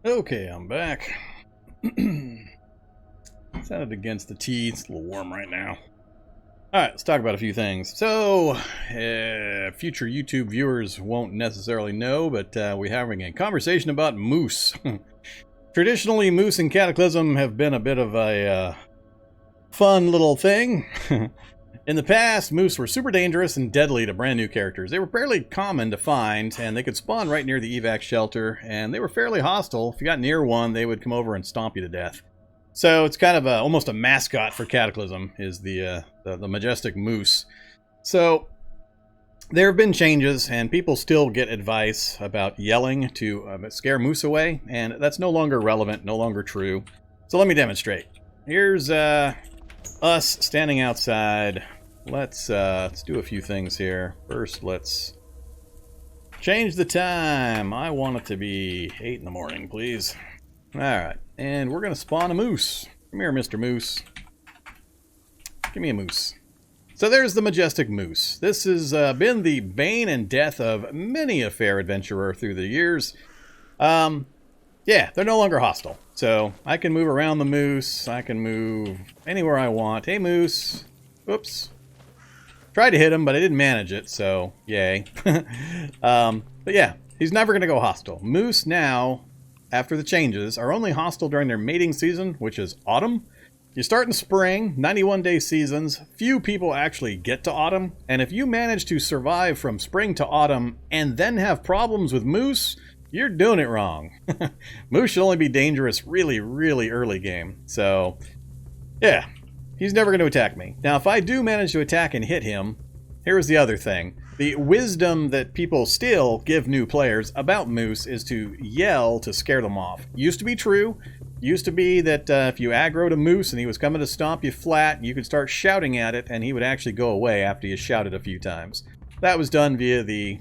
Okay, I'm back. Sounded against the tea. It's a little warm right now. Alright, let's talk about a few things. So, future YouTube viewers won't necessarily know, but we're having a conversation about moose. Traditionally, moose in Cataclysm have been a bit of a fun little thing. In the past, moose were super dangerous and deadly to brand new characters. They were fairly common to find, and they could spawn right near the evac shelter, and they were fairly hostile. If you got near one, they would come over and stomp you to death. So it's kind of almost a mascot for Cataclysm, is the majestic moose. So there have been changes, and people still get advice about yelling to scare moose away, and that's no longer relevant, no longer true. So let me demonstrate. Here's us standing outside. Let's do a few things here. First, let's change the time. I want it to be 8 in the morning, please. Alright, and we're going to spawn a moose. Come here, Mr. Moose. Give me a moose. So there's the majestic moose. This has been the bane and death of many a fair adventurer through the years. Yeah, they're no longer hostile. So I can move around the moose. I can move anywhere I want. Hey, moose. Whoops. Tried to hit him, but I didn't manage it, so yay. But yeah, he's never going to go hostile. Moose now, after the changes, are only hostile during their mating season, which is autumn. You start in spring, 91-day seasons. Few people actually get to autumn. And if you manage to survive from spring to autumn and then have problems with moose, you're doing it wrong. Moose should only be dangerous really, really early game. So, yeah. He's never going to attack me. Now, if I do manage to attack and hit him, here's the other thing. The wisdom that people still give new players about moose is to yell to scare them off. Used to be true. Used to be that if you aggroed a moose and he was coming to stomp you flat, you could start shouting at it and he would actually go away after you shouted a few times. That was done via the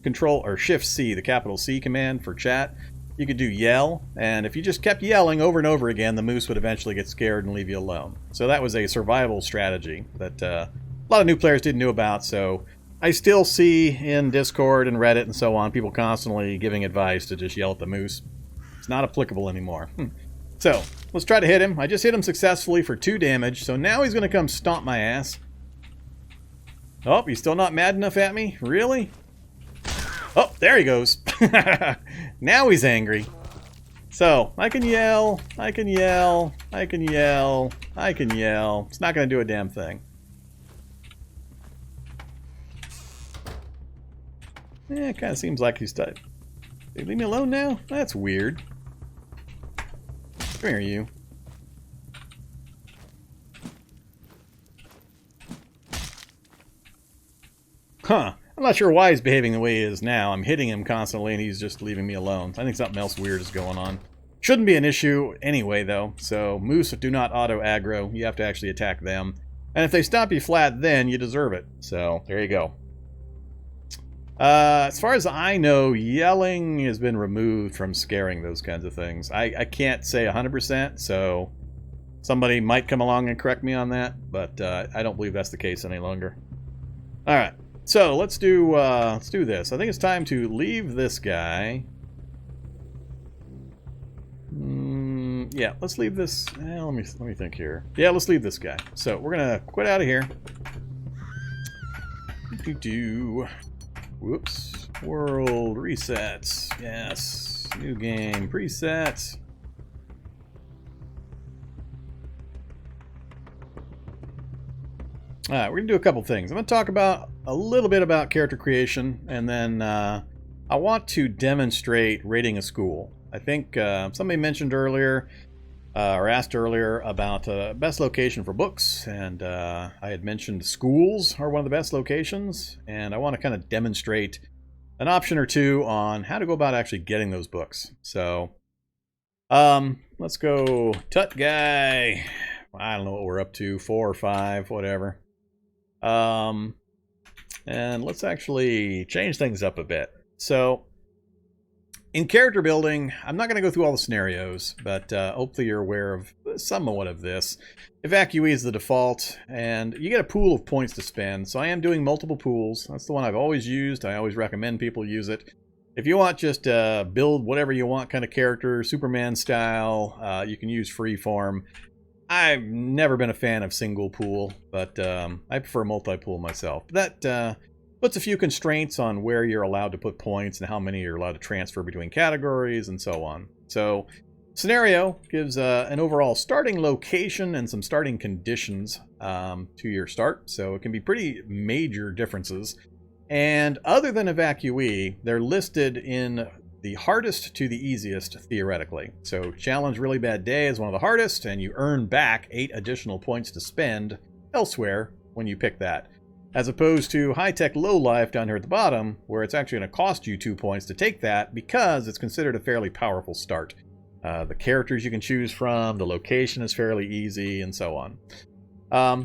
Control or Shift C, the capital C command for chat. You could do yell, and if you just kept yelling over and over again, the moose would eventually get scared and leave you alone. So that was a survival strategy that a lot of new players didn't know about, so I still see in Discord and Reddit and so on, people constantly giving advice to just yell at the moose. It's not applicable anymore. So, let's try to hit him. I just hit him successfully for 2 damage, so now he's going to come stomp my ass. Oh, he's still not mad enough at me? Really? Oh, there he goes. Now he's angry. So, I can yell, I can yell, I can yell, I can yell. It's not going to do a damn thing. Yeah, it kind of seems like he's dead. They leave me alone now? That's weird. Come here, you. Huh. I'm not sure why he's behaving the way he is now. I'm hitting him constantly and he's just leaving me alone. I think something else weird is going on. Shouldn't be an issue anyway, though. So, moose do not auto-aggro. You have to actually attack them. And if they stomp you flat, then you deserve it. So, there you go. As far as I know, yelling has been removed from scaring those kinds of things. I can't say 100%, so somebody might come along and correct me on that, but I don't believe that's the case any longer. Alright. So let's do this. I think it's time to leave this guy. Yeah, let's leave this. Let me think here. Yeah, let's leave this guy. So we're gonna quit out of here. Whoops. World resets. Yes. New game presets. Alright, we're going to do a couple things. I'm going to talk about a little bit about character creation, and then I want to demonstrate raiding a school. I think somebody mentioned earlier, or asked earlier, about best location for books, and I had mentioned schools are one of the best locations, and I want to kind of demonstrate an option or two on how to go about actually getting those books. So, let's go Tut Guy. I don't know what we're up to, 4 or 5, whatever. And let's actually change things up a bit. So, in character building, I'm not going to go through all the scenarios, but hopefully you're aware of somewhat of this. Evacuee is the default, and you get a pool of points to spend. So I am doing multiple pools. That's the one I've always used. I always recommend people use it. If you want just build whatever you want kind of character, Superman style, you can use freeform. I've never been a fan of single pool, but I prefer multi-pool myself. That puts a few constraints on where you're allowed to put points and how many you're allowed to transfer between categories and so on. So scenario gives an overall starting location and some starting conditions to your start. So it can be pretty major differences. And other than evacuee, they're listed in the hardest to the easiest, theoretically. So Challenge Really Bad Day is one of the hardest, and you earn back 8 additional points to spend elsewhere when you pick that. As opposed to High Tech Low Life down here at the bottom, where it's actually going to cost you 2 points to take that because it's considered a fairly powerful start. The characters you can choose from, the location is fairly easy, and so on.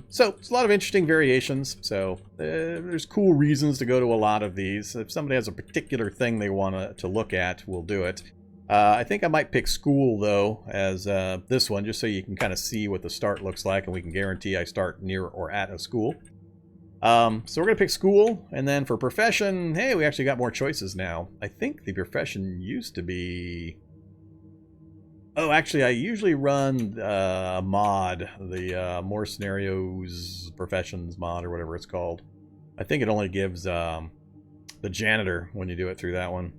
So it's a lot of interesting variations. So there's cool reasons to go to a lot of these. If somebody has a particular thing they want to look at, we'll do it. I think I might pick school though as this one, just so you can kind of see what the start looks like, and we can guarantee I start near or at a school. So we're gonna pick school, and then for profession, hey, we actually got more choices now. I think the profession used to be... Oh, actually, I usually run a mod, the More Scenarios Professions mod, or whatever it's called. I think it only gives the janitor when you do it through that one.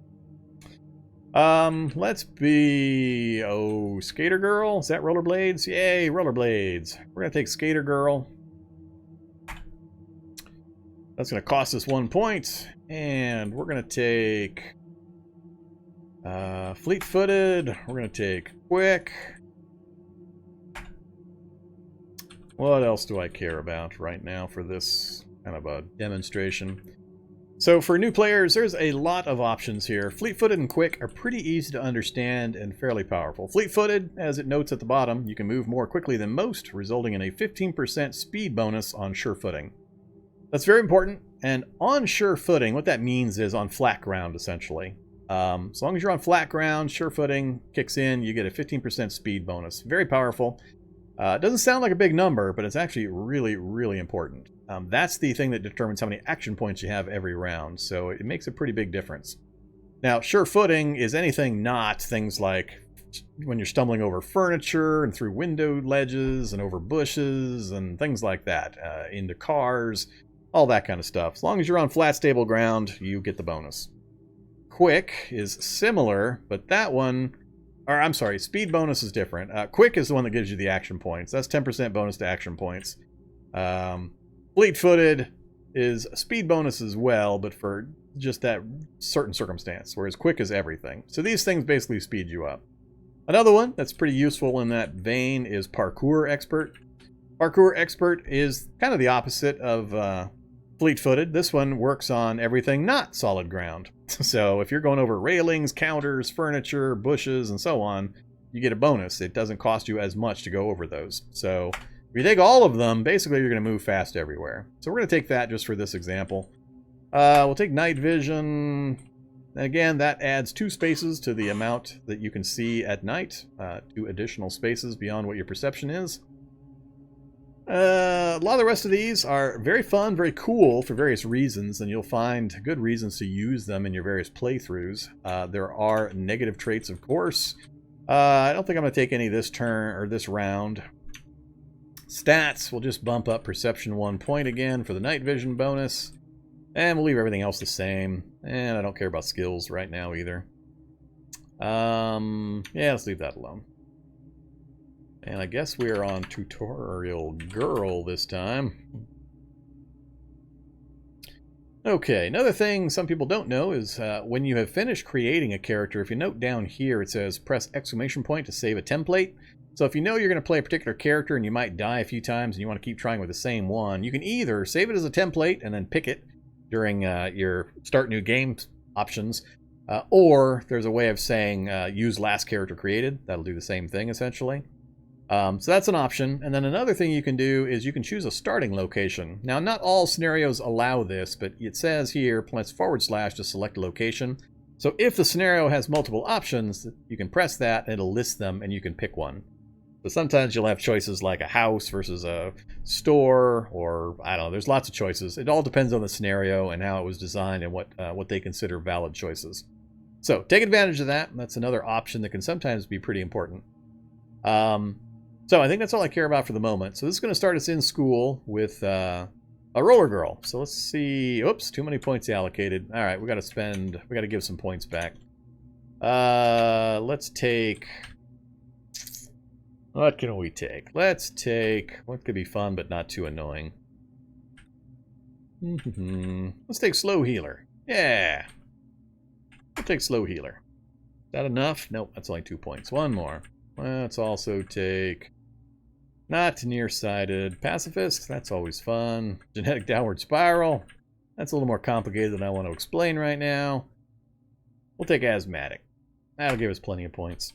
Let's be... Oh, Skater Girl? Is that rollerblades? Yay, rollerblades. We're going to take Skater Girl. That's going to cost us 1 point. And we're going to take... Fleet-footed. We're going to take quick. What else do I care about right now for this kind of a demonstration? So for new players, there's a lot of options here. Fleet-footed and quick are pretty easy to understand and fairly powerful. Fleet-footed, as it notes at the bottom, you can move more quickly than most, resulting in a 15% speed bonus on sure footing. That's very important. And on sure footing, what that means is on flat ground, essentially. As long as you're on flat ground, sure footing kicks in, you get a 15% speed bonus. Very powerful. It doesn't sound like a big number, but it's actually really, really important. That's the thing that determines how many action points you have every round, so it makes a pretty big difference. Now, sure footing is anything not things like when you're stumbling over furniture and through window ledges and over bushes and things like that, into cars, all that kind of stuff. As long as you're on flat, stable ground, you get the bonus. Quick is similar, but that one, or I'm sorry, speed bonus is different. Quick is the one that gives you the action points. That's 10% bonus to action points. Fleet-footed is a speed bonus as well, but for just that certain circumstance, whereas quick is everything. So these things basically speed you up. Another one that's pretty useful in that vein is Parkour Expert. Parkour Expert is kind of the opposite of Fleet-footed. This one works on everything not solid ground. So if you're going over railings, counters, furniture, bushes, and so on, you get a bonus. It doesn't cost you as much to go over those. So if you take all of them, basically you're going to move fast everywhere. So we're going to take that just for this example. We'll take night vision. Again, that adds 2 spaces to the amount that you can see at night. 2 additional spaces beyond what your perception is. A lot of the rest of these are very fun, very cool for various reasons, and you'll find good reasons to use them in your various playthroughs. There are negative traits, of course. I don't think I'm going to take any this turn or this round. Stats, we'll just bump up perception 1 point again for the night vision bonus, and we'll leave everything else the same. And I don't care about skills right now either. Yeah, let's leave that alone. And I guess we are on Tutorial Girl this time. Okay, another thing some people don't know is when you have finished creating a character, if you note down here, it says press exclamation point to save a template. So if you know you're going to play a particular character and you might die a few times and you want to keep trying with the same one, you can either save it as a template and then pick it during your start new game options, or there's a way of saying use last character created. That'll do the same thing essentially. So that's an option. And then another thing you can do is you can choose a starting location. Now, not all scenarios allow this, but it says here, press / to select a location. So if the scenario has multiple options, you can press that and it'll list them and you can pick one. So sometimes you'll have choices like a house versus a store, or I don't know, there's lots of choices. It all depends on the scenario and how it was designed and what they consider valid choices. So take advantage of that. That's another option that can sometimes be pretty important. So I think that's all I care about for the moment. So this is going to start us in school with a roller girl. So let's see. Oops, too many points allocated. All right, we got to give some points back. Let's take... What can we take? Let's take... What could be fun but not too annoying? Let's take Slow Healer. Yeah. We'll take Slow Healer. Is that enough? Nope, that's only 2 points. One more. Let's also take... Not Nearsighted. Pacifist. That's always fun. Genetic Downward Spiral. That's a little more complicated than I want to explain right now. We'll take Asthmatic. That'll give us plenty of points.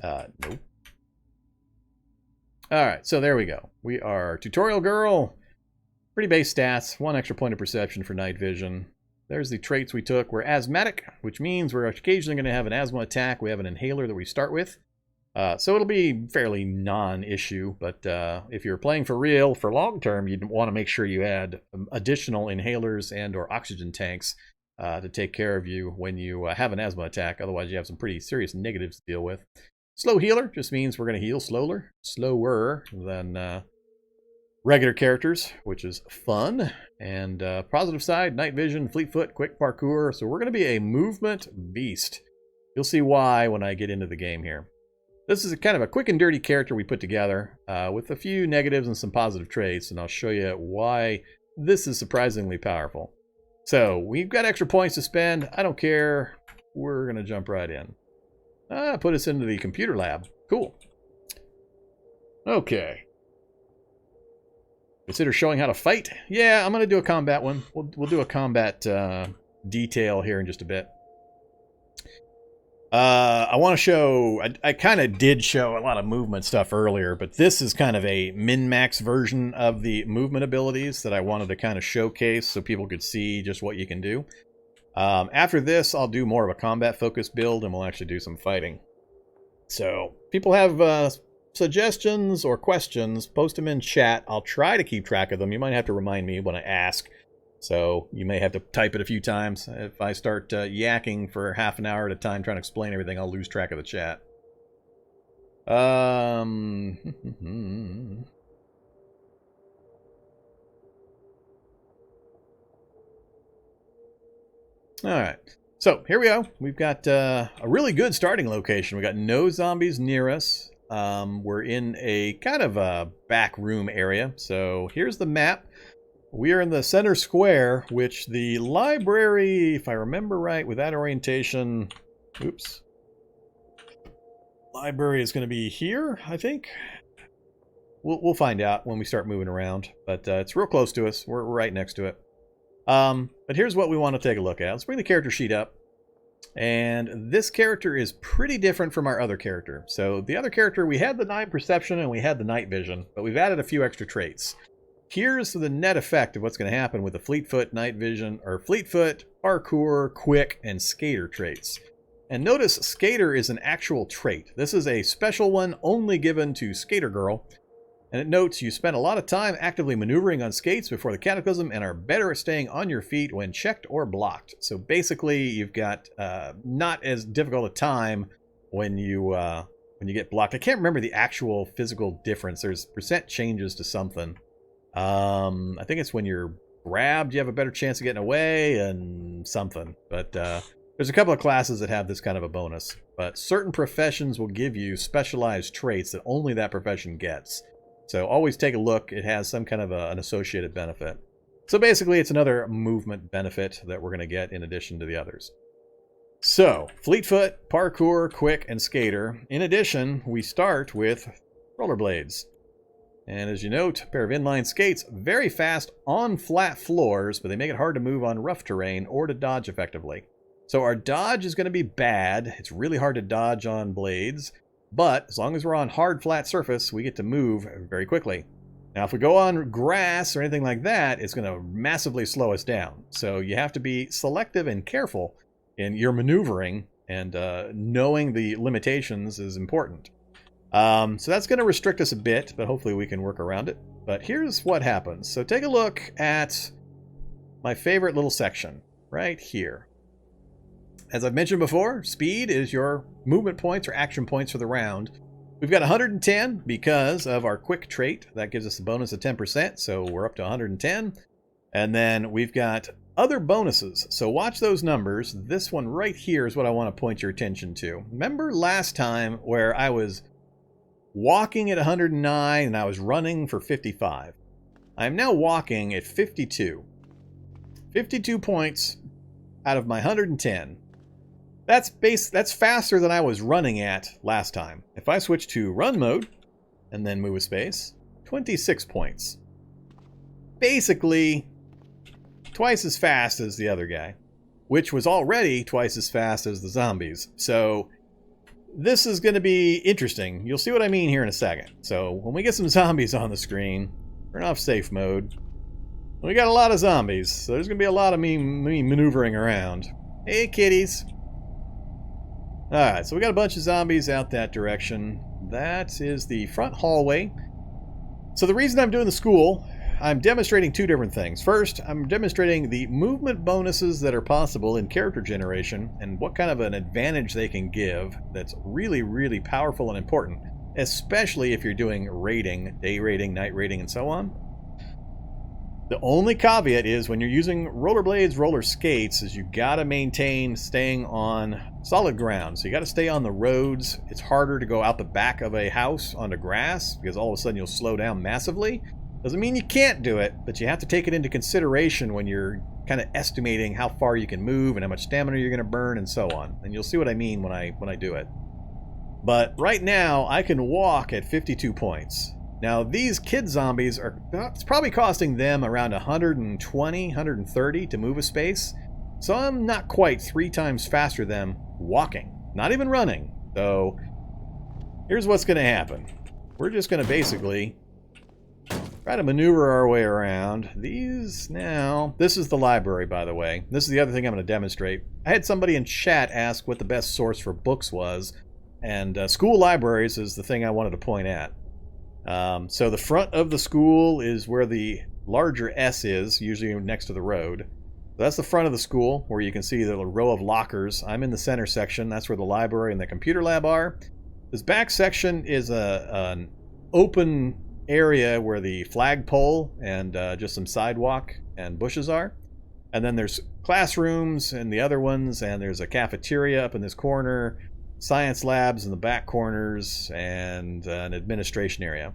Nope. Alright, so there we go. We are Tutorial Girl. Pretty base stats. 1 extra point of perception for night vision. There's the traits we took. We're asthmatic, which means we're occasionally going to have an asthma attack. We have an inhaler that we start with. So it'll be fairly non-issue, but if you're playing for real, for long term, you'd want to make sure you add additional inhalers and or oxygen tanks to take care of you when you have an asthma attack. Otherwise, you have some pretty serious negatives to deal with. Slow Healer just means we're going to heal slower than regular characters, which is fun. And positive side, night vision, fleet foot, quick parkour. So we're going to be a movement beast. You'll see why when I get into the game here. This is kind of a quick and dirty character we put together with a few negatives and some positive traits, and I'll show you why this is surprisingly powerful. So we've got extra points to spend. I don't care. We're going to jump right in. Put us into the computer lab. Cool. Okay. Consider showing how to fight? Yeah, I'm going to do a combat one. We'll do a combat detail here in just a bit. I want to show, I kind of did show a lot of movement stuff earlier, but this is kind of a min-max version of the movement abilities that I wanted to kind of showcase so people could see just what you can do. After this, I'll do more of a combat-focused build, and we'll actually do some fighting. So, people have suggestions or questions, post them in chat. I'll try to keep track of them. You might have to remind me when I ask. So you may have to type it a few times. If I start yakking for half an hour at a time trying to explain everything, I'll lose track of the chat. All right. So here we go. We've got a really good starting location. We got no zombies near us. We're in a kind of a back room area. So here's the map. We are in the center square, which the library, if I remember right, with that orientation, oops. Library is going to be here, I think. We'll find out when we start moving around, but it's real close to us. We're right next to it. But here's what we want to take a look at. Let's bring the character sheet up. And this character is pretty different from our other character. So the other character, we had the 9 perception and we had the night vision, but we've added a few extra traits. Here's the net effect of what's going to happen with the Fleetfoot, Night Vision, or Fleetfoot, Parkour, Quick, and Skater traits. And notice Skater is an actual trait. This is a special one only given to Skater Girl. And it notes you spend a lot of time actively maneuvering on skates before the Cataclysm and are better at staying on your feet when checked or blocked. So basically, you've got not as difficult a time when you get blocked. I can't remember the actual physical difference. There's percent changes to something. I think it's when you're grabbed, you have a better chance of getting away and something. But there's a couple of classes that have this kind of a bonus. But certain professions will give you specialized traits that only that profession gets. So always take a look. It has some kind of an associated benefit. So basically, it's another movement benefit that we're going to get in addition to the others. So, Fleetfoot, Parkour, Quick, and Skater. In addition, we start with rollerblades. And as you note, a pair of inline skates, very fast on flat floors, but they make it hard to move on rough terrain or to dodge effectively. So our dodge is going to be bad. It's really hard to dodge on blades, but as long as we're on hard flat surface, we get to move very quickly. Now if we go on grass or anything like that, it's going to massively slow us down. So you have to be selective and careful in your maneuvering, and knowing the limitations is important. So that's going to restrict us a bit, but hopefully we can work around it. But here's what happens. So take a look at my favorite little section right here. As I've mentioned before, speed is your movement points or action points for the round. We've got 110 because of our quick trait. That gives us a bonus of 10%, so we're up to 110. And then we've got other bonuses. So watch those numbers. This one right here is what I want to point your attention to. Remember last time where I was walking at 109 and I was running for 55. I'm now walking at 52. 52 points out of my 110. That's faster than I was running at last time. If I switch to run mode and then move a space, 26 points. Basically, twice as fast as the other guy, which was already twice as fast as the zombies. So this is going to be interesting. You'll see what I mean here in a second. So when we get some zombies on the screen, turn off safe mode. We got a lot of zombies, so there's going to be a lot of me maneuvering around. Hey, kitties. Alright, so we got a bunch of zombies out that direction. That is the front hallway. So the reason I'm doing the school, I'm demonstrating two different things. First, I'm demonstrating the movement bonuses that are possible in character generation and what kind of an advantage they can give that's really, really powerful and important, especially if you're doing raiding, day raiding, night raiding, and so on. The only caveat is when you're using rollerblades, roller skates, is you gotta maintain staying on solid ground. So you gotta stay on the roads. It's harder to go out the back of a house onto grass because all of a sudden you'll slow down massively. Doesn't mean you can't do it, but you have to take it into consideration when you're kind of estimating how far you can move and how much stamina you're gonna burn and so on. And you'll see what I mean when I do it. But right now I can walk at 52 points. Now, these kid zombies it's probably costing them around 120, 130 to move a space. So I'm not quite 3 times faster than walking, not even running. So here's what's going to happen. We're just going to basically try to maneuver our way around. These now, this is the library, by the way. This is the other thing I'm going to demonstrate. I had somebody in chat ask what the best source for books was, and school libraries is the thing I wanted to point at. So the front of the school is where the larger S is, usually next to the road. So that's the front of the school, where you can see the row of lockers. I'm in the center section. That's where the library and the computer lab are. This back section is an open area where the flagpole and just some sidewalk and bushes are. And then there's classrooms and the other ones, and there's a cafeteria up in this corner, science labs in the back corners, and an administration area.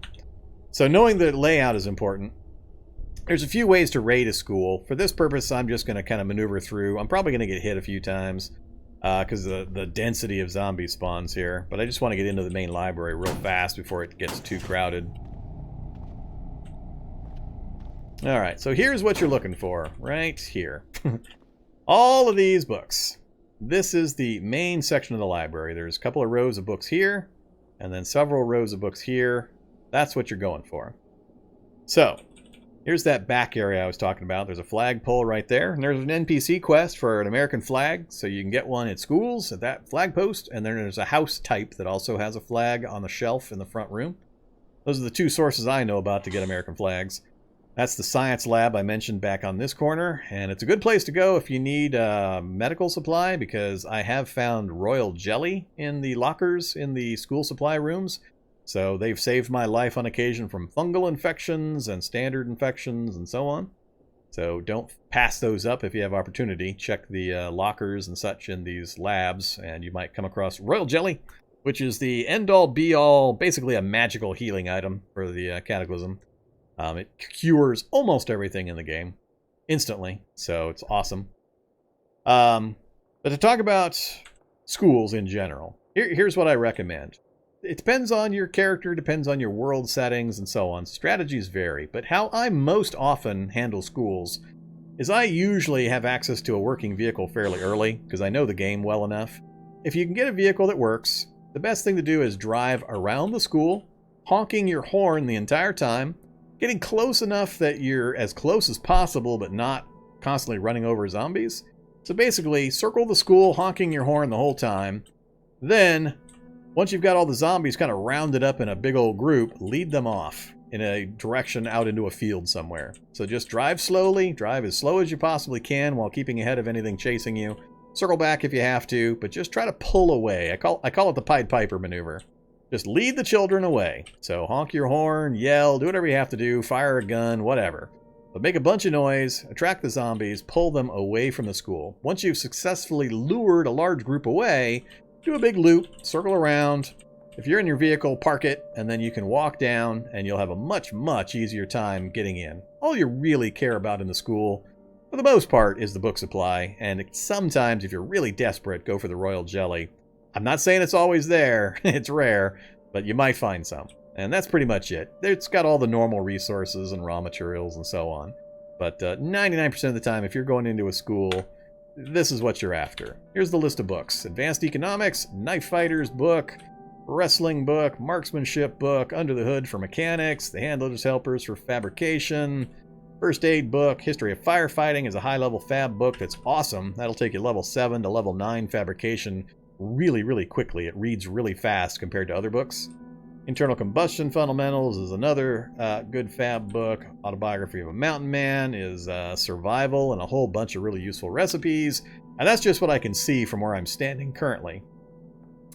So knowing the layout is important. There's a few ways to raid a school. For this purpose, I'm just going to kind of maneuver through. I'm probably going to get hit a few times because the density of zombie spawns here. But I just want to get into the main library real fast before it gets too crowded. Alright, so here's what you're looking for, right here. All of these books. This is the main section of the library. There's a couple of rows of books here, and then several rows of books here. That's what you're going for. So, here's that back area I was talking about. There's a flagpole right there, and there's an NPC quest for an American flag, so you can get one at schools at that flag post, and then there's a house type that also has a flag on the shelf in the front room. Those are the two sources I know about to get American flags. That's the science lab I mentioned back on this corner, and it's a good place to go if you need medical supply, because I have found royal jelly in the lockers in the school supply rooms. So they've saved my life on occasion from fungal infections and standard infections and so on. So don't pass those up if you have opportunity. Check the lockers and such in these labs, and you might come across royal jelly, which is the end-all, be-all, basically a magical healing item for the Cataclysm. It cures almost everything in the game instantly, so it's awesome. But to talk about schools in general, here's what I recommend. It depends on your character, depends on your world settings, and so on. Strategies vary, but how I most often handle schools is I usually have access to a working vehicle fairly early, because I know the game well enough. If you can get a vehicle that works, the best thing to do is drive around the school, honking your horn the entire time, getting close enough that you're as close as possible, but not constantly running over zombies. So basically, circle the school, honking your horn the whole time. Then, once you've got all the zombies kind of rounded up in a big old group, lead them off in a direction out into a field somewhere. So just drive slowly, drive as slow as you possibly can while keeping ahead of anything chasing you. Circle back if you have to, but just try to pull away. I call it the Pied Piper maneuver. Just lead the children away. So honk your horn, yell, do whatever you have to do, fire a gun, whatever. But make a bunch of noise, attract the zombies, pull them away from the school. Once you've successfully lured a large group away, do a big loop, circle around. If you're in your vehicle, park it, and then you can walk down, and you'll have a much, much easier time getting in. All you really care about in the school, for the most part, is the book supply, and sometimes, if you're really desperate, go for the royal jelly. I'm not saying it's always there, it's rare, but you might find some. And that's pretty much it. It's got all the normal resources and raw materials and so on. But 99% of the time, if you're going into a school, this is what you're after. Here's the list of books. Advanced Economics, Knife Fighters book, Wrestling book, Marksmanship book, Under the Hood for Mechanics, The Handler's Helpers for Fabrication, First Aid book, History of Firefighting is a high-level fab book that's awesome. That'll take you level 7 to level 9 fabrication really, really quickly. It reads really fast compared to other books. Internal Combustion Fundamentals is another good fab book. Autobiography of a Mountain Man is survival and a whole bunch of really useful recipes. And that's just what I can see from where I'm standing currently.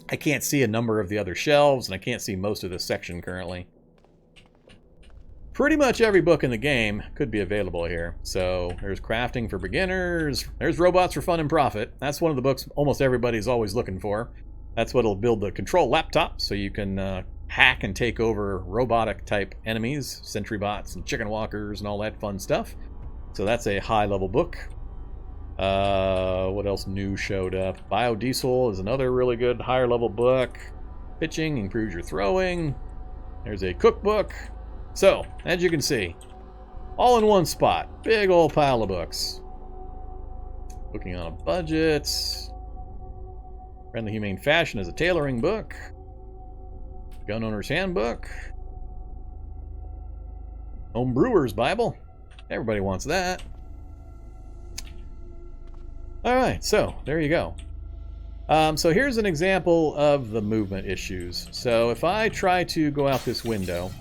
I can't see a number of the other shelves, and I can't see most of this section currently. Pretty much every book in the game could be available here. So there's Crafting for Beginners. There's Robots for Fun and Profit. That's one of the books almost everybody's always looking for. That's what'll build the control laptop so you can hack and take over robotic type enemies, sentry bots and chicken walkers and all that fun stuff. So that's a high level book. What else new showed up? Biodiesel is another really good higher level book. Pitching improves your throwing. There's a cookbook. So, as you can see, all in one spot. Big old pile of books. Looking on a budget. Friendly Humane Fashion is a tailoring book. Gun Owner's Handbook. Home Brewer's Bible. Everybody wants that. Alright, so there you go. So here's an example of the movement issues. So if I try to go out this window,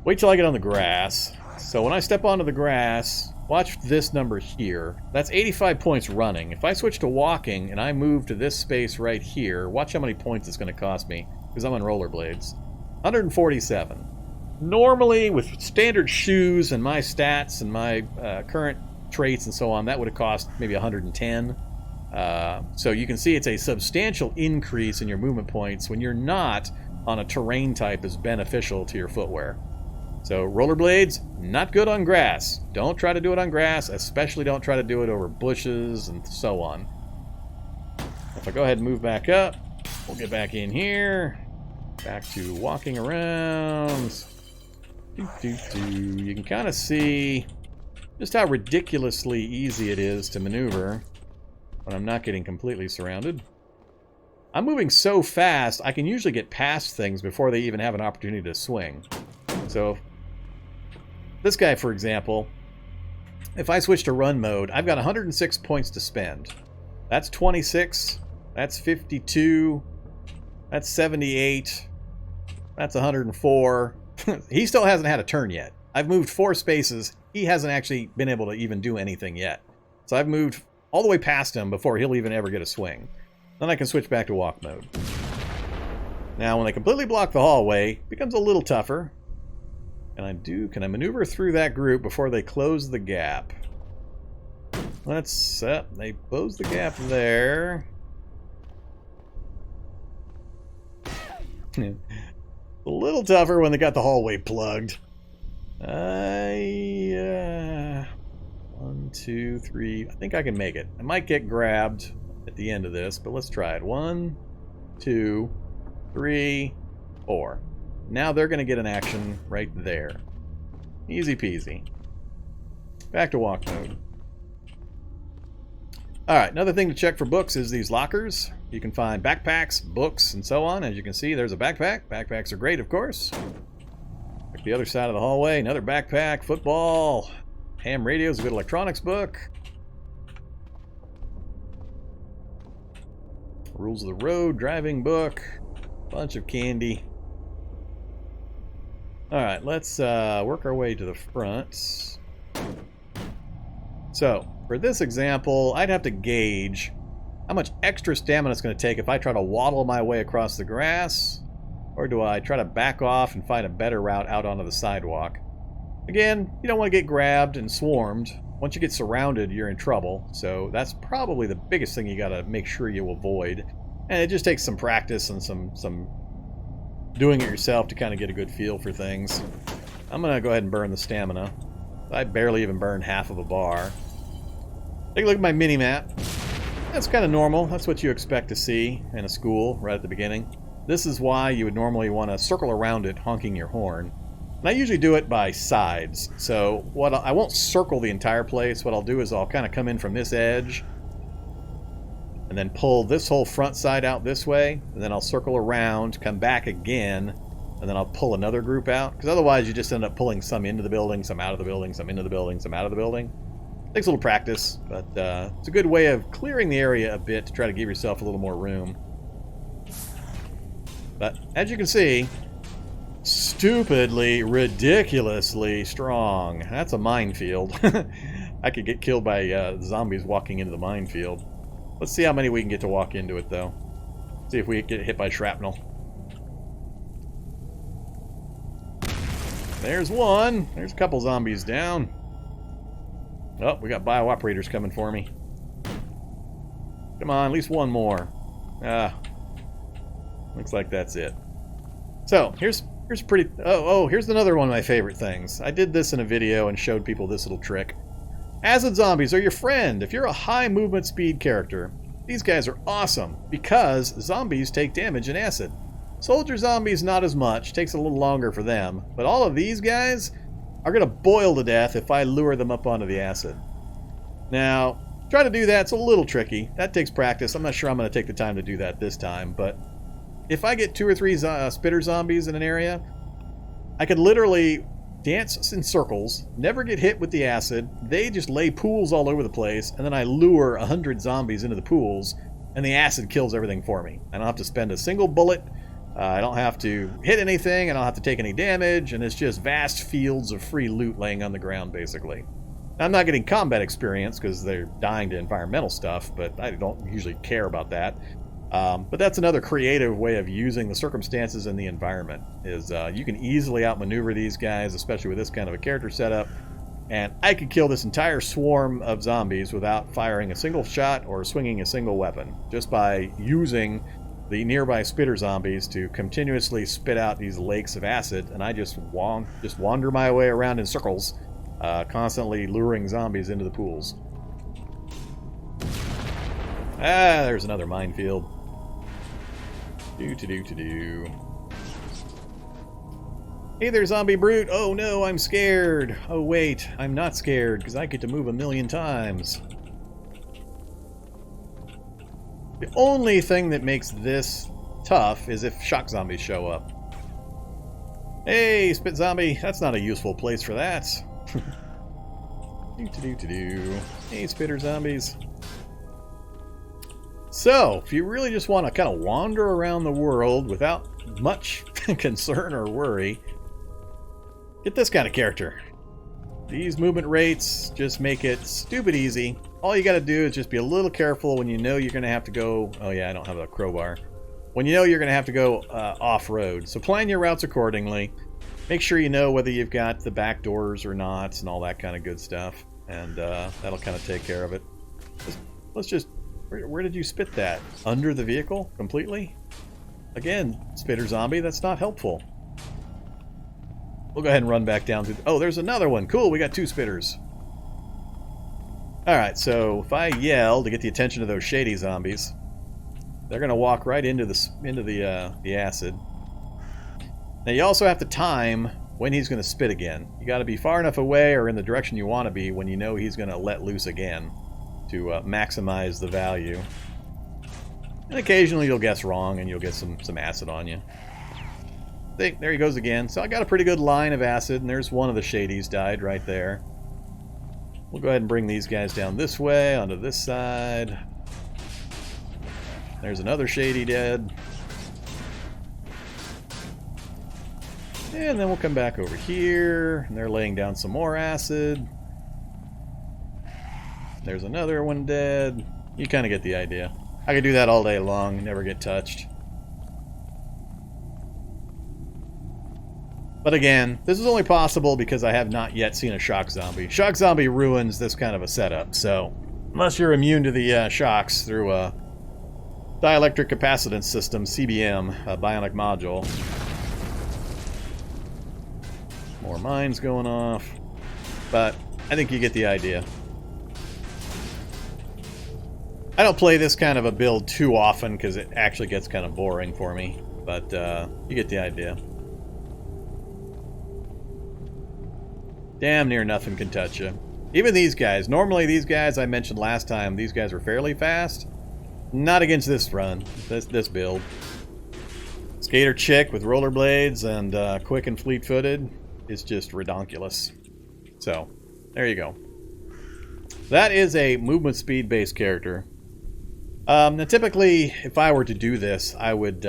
wait till I get on the grass. So when I step onto the grass, watch this number here. That's 85 points running. If I switch to walking and I move to this space right here, watch how many points it's going to cost me, because I'm on rollerblades. 147. Normally, with standard shoes and my stats and my current traits and so on, that would have cost maybe 110. So you can see it's a substantial increase in your movement points when you're not on a terrain type is beneficial to your footwear. So rollerblades, not good on grass. Don't try to do it on grass, especially don't try to do it over bushes and so on. If I go ahead and move back up, we'll get back in here. Back to walking around. You can kind of see just how ridiculously easy it is to maneuver when I'm not getting completely surrounded. I'm moving so fast, I can usually get past things before they even have an opportunity to swing. So, this guy, for example, if I switch to run mode, I've got 106 points to spend. That's 26, that's 52, that's 78, that's 104. He still hasn't had a turn yet. I've moved 4 spaces. He hasn't actually been able to even do anything yet. So I've moved all the way past him before he'll even ever get a swing. Then I can switch back to walk mode. Now, when they completely block the hallway, it becomes a little tougher. Can I maneuver through that group before they close the gap? They close the gap there. A little tougher when they got the hallway plugged. 1, 2, 3. I think I can make it. I might get grabbed at the end of this, but let's try it. 1, 2, 3, 4. Now they're going to get an action right there. Easy peasy. Back to walk mode. Alright, another thing to check for books is these lockers. You can find backpacks, books, and so on. As you can see, there's a backpack. Backpacks are great, of course. Check the other side of the hallway. Another backpack, football. Ham radio is a good electronics book. Rules of the Road driving book. Bunch of candy. Alright, let's work our way to the front. So, For this example, I'd have to gauge how much extra stamina it's going to take if I try to waddle my way across the grass, or do I try to back off and find a better route out onto the sidewalk. Again, you don't want to get grabbed and swarmed. Once you get surrounded, you're in trouble, so that's probably the biggest thing you got to make sure you avoid. And it just takes some practice and some doing it yourself to kind of get a good feel for things. I'm going to go ahead and burn the stamina. I barely even burned half of a bar. Take a look at my mini-map. That's kind of normal. That's what you expect to see in a school right at the beginning. This is why you would normally want to circle around it honking your horn. And I usually do it by sides. So I won't circle the entire place. What I'll do is I'll kind of come in from this edge and then pull this whole front side out this way, and then I'll circle around, come back again, and then I'll pull another group out, because otherwise you just end up pulling some into the building, some out of the building, some into the building, some out of the building. Takes a little practice, but it's a good way of clearing the area a bit to try to give yourself a little more room. But as you can see, stupidly, ridiculously strong. That's a minefield. I could get killed by zombies walking into the minefield. Let's see how many we can get to walk into it, though. See if we get hit by shrapnel. There's one. There's a couple zombies down. Oh, we got bio-operators coming for me. Come on, at least one more. Looks like that's it. So, here's pretty... here's another one of my favorite things. I did this in a video and showed people this little trick. Acid zombies are your friend if you're a high movement speed character. These guys are awesome because zombies take damage in acid. Soldier zombies not as much, takes a little longer for them, but all of these guys are going to boil to death if I lure them up onto the acid. Now, try to do that, it's a little tricky. That takes practice. I'm not sure I'm going to take the time to do that this time, but if I get 2 or 3 spitter zombies in an area, I could literally dance in circles, never get hit with the acid, they just lay pools all over the place, and then I lure 100 zombies into the pools, and the acid kills everything for me. I don't have to spend a single bullet, I don't have to hit anything, I don't have to take any damage, and it's just vast fields of free loot laying on the ground, basically. I'm not getting combat experience, because they're dying to environmental stuff, but I don't usually care about that. But that's another creative way of using the circumstances and the environment, is you can easily outmaneuver these guys, especially with this kind of a character setup, and I could kill this entire swarm of zombies without firing a single shot or swinging a single weapon, just by using the nearby spitter zombies to continuously spit out these lakes of acid, and I just wander my way around in circles, constantly luring zombies into the pools. There's another minefield. Do. Hey there, zombie brute. Oh no, I'm scared. Oh wait, I'm not scared because I get to move 1,000,000 times. The only thing that makes this tough is if shock zombies show up. Hey, spit zombie. That's not a useful place for that. Do. Hey, spitter zombies. So, if you really just want to kind of wander around the world without much concern or worry, get this kind of character. These movement rates just make it stupid easy. All you got to do is just be a little careful when you know you're going to have to go... Oh yeah, I don't have a crowbar. When you know you're going to have to go off-road. So plan your routes accordingly. Make sure you know whether you've got the back doors or not and all that kind of good stuff. And that'll kind of take care of it. Let's just... Where did you spit that? Under the vehicle? Completely? Again, spitter zombie, that's not helpful. We'll go ahead and run back down through... Oh, there's another one. Cool, we got 2 spitters. Alright, so if I yell to get the attention of those shady zombies, they're going to walk right into the acid. Now you also have to time when he's going to spit again. You got to be far enough away or in the direction you want to be when you know he's going to let loose again, to maximize the value. And occasionally you'll guess wrong and you'll get some acid on you. There he goes again. So I got a pretty good line of acid, and there's one of the shadies died right there. We'll go ahead and bring these guys down this way, onto this side. There's another shady dead. And then we'll come back over here, and they're laying down some more acid. There's another one dead. You kind of get the idea. I could do that all day long, never get touched. But again, this is only possible because I have not yet seen a shock zombie. Shock zombie ruins this kind of a setup, so unless you're immune to the shocks through a dielectric capacitance system, CBM, a bionic module. More mines going off, but I think you get the idea. I don't play this kind of a build too often because it actually gets kind of boring for me, but you get the idea. Damn near nothing can touch you. Even these guys. Normally these guys I mentioned last time, these guys were fairly fast. Not against this run, this build. Skater chick with rollerblades and quick and fleet-footed is just redonkulous. So, there you go. That is a movement speed based character. Now typically, if I were to do this, I would,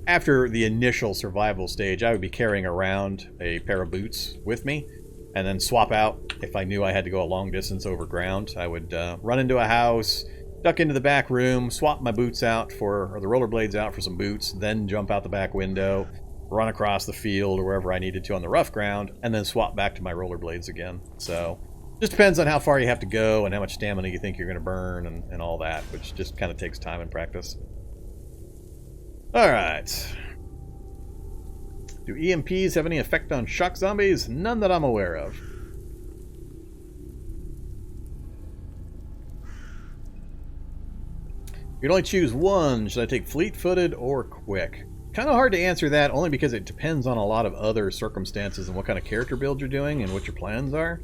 after the initial survival stage, I would be carrying around a pair of boots with me, and then swap out if I knew I had to go a long distance over ground. I would run into a house, duck into the back room, swap my boots out or the rollerblades out for some boots, then jump out the back window, run across the field or wherever I needed to on the rough ground, and then swap back to my rollerblades again. So, just depends on how far you have to go and how much stamina you think you're going to burn and all that, which just kind of takes time and practice. Alright. Do EMPs have any effect on shock zombies? None that I'm aware of. You can only choose one. Should I take fleet-footed or quick? Kind of hard to answer that, only because it depends on a lot of other circumstances and what kind of character build you're doing and what your plans are.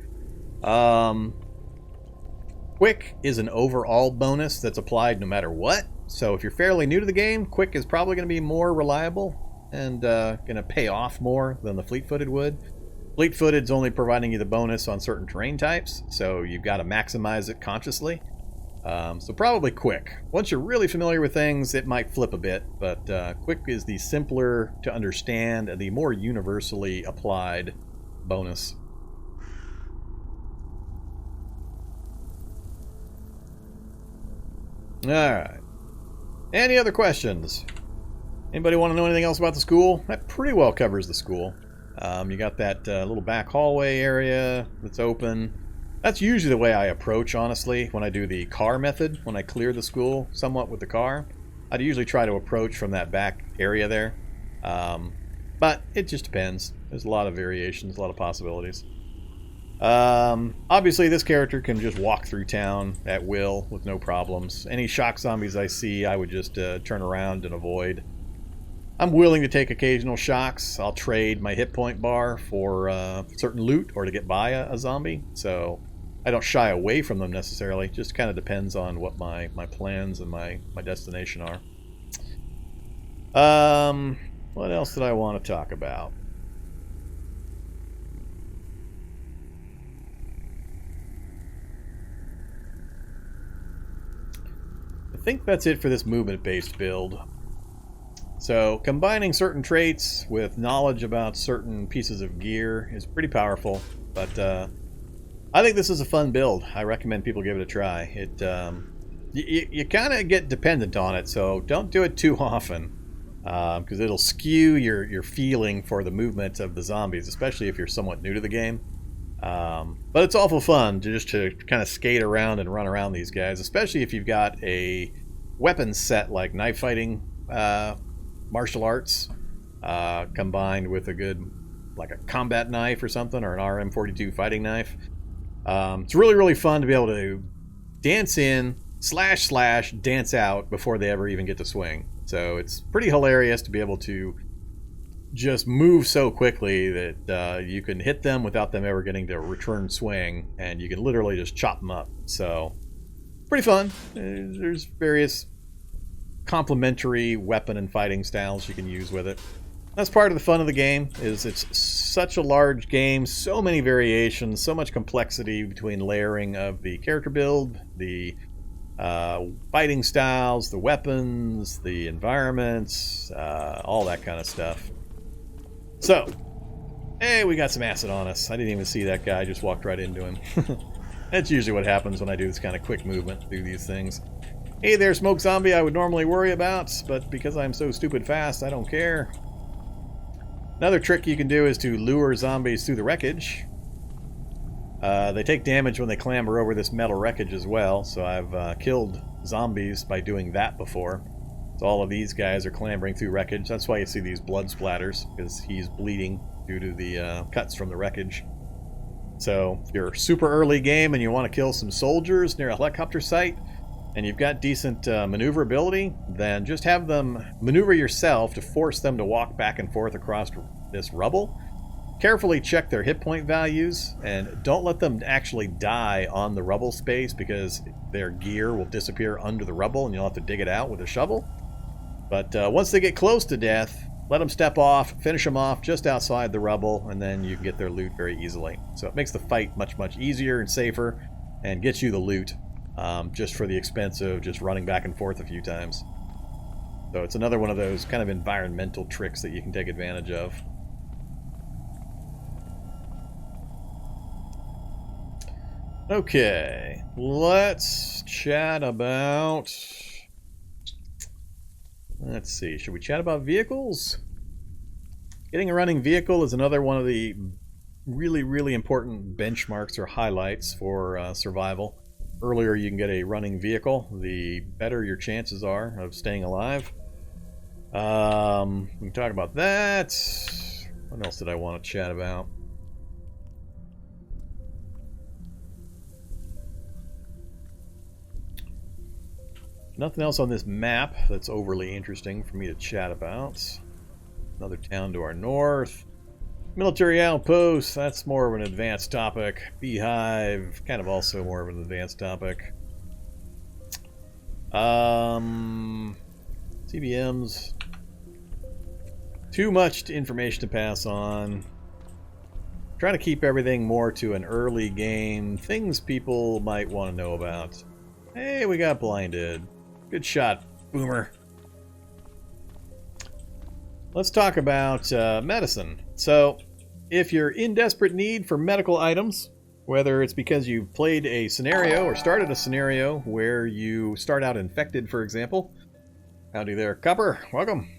Quick is an overall bonus that's applied no matter what. So if you're fairly new to the game, quick is probably going to be more reliable and going to pay off more than the fleet-footed would. Fleet-footed's only providing you the bonus on certain terrain types, so you've got to maximize it consciously. So probably quick. Once you're really familiar with things, it might flip a bit, but quick is the simpler to understand and the more universally applied bonus. Alright. Any other questions? Anybody want to know anything else about the school? That pretty well covers the school. You got that little back hallway area that's open. That's usually the way I approach, honestly, when I do the car method. When I clear the school somewhat with the car, I'd usually try to approach from that back area there. But it just depends. There's a lot of variations, a lot of possibilities. Obviously, this character can just walk through town at will with no problems. Any shock zombies I see, I would just turn around and avoid. I'm willing to take occasional shocks. I'll trade my hit point bar for certain loot or to get by a zombie. So I don't shy away from them necessarily. It just kind of depends on what my plans and my destination are. What else did I want to talk about? I think that's it for this movement-based build. So, combining certain traits with knowledge about certain pieces of gear is pretty powerful, but I think this is a fun build. I recommend people give it a try. You kind of get dependent on it, so don't do it too often, because it'll skew your feeling for the movement of the zombies, especially if you're somewhat new to the game. But it's awful fun to kind of skate around and run around these guys, especially if you've got a weapon set like knife fighting, martial arts, combined with a good, like a combat knife or something, or an RM42 fighting knife. It's really, really fun to be able to dance in, slash, dance out before they ever even get to swing. So it's pretty hilarious to be able to just move so quickly that you can hit them without them ever getting to return swing, and you can literally just chop them up. So, pretty fun. There's various complementary weapon and fighting styles you can use with it. That's part of the fun of the game, is it's such a large game, so many variations, so much complexity between layering of the character build, the fighting styles, the weapons, the environments, all that kind of stuff. So, hey, we got some acid on us. I didn't even see that guy, I just walked right into him. That's usually what happens when I do this kind of quick movement through these things. Hey there, smoke zombie I would normally worry about, but because I'm so stupid fast, I don't care. Another trick you can do is to lure zombies through the wreckage. They take damage when they clamber over this metal wreckage as well, so I've killed zombies by doing that before. So all of these guys are clambering through wreckage. That's why you see these blood splatters, because he's bleeding due to the cuts from the wreckage. So if you're super early game and you want to kill some soldiers near a helicopter site, and you've got decent maneuverability, then just have them maneuver yourself to force them to walk back and forth across this rubble. Carefully check their hit point values, and don't let them actually die on the rubble space, because their gear will disappear under the rubble and you'll have to dig it out with a shovel. But once they get close to death, let them step off, finish them off just outside the rubble, and then you can get their loot very easily. So it makes the fight much, much easier and safer, and gets you the loot. Just for the expense of just running back and forth a few times. So it's another one of those kind of environmental tricks that you can take advantage of. Okay, let's chat about... Let's see, should we chat about vehicles? Getting a running vehicle is another one of the really, really important benchmarks or highlights for survival. Earlier you can get a running vehicle, the better your chances are of staying alive. We can talk about that. What else did I want to chat about? Nothing else on this map that's overly interesting for me to chat about. Another town to our north. Military outpost, that's more of an advanced topic. Beehive, kind of also more of an advanced topic. CBMs. Too much information to pass on. Trying to keep everything more to an early game. Things people might want to know about. Hey, we got blinded. Good shot, Boomer. Let's talk about medicine. So, if you're in desperate need for medical items, whether it's because you've played a scenario or started a scenario where you start out infected, for example. Howdy there, Copper. Welcome.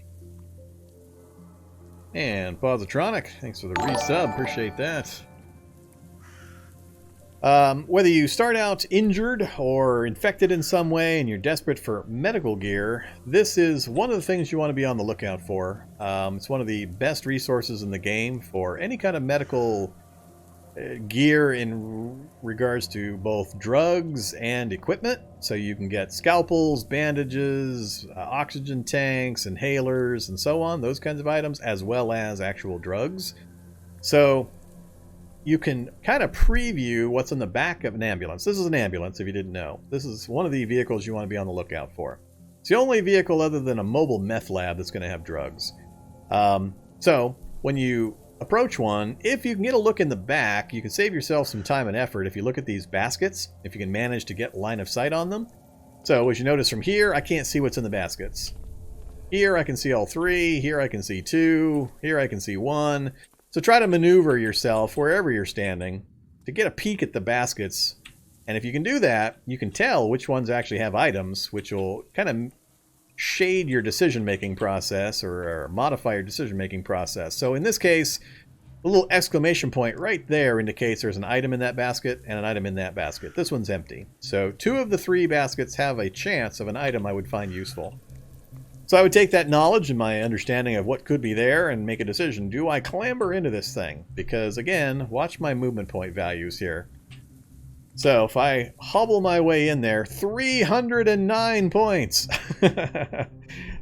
And Positronic, thanks for the resub. Appreciate that. Whether you start out injured or infected in some way and you're desperate for medical gear, this is one of the things you want to be on the lookout for. It's one of the best resources in the game for any kind of medical gear in regards to both drugs and equipment. So you can get scalpels, bandages, oxygen tanks, inhalers, and so on, those kinds of items, as well as actual drugs. So you can kind of preview what's in the back of an ambulance. This is an ambulance, if you didn't know. This is one of the vehicles you want to be on the lookout for. It's the only vehicle other than a mobile meth lab that's going to have drugs. So when you approach one, if you can get a look in the back, you can save yourself some time and effort if you look at these baskets, if you can manage to get line of sight on them. So as you notice from here, I can't see what's in the baskets. Here I can see all three, here I can see two, here I can see one. So try to maneuver yourself wherever you're standing to get a peek at the baskets. And if you can do that, you can tell which ones actually have items, which will kind of shade your decision-making process or modify your decision-making process. So in this case, a little exclamation point right there indicates there's an item in that basket and an item in that basket. This one's empty. So 2 of the 3 baskets have a chance of an item I would find useful. So I would take that knowledge and my understanding of what could be there and make a decision. Do I clamber into this thing? Because again, watch my movement point values here. So if I hobble my way in there, 309 points.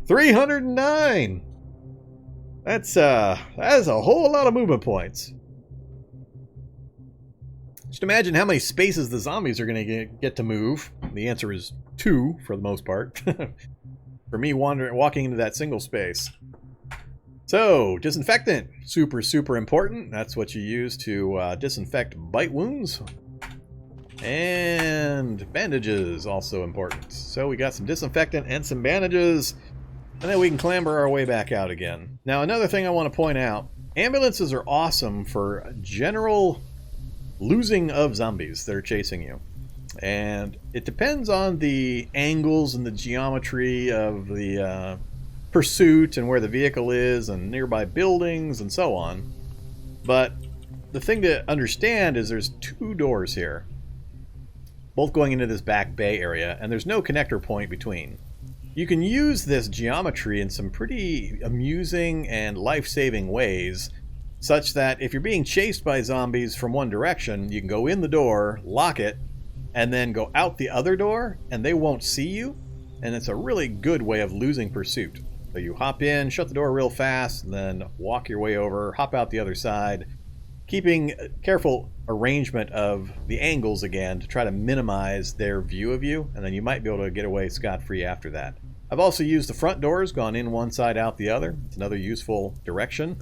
309! That is a whole lot of movement points. Just imagine how many spaces the zombies are going to get to move. The answer is 2 for the most part. For me walking into that single space. So, disinfectant. Super, super important. That's what you use to disinfect bite wounds. And bandages, also important. So we got some disinfectant and some bandages. And then we can clamber our way back out again. Now, another thing I want to point out. Ambulances are awesome for general losing of zombies that are chasing you. And it depends on the angles and the geometry of the pursuit and where the vehicle is and nearby buildings and so on. But the thing to understand is there's two doors here, both going into this back bay area, and there's no connector point between. You can use this geometry in some pretty amusing and life-saving ways, such that if you're being chased by zombies from one direction, you can go in the door, lock it, and then go out the other door, and they won't see you. And it's a really good way of losing pursuit. So you hop in, shut the door real fast, and then walk your way over, hop out the other side, keeping careful arrangement of the angles again to try to minimize their view of you, and then you might be able to get away scot-free after that. I've also used the front doors, gone in one side, out the other. It's another useful direction.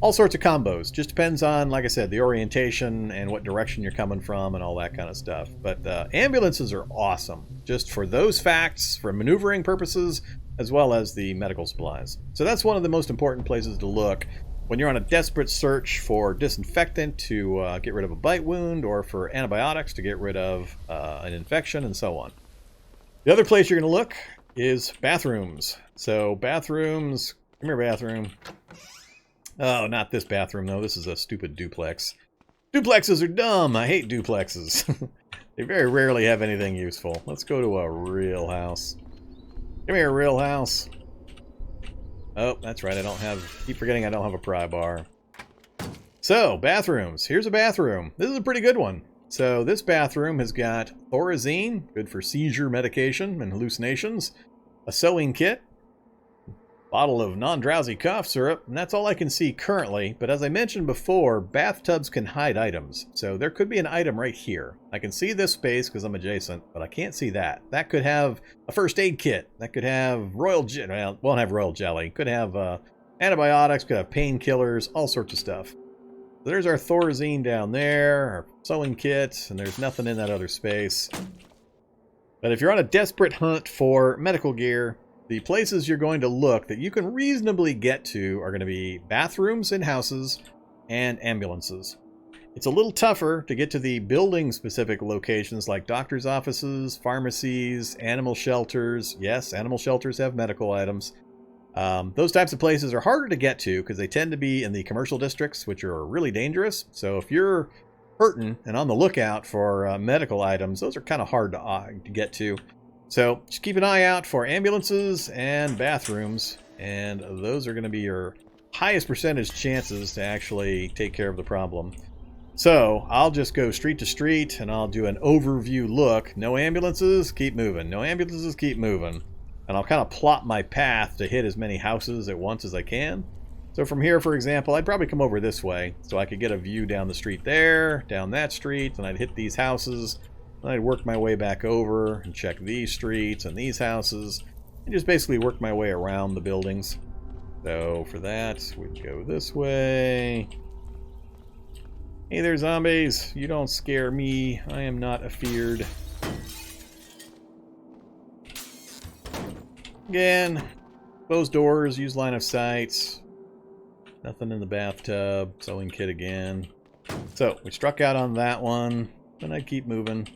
All sorts of combos. Just depends on, like I said, the orientation and what direction you're coming from and all that kind of stuff. But ambulances are awesome, just for those facts, for maneuvering purposes, as well as the medical supplies. So that's one of the most important places to look when you're on a desperate search for disinfectant to get rid of a bite wound, or for antibiotics to get rid of an infection, and so on. The other place you're going to look is bathrooms. So bathrooms, come here bathroom. Oh, not this bathroom though, this is a stupid duplex. Duplexes are dumb, I hate duplexes. They very rarely have anything useful. Let's go to a real house. Give me a real house. Oh, that's right, keep forgetting I don't have a pry bar. So, bathrooms. Here's a bathroom. This is a pretty good one. So, this bathroom has got Thorazine, good for seizure medication and hallucinations, a sewing kit, bottle of non-drowsy cough syrup, and that's all I can see currently. But as I mentioned before, bathtubs can hide items. So there could be an item right here. I can see this space because I'm adjacent, but I can't see that. That could have a first aid kit. That could have royal jelly. Well, it won't have royal jelly. Could have antibiotics, could have painkillers, all sorts of stuff. So there's our Thorazine down there, our sewing kit, and there's nothing in that other space. But if you're on a desperate hunt for medical gear, the places you're going to look that you can reasonably get to are going to be bathrooms in houses and ambulances. It's a little tougher to get to the building-specific locations like doctor's offices, pharmacies, animal shelters. Yes, animal shelters have medical items. Those types of places are harder to get to because they tend to be in the commercial districts, which are really dangerous. So if you're hurting and on the lookout for medical items, those are kind of hard to get to. So just keep an eye out for ambulances and bathrooms, and those are going to be your highest percentage chances to actually take care of the problem. So I'll just go street to street and I'll do an overview look. No ambulances, keep moving. No ambulances, keep moving. And I'll kind of plot my path to hit as many houses at once as I can. So from here, for example, I'd probably come over this way so I could get a view down the street there, down that street, and I'd hit these houses. I'd work my way back over and check these streets and these houses and just basically work my way around the buildings. So for that, we'd go this way. Hey there, zombies. You don't scare me. I am not afeared. Again, close doors, use line of sight. Nothing in the bathtub. Sewing kit again. So we struck out on that one. Then I'd keep moving.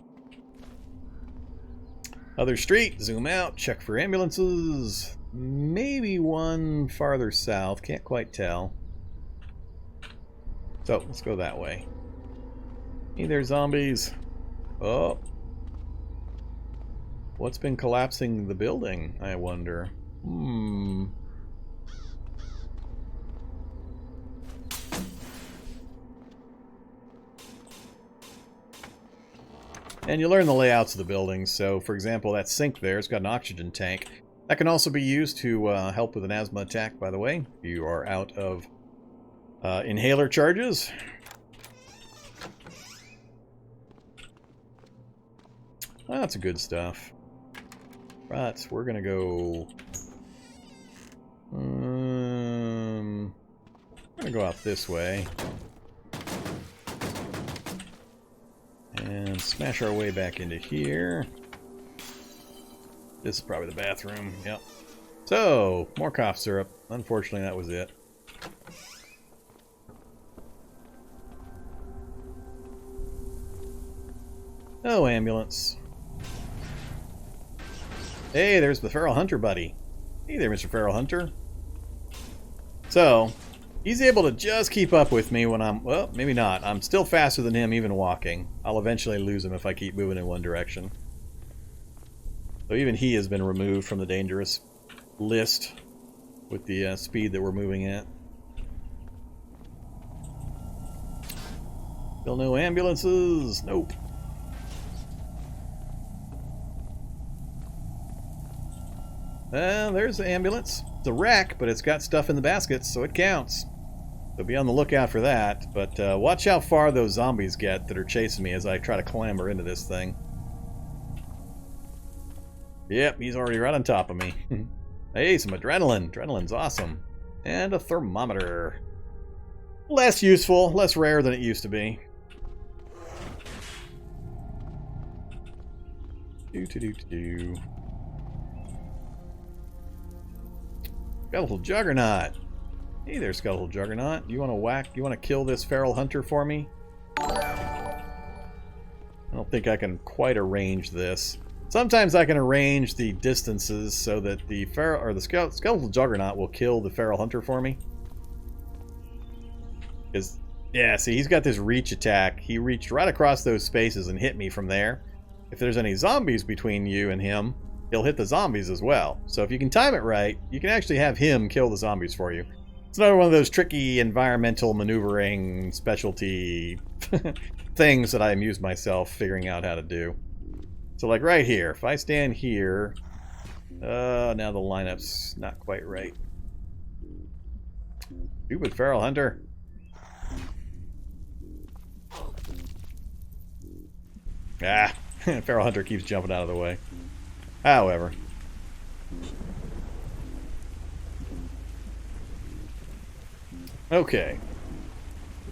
Other street, zoom out, check for ambulances. Maybe one farther south, can't quite tell. So, let's go that way. Hey there, zombies. Oh. What's been collapsing the building, I wonder? And you learn the layouts of the buildings. So, for example, that sink there, it's got an oxygen tank. That can also be used to help with an asthma attack, by the way. If you are out of inhaler charges. Well, that's good stuff. But we're going to go... I'm going to go out this way. And smash our way back into here. This is probably the bathroom, yep. So, more cough syrup. Unfortunately, that was it. No ambulance. Hey, there's the Feral Hunter buddy. Hey there, Mr. Feral Hunter. So, he's able to just keep up with me when I'm... Well, maybe not. I'm still faster than him even walking. I'll eventually lose him if I keep moving in one direction. So even he has been removed from the dangerous list with the speed that we're moving at. Still no ambulances. Nope. There's the ambulance. It's a wreck, but it's got stuff in the baskets, so it counts. So be on the lookout for that. But watch how far those zombies get that are chasing me as I try to clamber into this thing. Yep, he's already right on top of me. Hey, some adrenaline. Adrenaline's awesome. And a thermometer. Less useful, less rare than it used to be. Do. Skeletal Juggernaut. Hey there, Skeletal Juggernaut. You want to whack? You want to kill this Feral Hunter for me? I don't think I can quite arrange this. Sometimes I can arrange the distances so that the Skeletal Juggernaut will kill the Feral Hunter for me. Because, yeah, see, he's got this reach attack. He reached right across those spaces and hit me from there. If there's any zombies between you and him, he'll hit the zombies as well. So if you can time it right, you can actually have him kill the zombies for you. It's another one of those tricky environmental maneuvering specialty things that I amuse myself figuring out how to do. So like right here, if I stand here, now the lineup's not quite right. Stupid Feral Hunter. Ah, Feral Hunter keeps jumping out of the way. However. Okay.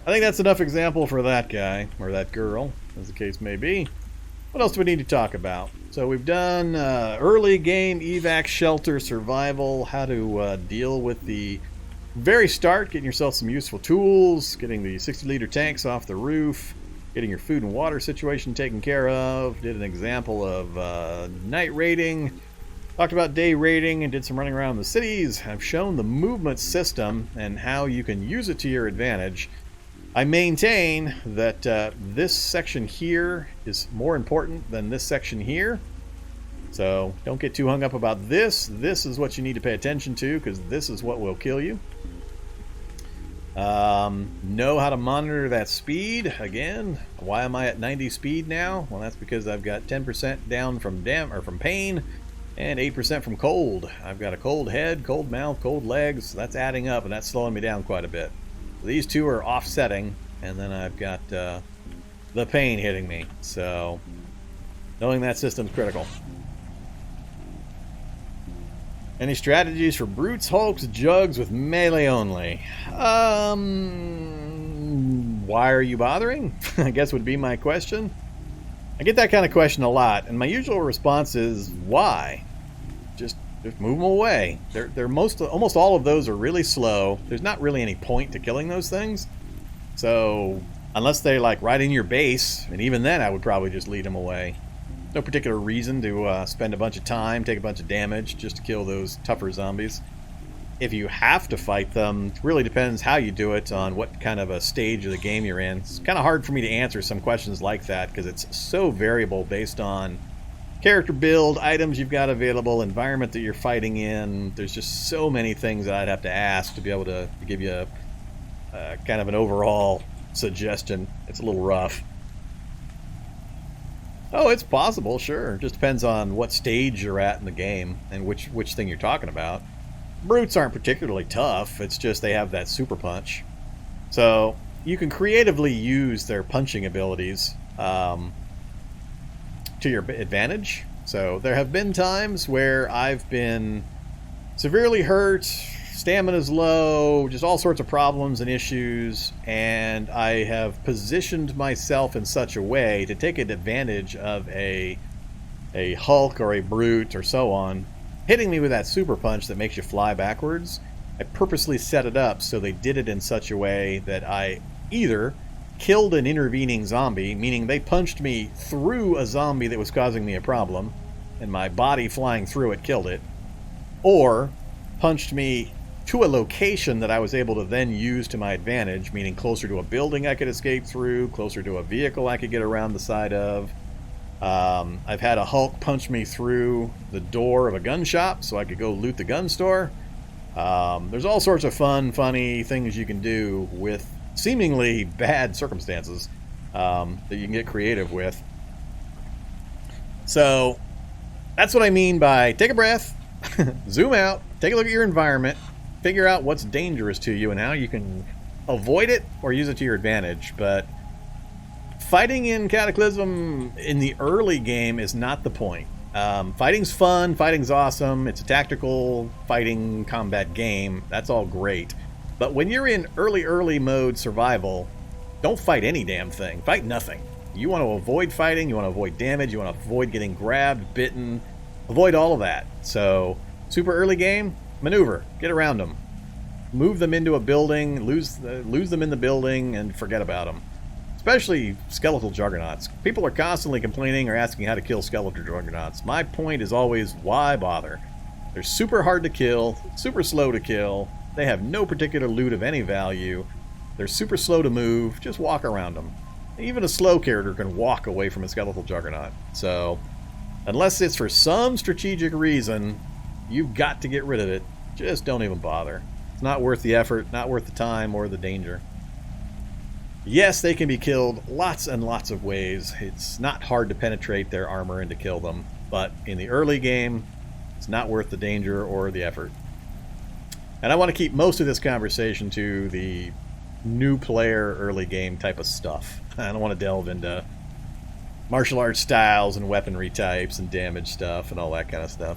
I think that's enough example for that guy, or that girl, as the case may be. What else do we need to talk about? So we've done early game evac shelter survival, how to deal with the very start, getting yourself some useful tools, getting the 60-liter tanks off the roof, getting your food and water situation taken care of, did an example of night raiding, talked about day raiding, and did some running around the cities. I've shown the movement system and how you can use it to your advantage. I maintain that this section here is more important than this section here. So don't get too hung up about this. This is what you need to pay attention to, because this is what will kill you. Know how to monitor that speed. Again, why am I at 90 speed now? Well, that's because I've got 10% down from pain and 8% from cold. I've got a cold head, cold mouth, cold legs. That's adding up, and that's slowing me down quite a bit. These two are offsetting, and then I've got the pain hitting me. So knowing that system's critical. Any strategies for brutes, hulks, jugs with melee only? Why are you bothering? I guess would be my question. I get that kind of question a lot, and my usual response is, why? Just move them away. Almost all of those are really slow. There's not really any point to killing those things. So unless they're like right in your base, and even then I would probably just lead them away. No particular reason to spend a bunch of time, take a bunch of damage just to kill those tougher zombies. If you have to fight them, it really depends how you do it, on what kind of a stage of the game you're in. It's kind of hard for me to answer some questions like that because it's so variable based on character build, items you've got available, environment that you're fighting in. There's just so many things that I'd have to ask to be able to give you a kind of an overall suggestion. It's a little rough. Oh, it's possible, sure. It just depends on what stage you're at in the game and which thing you're talking about. Brutes aren't particularly tough. It's just they have that super punch. So you can creatively use their punching abilities to your advantage. So there have been times where I've been severely hurt, stamina's low, just all sorts of problems and issues, and I have positioned myself in such a way to take advantage of a Hulk or a Brute or so on hitting me with that super punch that makes you fly backwards. I purposely set it up so they did it in such a way that I either killed an intervening zombie, meaning they punched me through a zombie that was causing me a problem, and my body flying through it killed it, or punched me to a location that I was able to then use to my advantage, meaning closer to a building I could escape through, closer to a vehicle I could get around the side of. I've had a Hulk punch me through the door of a gun shop so I could go loot the gun store. There's all sorts of funny things you can do with seemingly bad circumstances that you can get creative with. So that's what I mean by take a breath, zoom out, take a look at your environment, figure out what's dangerous to you and how you can avoid it or use it to your advantage. But fighting in Cataclysm in the early game is not the point. Fighting's fun, fighting's awesome, it's a tactical fighting combat game, that's all great. But when you're in early mode survival, don't fight any damn thing. Fight nothing. You want to avoid fighting, you want to avoid damage, you want to avoid getting grabbed, bitten, avoid all of that. So, super early game, maneuver, get around them. Move them into a building, lose them in the building, and forget about them. Especially skeletal juggernauts. People are constantly complaining or asking how to kill skeletal juggernauts. My point is always, why bother? They're super hard to kill, super slow to kill. They have no particular loot of any value. They're super slow to move. Just walk around them. Even a slow character can walk away from a skeletal juggernaut. So, unless it's for some strategic reason, you've got to get rid of it. Just don't even bother. It's not worth the effort, not worth the time, or the danger. Yes, they can be killed lots and lots of ways. It's not hard to penetrate their armor and to kill them. But in the early game, it's not worth the danger or the effort. And I want to keep most of this conversation to the new player early game type of stuff. I don't want to delve into martial arts styles and weaponry types and damage stuff and all that kind of stuff.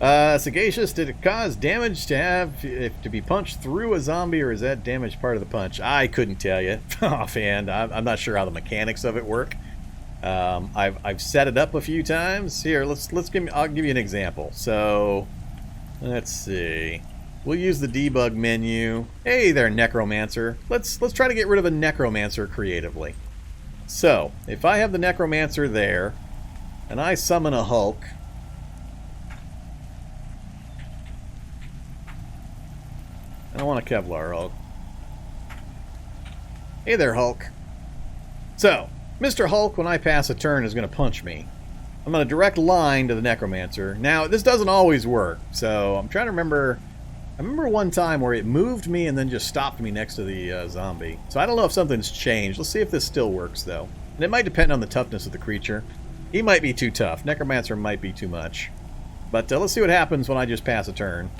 Sagacious, did it cause damage to be punched through a zombie, or is that damage part of the punch? I couldn't tell you offhand. I'm not sure how the mechanics of it work. I've set it up a few times. Here, I'll give you an example. So, let's see. We'll use the debug menu. Hey there, Necromancer. Let's try to get rid of a Necromancer creatively. So, if I have the Necromancer there, and I summon a Hulk, I don't want a Kevlar Hulk. Hey there, Hulk. So, Mr. Hulk, when I pass a turn, is going to punch me. I'm on a direct line to the Necromancer. Now, this doesn't always work, so I'm trying to remember. I remember one time where it moved me and then just stopped me next to the zombie. So I don't know if something's changed. Let's see if this still works, though. And it might depend on the toughness of the creature. He might be too tough. Necromancer might be too much. But let's see what happens when I just pass a turn.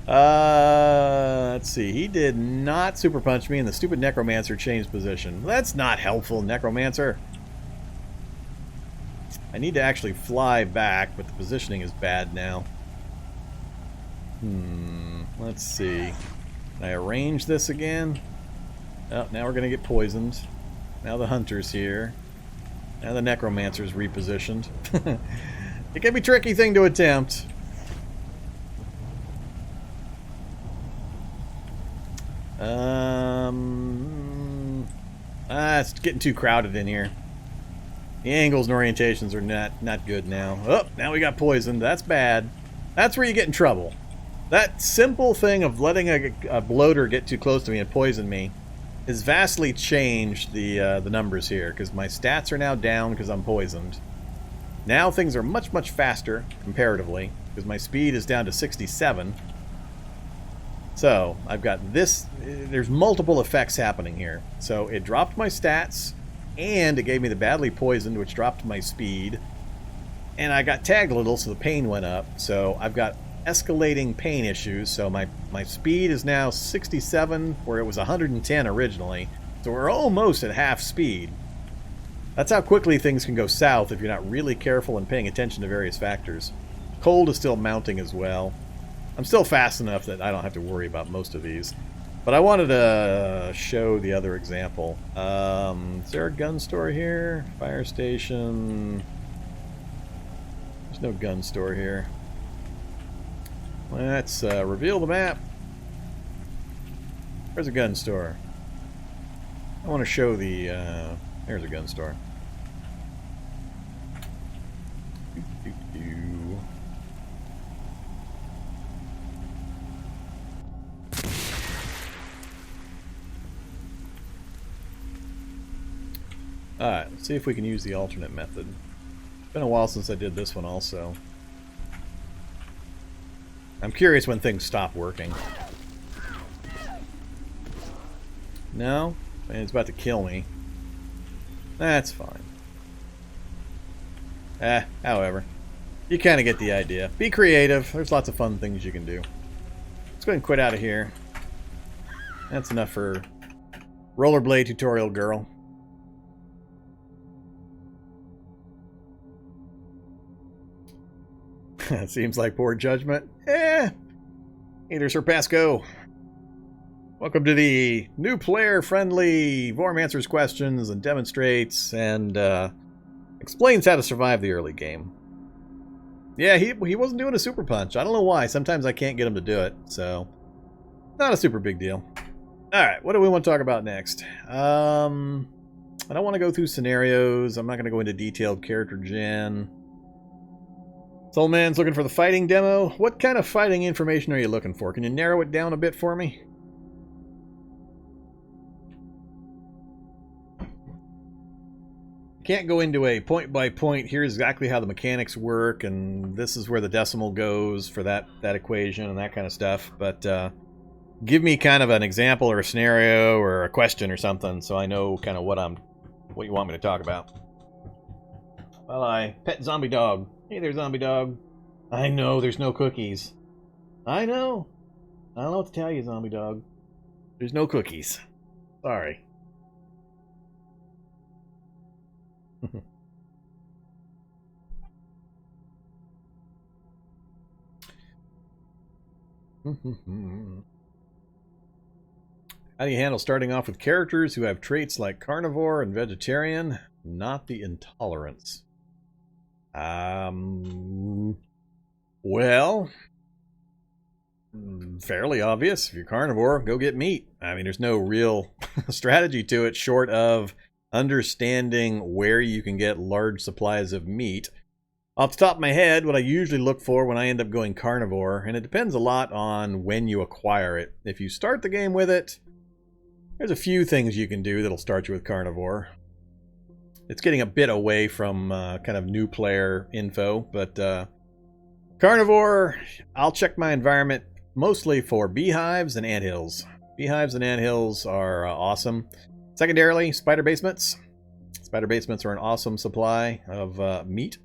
Let's see. He did not super punch me, and the stupid Necromancer changed position. That's not helpful, Necromancer. I need to actually fly back, but the positioning is bad now. Let's see. Can I arrange this again? Oh, now we're going to get poisoned. Now the Hunter's here. Now the Necromancer's repositioned. It can be a tricky thing to attempt. It's getting too crowded in here. The angles and orientations are not good now. Oh, now we got poisoned. That's bad. That's where you get in trouble. That simple thing of letting a bloater get too close to me and poison me has vastly changed the numbers here, because my stats are now down because I'm poisoned. Now things are much faster comparatively, because my speed is down to 67. So, I've got this. There's multiple effects happening here. So, it dropped my stats, and it gave me the badly poisoned, which dropped my speed. And I got tagged a little, so the pain went up. So, I've got escalating pain issues. So, my speed is now 67, where it was 110 originally. So, we're almost at half speed. That's how quickly things can go south if you're not really careful and paying attention to various factors. Cold is still mounting as well. I'm still fast enough that I don't have to worry about most of these. But I wanted to show the other example. Is there a gun store here? Fire station. There's no gun store here. Let's reveal the map. Where's a gun store? I want to show the... there's a gun store. Alright, let's see if we can use the alternate method. It's been a while since I did this one also. I'm curious when things stop working. No? Man, it's about to kill me. That's fine. However. You kind of get the idea. Be creative. There's lots of fun things you can do. Let's go ahead and quit out of here. That's enough for rollerblade tutorial girl. Seems like poor judgment. Hey there, Sir Pasco. Welcome to the new player-friendly Vorm answers questions and demonstrates and explains how to survive the early game. Yeah, he wasn't doing a super punch. I don't know why. Sometimes I can't get him to do it, so not a super big deal. Alright, what do we want to talk about next? I don't want to go through scenarios. I'm not going to go into detailed character gen. Soul Man's looking for the fighting demo. What kind of fighting information are you looking for? Can you narrow it down a bit for me? Can't go into a point-by-point, here's exactly how the mechanics work, and this is where the decimal goes for that equation and that kind of stuff, but give me kind of an example or a scenario or a question or something so I know kind of what you want me to talk about. Well, I pet zombie dog. Hey there, zombie dog. I know, there's no cookies. I know. I don't know what to tell you, zombie dog. There's no cookies. Sorry. How do you handle starting off with characters who have traits like carnivore and vegetarian, not the intolerance? Well, fairly obvious. If you're carnivore, go get meat. I mean, there's no real strategy to it short of understanding where you can get large supplies of meat. Off the top of my head, what I usually look for when I end up going carnivore, and it depends a lot on when you acquire it. If you start the game with it, there's a few things you can do that'll start you with carnivore. It's getting a bit away from kind of new player info, but carnivore, I'll check my environment mostly for beehives and anthills. Beehives and anthills are awesome. Secondarily, spider basements. Spider basements are an awesome supply of meat.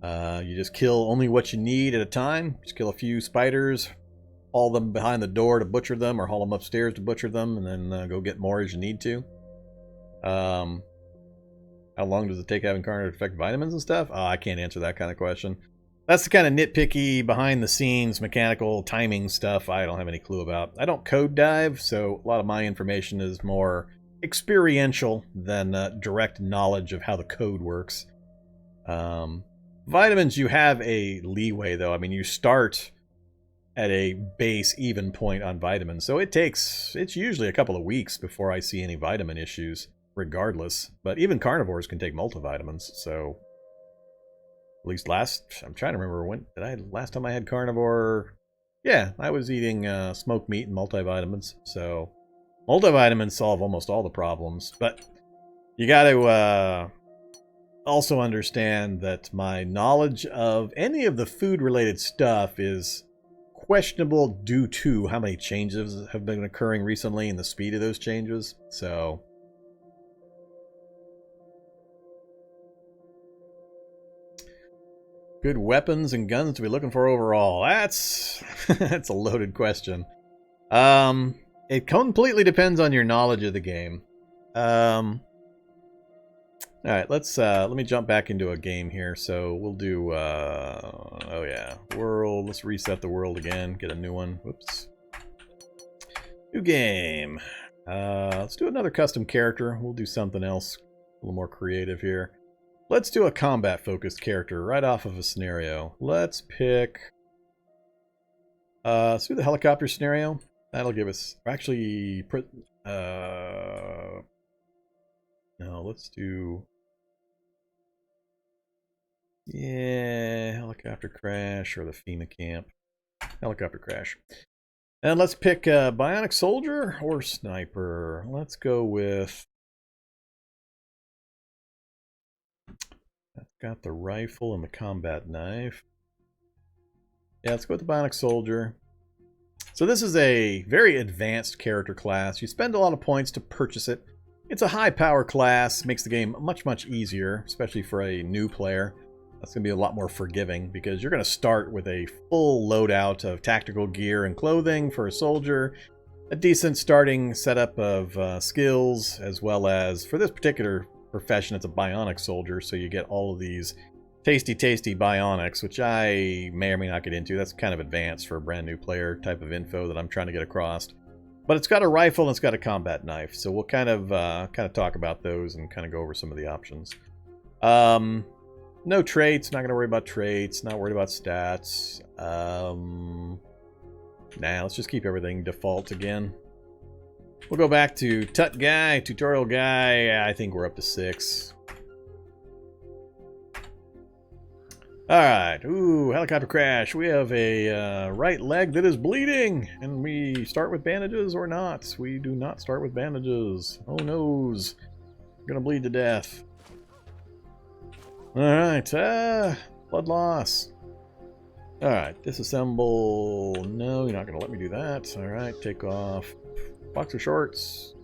You just kill only what you need at a time. Just kill a few spiders, haul them behind the door to butcher them, or haul them upstairs to butcher them, and then go get more as you need to. How long does it take having carnivore to affect vitamins and stuff? I can't answer that kind of question. That's the kind of nitpicky, behind-the-scenes, mechanical timing stuff I don't have any clue about. I don't code dive, so a lot of my information is more experiential than direct knowledge of how the code works. Vitamins, you have a leeway, though. I mean, you start at a base even point on vitamins, so it's usually a couple of weeks before I see any vitamin issues. Regardless, but even carnivores can take multivitamins, so at least I'm trying to remember when last time I had carnivore. Yeah, I was eating smoked meat and multivitamins, so multivitamins solve almost all the problems, but you got to also understand that my knowledge of any of the food related stuff is questionable due to how many changes have been occurring recently and the speed of those changes, so good weapons and guns to be looking for overall. That's that's a loaded question. It completely depends on your knowledge of the game. All right, let me jump back into a game here. So we'll do oh yeah, world. Let's reset the world again. Get a new one. Whoops. New game. Let's do another custom character. We'll do something else a little more creative here. Let's do a combat-focused character right off of a scenario. Let's pick... Let's do the helicopter scenario. That'll give us... Actually... no, let's do... Yeah, helicopter crash or the FEMA camp. Helicopter crash. And let's pick Bionic Soldier or Sniper. Let's go with... I've got the rifle and the combat knife. Yeah, let's go with the Bionic Soldier. So this is a very advanced character class. You spend a lot of points to purchase it. It's a high power class, makes the game much, much easier, especially for a new player. That's going to be a lot more forgiving because you're going to start with a full loadout of tactical gear and clothing for a soldier, a decent starting setup of skills, as well as, for this particular profession, it's a bionic soldier, so you get all of these tasty, tasty bionics, which I may or may not get into. That's kind of advanced for a brand new player type of info that I'm trying to get across. But it's got a rifle and it's got a combat knife, so we'll kind of talk about those and kind of go over some of the options. No traits, not going to worry about traits, not worried about stats. Nah, let's just keep everything default again. We'll go back to Tut Guy, Tutorial Guy. I think we're up to 6. Alright, ooh, helicopter crash. We have a right leg that is bleeding. And we start with bandages or not? We do not start with bandages. Oh noes. We're gonna bleed to death. Alright, blood loss. Alright, disassemble. No, you're not gonna let me do that. Alright, take off boxer shorts.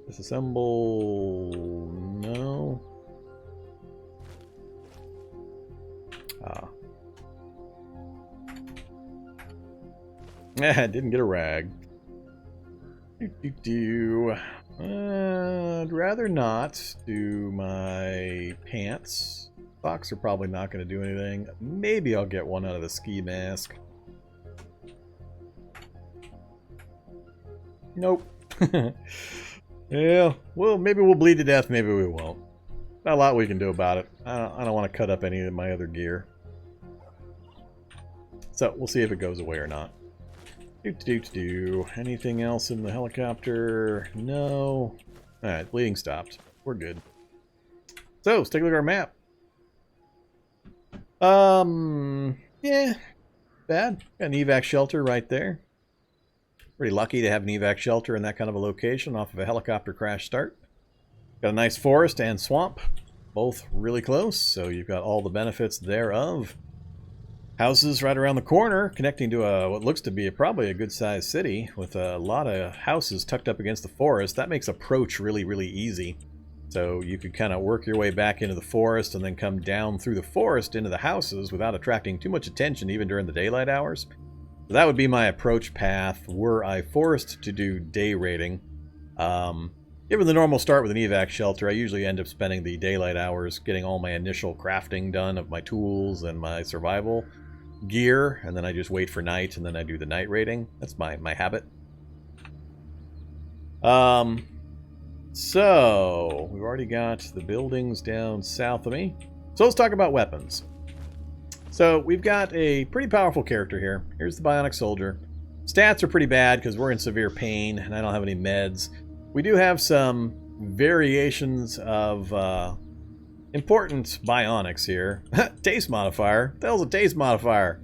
Disassemble. No. Ah. Didn't get a rag. I'd rather not do my pants. Socks are probably not going to do anything. Maybe I'll get one out of the ski mask. Nope. Yeah, well, maybe we'll bleed to death, maybe we won't. Not a lot we can do about it. I don't want to cut up any of my other gear. So, we'll see if it goes away or not. Anything else in the helicopter? No. Alright, bleeding stopped. We're good. So, let's take a look at our map. Yeah. Bad. Got an evac shelter right there. Pretty lucky to have an evac shelter in that kind of a location off of a helicopter crash start. Got a nice forest and swamp. Both really close, so you've got all the benefits thereof. Houses right around the corner, connecting to what looks to be probably a good-sized city with a lot of houses tucked up against the forest. That makes approach really, really easy. So you could kind of work your way back into the forest and then come down through the forest into the houses without attracting too much attention even during the daylight hours. So that would be my approach path were I forced to do day raiding. Given the normal start with an evac shelter, I usually end up spending the daylight hours getting all my initial crafting done of my tools and my survival gear, and then I just wait for night, and then I do the night raiding. That's my habit. So, we've already got the buildings down south of me. So let's talk about weapons. So, we've got a pretty powerful character here. Here's the Bionic Soldier. Stats are pretty bad because we're in severe pain, and I don't have any meds. We do have some variations of important bionics here. Taste modifier? What the hell's a taste modifier?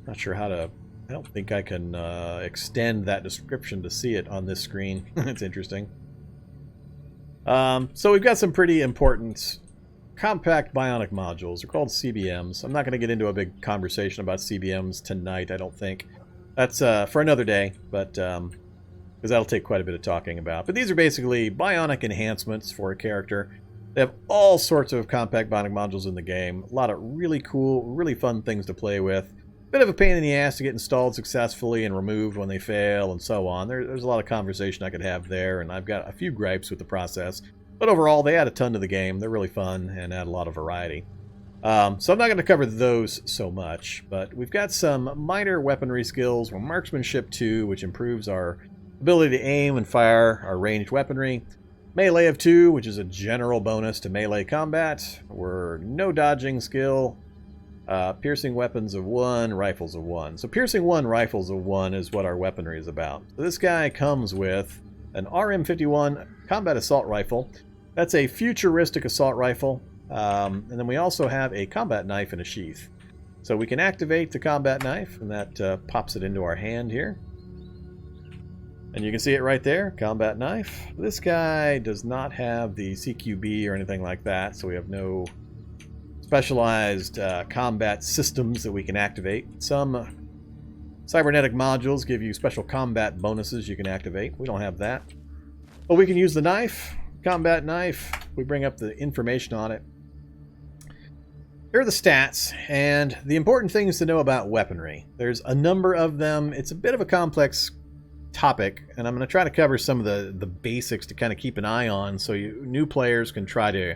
Not sure how to... I don't think I can extend that description to see it on this screen. It's interesting. So we've got some pretty important compact bionic modules. They're called CBMs. I'm not going to get into a big conversation about CBMs tonight, I don't think. That's for another day, but because that'll take quite a bit of talking about. But these are basically bionic enhancements for a character. They have all sorts of compact bionic modules in the game. A lot of really cool, really fun things to play with. Bit of a pain in the ass to get installed successfully and removed when they fail and so on. There's a lot of conversation I could have there, and I've got a few gripes with the process. But overall, they add a ton to the game. They're really fun and add a lot of variety. So I'm not going to cover those so much, but we've got some minor weaponry skills. We're Marksmanship 2, which improves our Ability to aim and fire our ranged weaponry. Melee of 2, which is a general bonus to melee combat. We're no dodging skill. Piercing weapons of 1, rifles of 1. So piercing 1, rifles of 1 is what our weaponry is about. So this guy comes with an RM51 combat assault rifle. That's a futuristic assault rifle. And then we also have a combat knife in a sheath. So we can activate the combat knife, and that pops it into our hand here. And you can see it right there, combat knife. This guy does not have the CQB or anything like that, so we have no specialized combat systems that we can activate. Some cybernetic modules give you special combat bonuses you can activate. We don't have that. But we can use the knife, combat knife. We bring up the information on it. Here are the stats, and the important things to know about weaponry. There's a number of them. It's a bit of a complex topic, and I'm going to try to cover some of the basics to kind of keep an eye on so new players can try to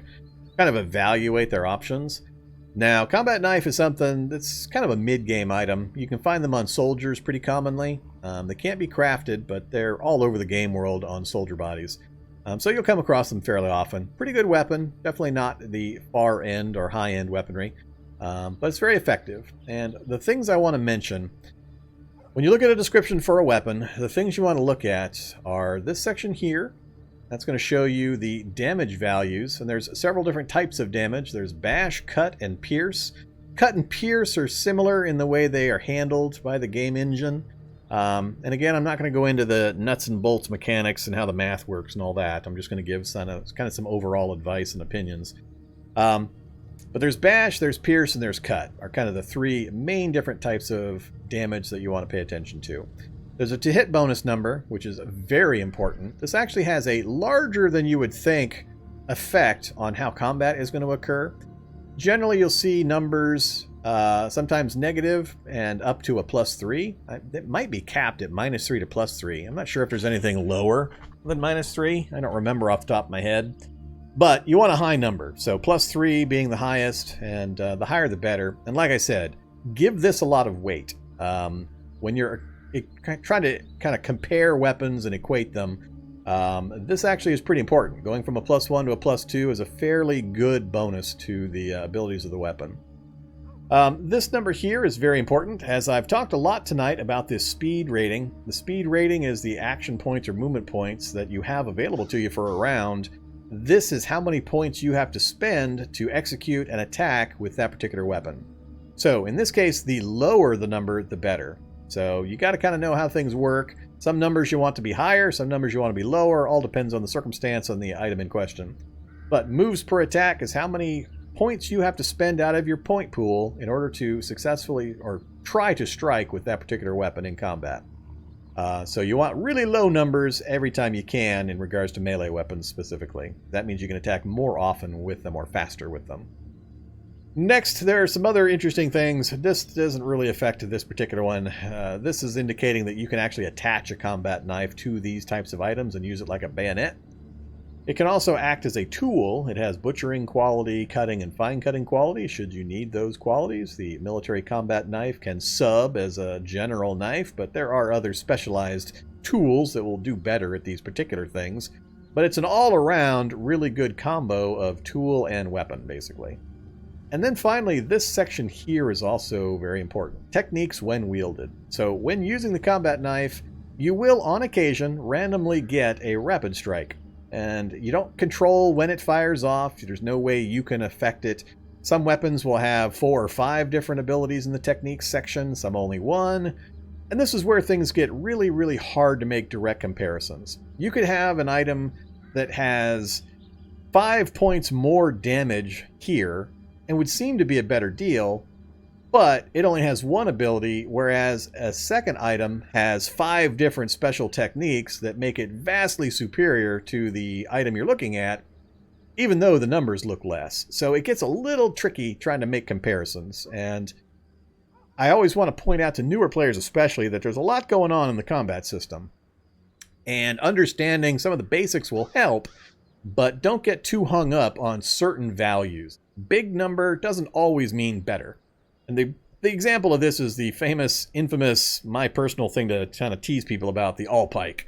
kind of evaluate their options. Now, combat knife is something that's kind of a mid-game item. You can find them on soldiers pretty commonly. They can't be crafted, but they're all over the game world on soldier bodies. So you'll come across them fairly often. Pretty good weapon. Definitely not the far-end or high-end weaponry, but it's very effective. And the things I want to mention, when you look at a description for a weapon, the things you want to look at are this section here. That's going to show you the damage values, and there's several different types of damage. There's bash, cut, and pierce. Cut and pierce are similar in the way they are handled by the game engine. And again, I'm not going to go into the nuts and bolts mechanics and how the math works and all that. I'm just going to give kind of some overall advice and opinions. But there's bash, there's pierce, and there's cut are kind of the three main different types of damage that you want to pay attention to. There's a to-hit bonus number, which is very important. This actually has a larger than you would think effect on how combat is going to occur. Generally, you'll see numbers sometimes negative and up to a +3. It might be capped at -3 to +3. I'm not sure if there's anything lower than -3. I don't remember off the top of my head. But you want a high number. So +3 being the highest, and the higher the better. And like I said, give this a lot of weight. When you're trying to kind of compare weapons and equate them, this actually is pretty important. Going from a +1 to a +2 is a fairly good bonus to the abilities of the weapon. This number here is very important, as I've talked a lot tonight about this speed rating. The speed rating is the action points or movement points that you have available to you for a round. This is how many points you have to spend to execute an attack with that particular weapon. So in this case, the lower the number, the better. So you got to kind of know how things work. Some numbers you want to be higher, some numbers you want to be lower. All depends on the circumstance on the item in question. But moves per attack is how many points you have to spend out of your point pool in order to successfully or try to strike with that particular weapon in combat. So you want really low numbers every time you can in regards to melee weapons specifically. That means you can attack more often with them or faster with them. Next, there are some other interesting things. This doesn't really affect this particular one. This is indicating that you can actually attach a combat knife to these types of items and use it like a bayonet. It can also act as a tool. It has butchering quality, cutting, and fine cutting quality, should you need those qualities. The military combat knife can sub as a general knife, but there are other specialized tools that will do better at these particular things. But it's an all-around really good combo of tool and weapon, basically. And then finally, this section here is also very important. Techniques when wielded. So when using the combat knife, you will on occasion randomly get a rapid strike. And you don't control when it fires off. There's no way you can affect it. Some weapons will have 4 or 5 different abilities in the techniques section, some only 1. And this is where things get really, really hard to make direct comparisons. You could have an item that has 5 points more damage here and would seem to be a better deal, but it only has 1 ability, whereas a second item has 5 different special techniques that make it vastly superior to the item you're looking at, even though the numbers look less. So it gets a little tricky trying to make comparisons, and I always want to point out to newer players especially that there's a lot going on in the combat system, and understanding some of the basics will help, but don't get too hung up on certain values. Big number doesn't always mean better. And the example of this is the famous, infamous, my personal thing to kind of tease people about, the all pike.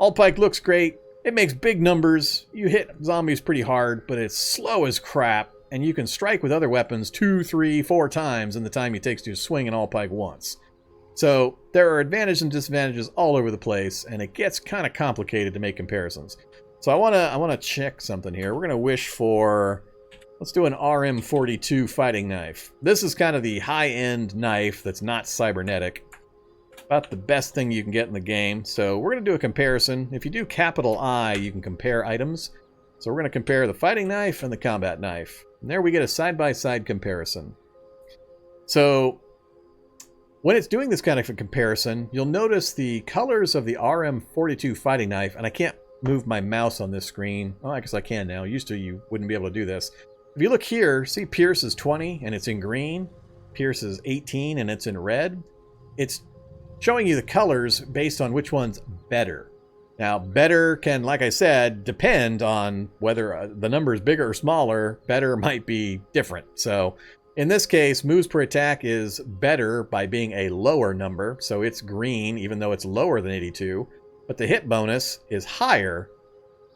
All pike looks great. It makes big numbers. You hit zombies pretty hard, but it's slow as crap. And you can strike with other weapons 2, 3, 4 times in the time it takes to swing an all pike once. So there are advantages and disadvantages all over the place, and it gets kind of complicated to make comparisons. So I wanna check something here. We're gonna wish for, let's do an RM42 fighting knife. This is kind of the high-end knife that's not cybernetic. About the best thing you can get in the game. So we're gonna do a comparison. If you do capital I, you can compare items. So we're gonna compare the fighting knife and the combat knife. And there we get a side-by-side comparison. So when it's doing this kind of a comparison, you'll notice the colors of the RM42 fighting knife, and I can't move my mouse on this screen. Oh, I guess I can now. Used to, you wouldn't be able to do this. If you look here, see Pierce is 20 and it's in green. Pierce is 18 and it's in red. It's showing you the colors based on which one's better. Now, better can, like I said, depend on whether the number is bigger or smaller. Better might be different. So in this case, moves per attack is better by being a lower number. So it's green, even though it's lower than 82. But the hit bonus is higher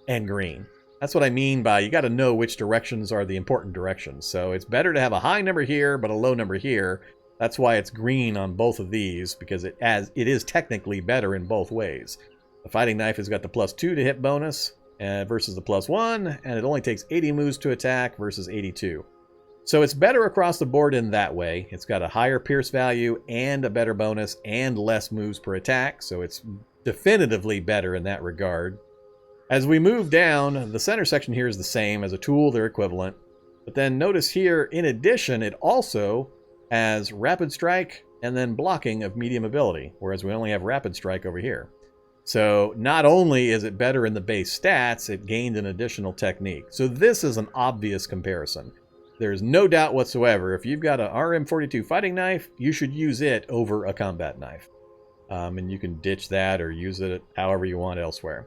and green. That's what I mean by you got to know which directions are the important directions. So it's better to have a high number here, but a low number here. That's why it's green on both of these, because it is technically better in both ways. The fighting knife has got the +2 to hit bonus versus the +1, and it only takes 80 moves to attack versus 82. So it's better across the board in that way. It's got a higher pierce value and a better bonus and less moves per attack, so it's definitively better in that regard. As we move down, the center section here is the same. As a tool, they're equivalent. But then notice here, in addition, it also has rapid strike and then blocking of medium ability, whereas we only have rapid strike over here. So not only is it better in the base stats, it gained an additional technique. So this is an obvious comparison. There's no doubt whatsoever, if you've got an RM42 fighting knife, you should use it over a combat knife. And you can ditch that or use it however you want elsewhere.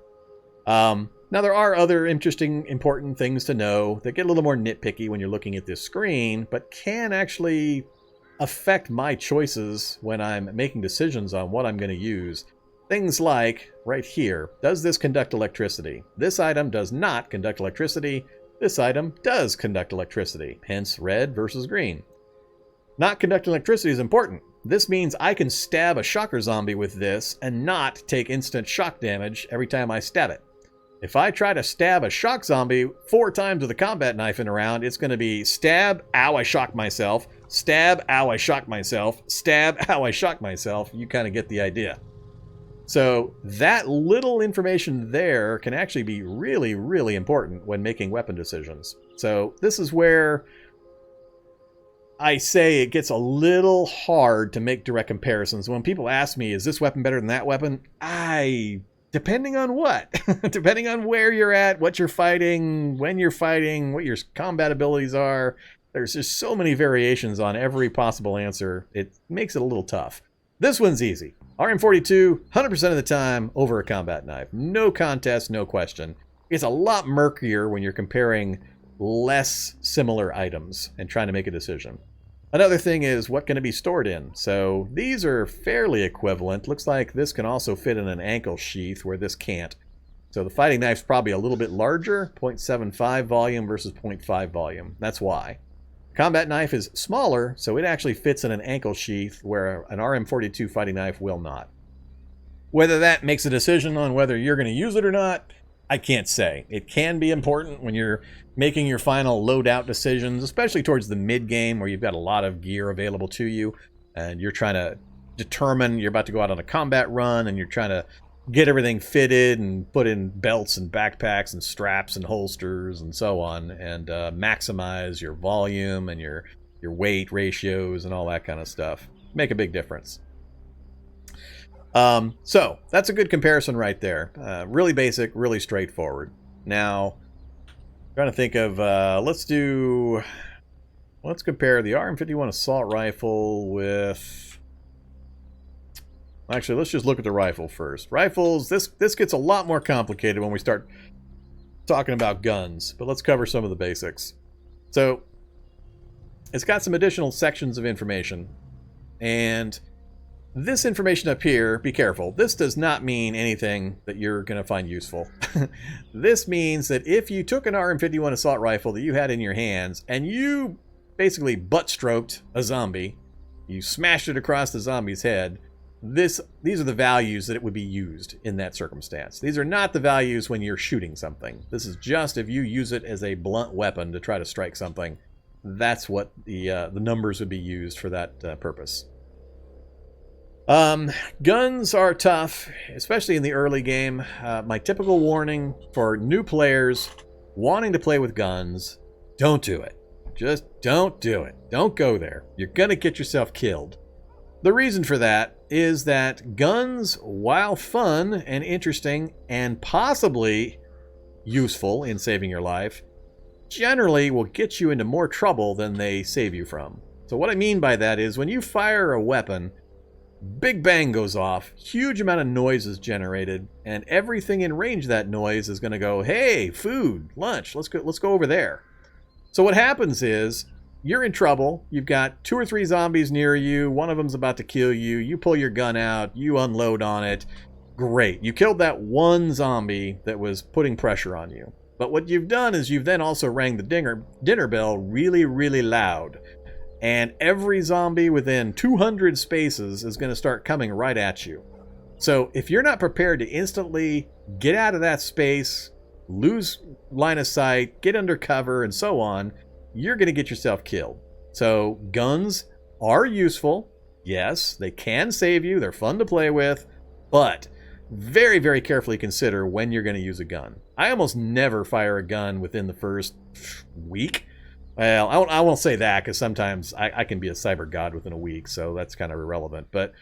Now there are other interesting, important things to know that get a little more nitpicky when you're looking at this screen, but can actually affect my choices when I'm making decisions on what I'm going to use. Things like, right here, does this conduct electricity? This item does not conduct electricity. This item does conduct electricity, hence red versus green. Not conducting electricity is important. This means I can stab a shocker zombie with this and not take instant shock damage every time I stab it. If I try to stab a shock zombie 4 times with a combat knife in a round, it's going to be stab, ow, I shocked myself, stab, ow, I shocked myself, stab, ow, I shocked myself. You kind of get the idea. So that little information there can actually be really, really important when making weapon decisions. So this is where I say it gets a little hard to make direct comparisons. When people ask me, is this weapon better than that weapon? Depending on what? Depending on where you're at, what you're fighting, when you're fighting, what your combat abilities are. There's just so many variations on every possible answer. It makes it a little tough. This one's easy. RM42, 100% of the time over a combat knife. No contest, no question. It's a lot murkier when you're comparing less similar items and trying to make a decision. Another thing is what can it be stored in? So these are fairly equivalent. Looks like this can also fit in an ankle sheath where this can't. So the fighting knife's probably a little bit larger, 0.75 volume versus 0.5 volume. That's why. Combat knife is smaller, so it actually fits in an ankle sheath where an RM42 fighting knife will not. Whether that makes a decision on whether you're going to use it or not, I can't say. It can be important when you're making your final loadout decisions, especially towards the mid-game where you've got a lot of gear available to you and you're trying to determine you're about to go out on a combat run and you're trying to get everything fitted and put in belts and backpacks and straps and holsters and so on, and maximize your volume and your weight ratios and all that kind of stuff. Make a big difference. So that's a good comparison right there. Really basic, really straightforward. Now, trying to think of, let's compare the RM51 assault rifle with... Actually, let's just look at the rifle first. Rifles, this gets a lot more complicated when we start talking about guns, but let's cover some of the basics. So, it's got some additional sections of information, and This information up here, be careful. This does not mean anything that you're going to find useful. This means that if you took an RM-51 assault rifle that you had in your hands and you basically butt-stroked a zombie, you smashed it across the zombie's head, these are the values that it would be used in that circumstance. These are not the values when you're shooting something. This is just if you use it as a blunt weapon to try to strike something. That's what the numbers would be used for that purpose. Guns are tough, especially in the early game. My typical warning for new players wanting to play with guns, don't do it. Just don't do it. Don't go there. You're going to get yourself killed. The reason for that is that guns, while fun and interesting and possibly useful in saving your life, generally will get you into more trouble than they save you from. So what I mean by that is when you fire a weapon, big bang goes off, huge amount of noise is generated, and everything in range of that noise is going to go, hey, food, lunch, let's go over there. So what happens is you're in trouble. You've got 2 or 3 zombies near you. One of them's about to kill you. You pull your gun out. You unload on it. Great. You killed that one zombie that was putting pressure on you. But what you've done is you've then also rang the dinner bell really, really loud. And every zombie within 200 spaces is going to start coming right at you. So if you're not prepared to instantly get out of that space, lose line of sight, get under cover, and so on, you're going to get yourself killed. So guns are useful. Yes, they can save you. They're fun to play with. But very, very carefully consider when you're going to use a gun. I almost never fire a gun within the first week. Well, I won't say that because sometimes I can be a cyber god within a week, so that's kind of irrelevant. But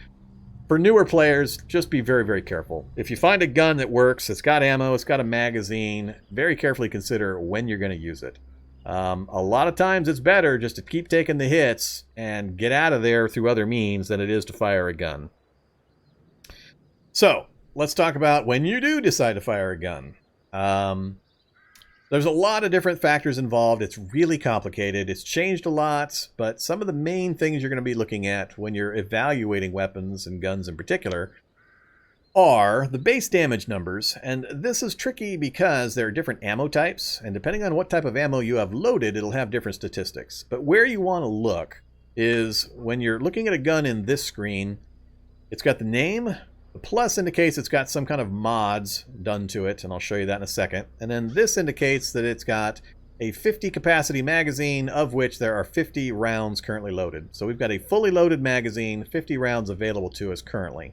for newer players, just be very, very careful. If you find a gun that works, it's got ammo, it's got a magazine, very carefully consider when you're going to use it. A lot of times it's better just to keep taking the hits and get out of there through other means than it is to fire a gun. So, let's talk about when you do decide to fire a gun. There's a lot of different factors involved. It's really complicated. It's changed a lot, but some of the main things you're going to be looking at when you're evaluating weapons and guns in particular are the base damage numbers. And this is tricky because there are different ammo types, and depending on what type of ammo you have loaded, it'll have different statistics. But where you want to look is when you're looking at a gun in this screen, it's got the name. The plus indicates it's got some kind of mods done to it, and I'll show you that in a second. And then this indicates that it's got a 50 capacity magazine, of which there are 50 rounds currently loaded. So we've got a fully loaded magazine, 50 rounds available to us currently.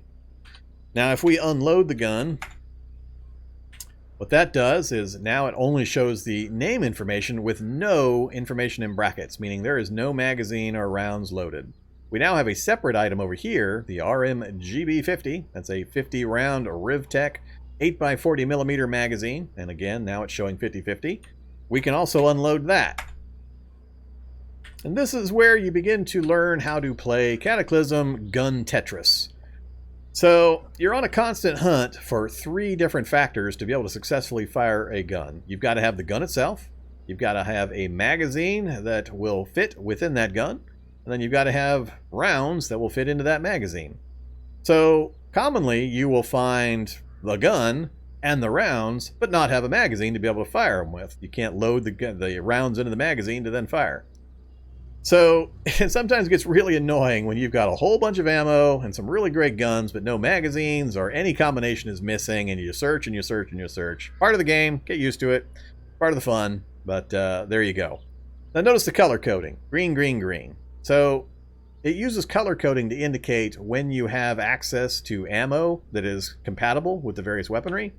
Now if we unload the gun, what that does is now it only shows the name information with no information in brackets, meaning there is no magazine or rounds loaded. We now have a separate item over here, the RMGB50. That's a 50 round Rivtech 8x40mm magazine. And again, now it's showing 50-50. We can also unload that. And this is where you begin to learn how to play Cataclysm Gun Tetris. So you're on a constant hunt for 3 different factors to be able to successfully fire a gun. You've got to have the gun itself. You've got to have a magazine that will fit within that gun. And then you've got to have rounds that will fit into that magazine. So commonly you will find the gun and the rounds, but not have a magazine to be able to fire them with. You can't load the rounds into the magazine to then fire. So it sometimes gets really annoying when you've got a whole bunch of ammo and some really great guns, but no magazines or any combination is missing, and you search and you search and you search. Part of the game, get used to it. Part of the fun, but there you go. Now notice the color coding, green, green, green. So it uses color coding to indicate when you have access to ammo that is compatible with the various weaponry.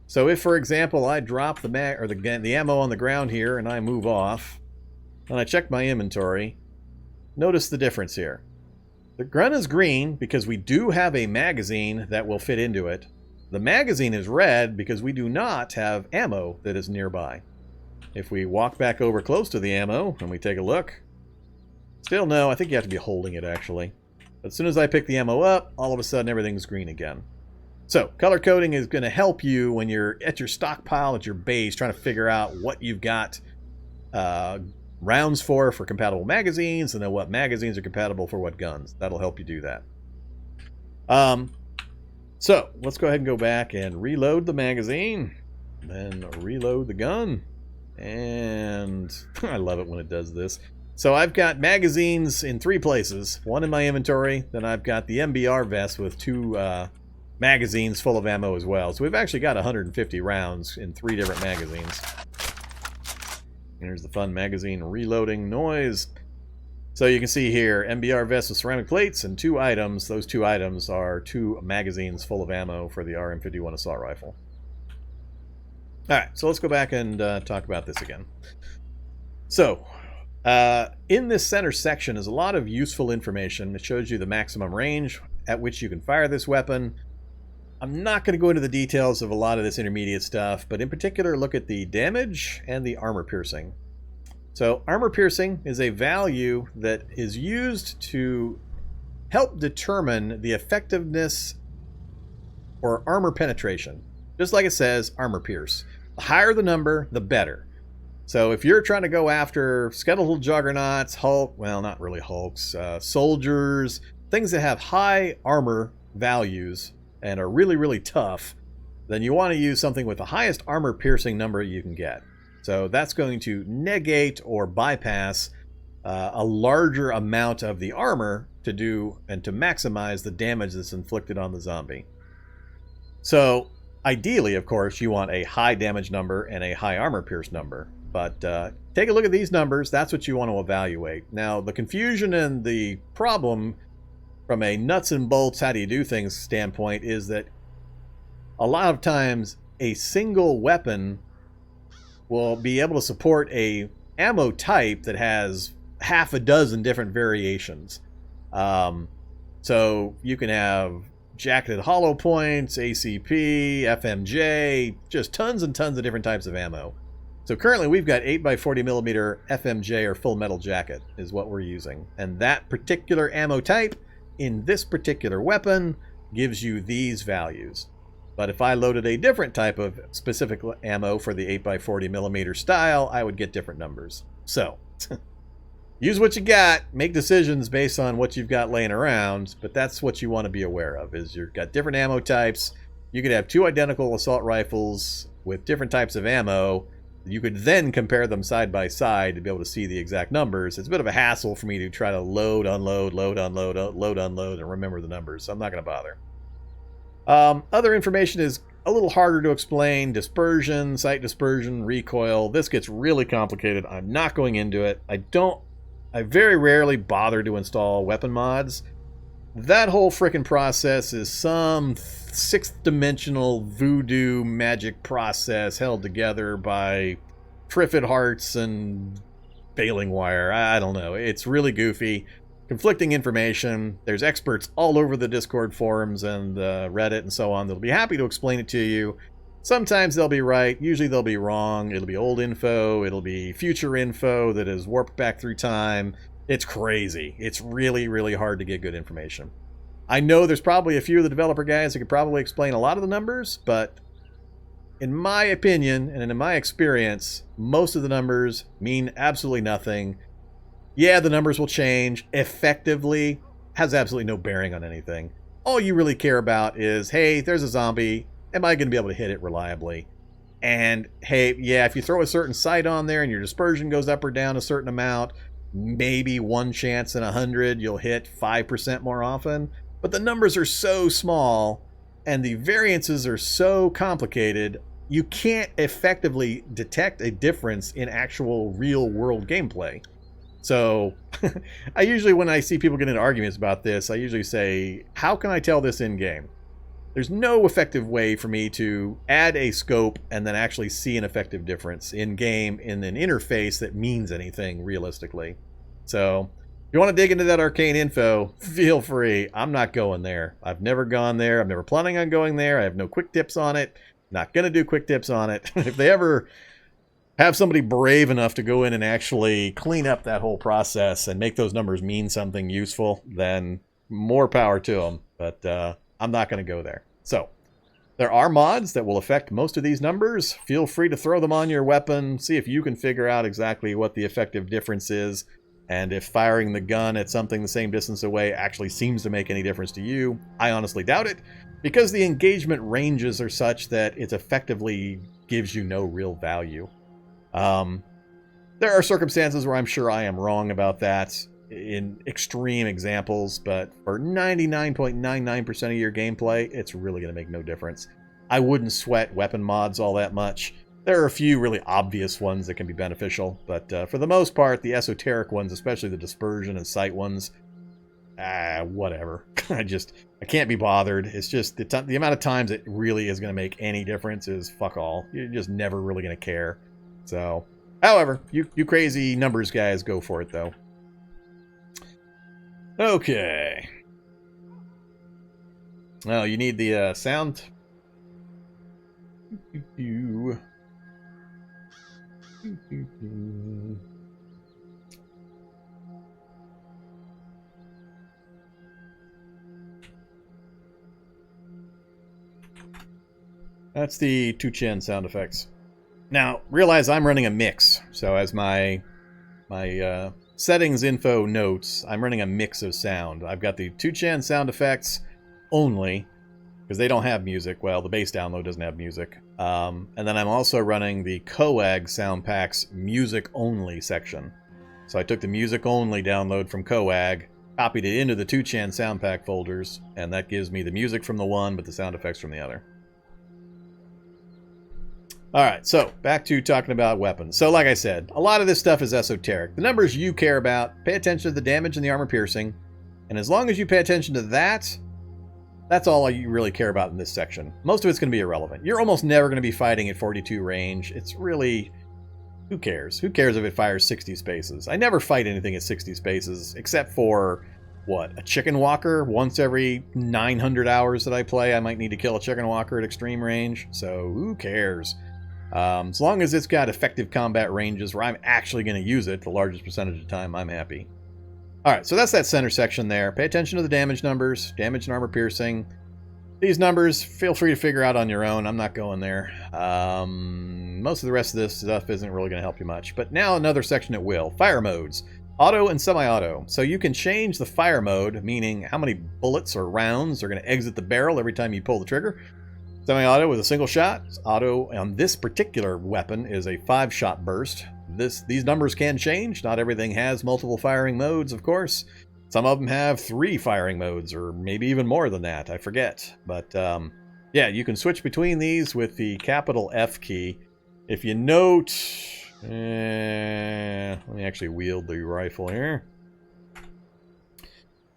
So if, for example, I drop the ammo on the ground here and I move off, and I check my inventory, notice the difference here. The gun is green because we do have a magazine that will fit into it. The magazine is red because we do not have ammo that is nearby. If we walk back over close to the ammo and we take a look, still no, I think you have to be holding it actually. But as soon as I pick the ammo up, all of a sudden everything's green again. So color coding is going to help you when you're at your stockpile at your base trying to figure out what you've got rounds for compatible magazines, and then what magazines are compatible for what guns. That'll help you do that. So let's go ahead and go back and reload the magazine, then reload the gun. And I love it when it does this. So I've got magazines in 3 places, one in my inventory, then I've got the MBR vest with 2 magazines full of ammo as well. So we've actually got 150 rounds in 3 different magazines. Here's the fun magazine reloading noise. So you can see here, MBR vest with ceramic plates and 2 items. Those 2 items are 2 magazines full of ammo for the RM51 assault rifle. Alright, so let's go back and talk about this again. So, in this center section is a lot of useful information. It shows you the maximum range at which you can fire this weapon. I'm not going to go into the details of a lot of this intermediate stuff, but in particular look at the damage and the armor piercing. So armor piercing is a value that is used to help determine the effectiveness or armor penetration. Just like it says, armor pierce. The higher the number, the better. So if you're trying to go after skeletal juggernauts, Hulk, well, not really Hulks, soldiers, things that have high armor values and are really, really tough, then you want to use something with the highest armor piercing number you can get. So that's going to negate or bypass a larger amount of the armor to do and to maximize the damage that's inflicted on the zombie. So ideally, of course, you want a high damage number and a high armor pierce number. But take a look at these numbers. That's what you want to evaluate. Now, the confusion and the problem from a nuts and bolts, how do you do things standpoint is that a lot of times a single weapon will be able to support a ammo type that has half a dozen different variations. So you can have jacketed hollow points, ACP, FMJ, just tons and tons of different types of ammo. So currently we've got 8x40mm FMJ or full metal jacket is what we're using. And that particular ammo type in this particular weapon gives you these values. But if I loaded a different type of specific ammo for the 8x40mm style, I would get different numbers. So, use what you got, make decisions based on what you've got laying around, but that's what you want to be aware of, is you've got different ammo types. You could have 2 identical assault rifles with different types of ammo. You could then compare them side by side to be able to see the exact numbers. It's a bit of a hassle for me to try to load, unload, load, unload, load, unload, and remember the numbers, so I'm not going to bother. Other information is a little harder to explain. Dispersion, sight dispersion, recoil. This gets really complicated. I'm not going into it. I very rarely bother to install weapon mods. That whole frickin' process is some 6th dimensional voodoo magic process held together by Triffid hearts and baling wire. I don't know. It's really goofy. Conflicting information. There's experts all over the Discord forums and Reddit and so on that'll be happy to explain it to you. Sometimes they'll be right. Usually they'll be wrong. It'll be old info. It'll be future info that is warped back through time. It's crazy. It's really, really hard to get good information. I know there's probably a few of the developer guys that could probably explain a lot of the numbers, but in my opinion and in my experience, most of the numbers mean absolutely nothing. Yeah, the numbers will change. Effectively, has absolutely no bearing on anything. All you really care about is, hey, there's a zombie. Am I going to be able to hit it reliably? And, hey, yeah, if you throw a certain sight on there and your dispersion goes up or down a certain amount, maybe 1 chance in 100 you'll hit 5% more often. But the numbers are so small and the variances are so complicated, you can't effectively detect a difference in actual real-world gameplay. So I usually, when I see people get into arguments about this, I usually say, how can I tell this in game? There's no effective way for me to add a scope and then actually see an effective difference in game in an interface that means anything realistically. So if you want to dig into that arcane info, feel free. I'm not going there. I've never gone there. I'm never planning on going there. I have no quick tips on it. Not going to do quick tips on it. If they ever have somebody brave enough to go in and actually clean up that whole process and make those numbers mean something useful, then more power to them. But I'm not going to go there. So there are mods that will affect most of these numbers. Feel free to throw them on your weapon. See if you can figure out exactly what the effective difference is. And if firing the gun at something the same distance away actually seems to make any difference to you, I honestly doubt it, because the engagement ranges are such that it effectively gives you no real value. There are circumstances where I'm sure I am wrong about that in extreme examples, but for 99.99% of your gameplay, it's really going to make no difference. I wouldn't sweat weapon mods all that much. There are a few really obvious ones that can be beneficial, but for the most part, the esoteric ones, especially the dispersion and sight ones, whatever. I can't be bothered. It's just the amount of times it really is going to make any difference is fuck all. You're just never really going to care. So, however, you crazy numbers guys, go for it though. Okay. Oh, you need the sound. That's the 2chan sound effects. Now, realize I'm running a mix. So as my settings info notes, I'm running a mix of sound. I've got the 2chan sound effects only, because they don't have music. Well, the base download doesn't have music. And then I'm also running the Coag sound packs music only section. So I took the music only download from Coag, copied it into the 2chan sound pack folders, and that gives me the music from the one, but the sound effects from the other. Alright, so back to talking about weapons. So like I said, a lot of this stuff is esoteric. The numbers you care about, pay attention to the damage and the armor piercing, and as long as you pay attention to that, that's all you really care about in this section. Most of it's going to be irrelevant. You're almost never going to be fighting at 42 range. It's really... who cares? Who cares if it fires 60 spaces? I never fight anything at 60 spaces, except for, what, a chicken walker? Once every 900 hours that I play, I might need to kill a chicken walker at extreme range. So who cares? As long as it's got effective combat ranges where I'm actually going to use it the largest percentage of the time, I'm happy. Alright, so that's that center section there. Pay attention to the damage numbers, damage and armor piercing. These numbers, feel free to figure out on your own. I'm not going there. Most of the rest of this stuff isn't really going to help you much. But now another section at will. Fire modes. Auto and semi-auto. So you can change the fire mode, meaning how many bullets or rounds are going to exit the barrel every time you pull the trigger. Semi-auto with a single shot. Auto on this particular weapon is a 5-shot burst. These numbers can change. Not everything has multiple firing modes, of course. Some of them have 3 firing modes, or maybe even more than that. I forget. But yeah, you can switch between these with the capital F key. If you note... let me actually wield the rifle here.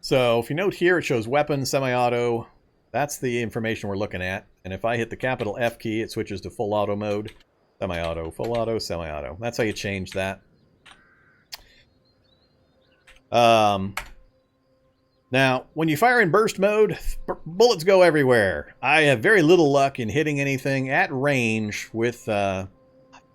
So if you note here, it shows weapon, semi-auto. That's the information we're looking at. And if I hit the capital F key, it switches to full auto mode. Semi-auto, full auto, semi-auto. That's how you change that. Now, when you fire in burst mode, bullets go everywhere. I have very little luck in hitting anything at range with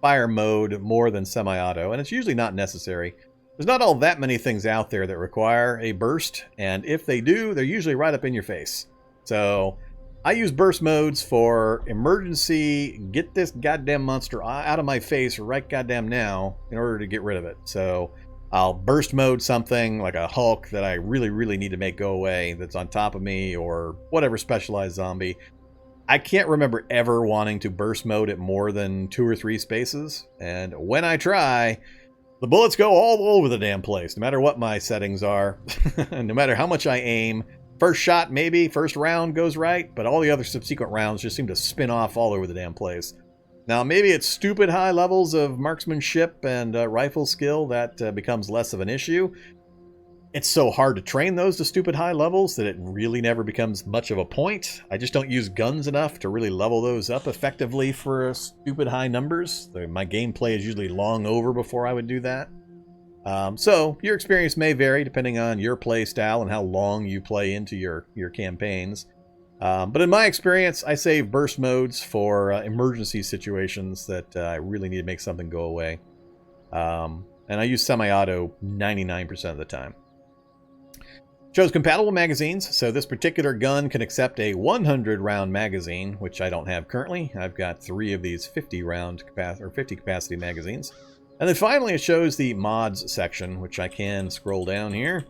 fire mode more than semi-auto, and it's usually not necessary. There's not all that many things out there that require a burst, and if they do, they're usually right up in your face. So I use burst modes for emergency, get this goddamn monster out of my face right goddamn now in order to get rid of it. So I'll burst mode something like a Hulk that I really, really need to make go away that's on top of me, or whatever specialized zombie. I can't remember ever wanting to burst mode at more than 2 or 3 spaces, and when I try, the bullets go all over the damn place, no matter what my settings are, no matter how much I aim. First shot, maybe, first round goes right, but all the other subsequent rounds just seem to spin off all over the damn place. Now, maybe it's stupid high levels of marksmanship and rifle skill that becomes less of an issue. It's so hard to train those to stupid high levels that it really never becomes much of a point. I just don't use guns enough to really level those up effectively for stupid high numbers. My gameplay is usually long over before I would do that. So your experience may vary depending on your play style and how long you play into your campaigns. But in my experience, I save burst modes for emergency situations that I really need to make something go away. And I use semi-auto 99% of the time. Shows compatible magazines, so this particular gun can accept a 100-round magazine, which I don't have currently. I've got 3 of these 50 capacity magazines. And then finally it shows the mods section, which I can scroll down here.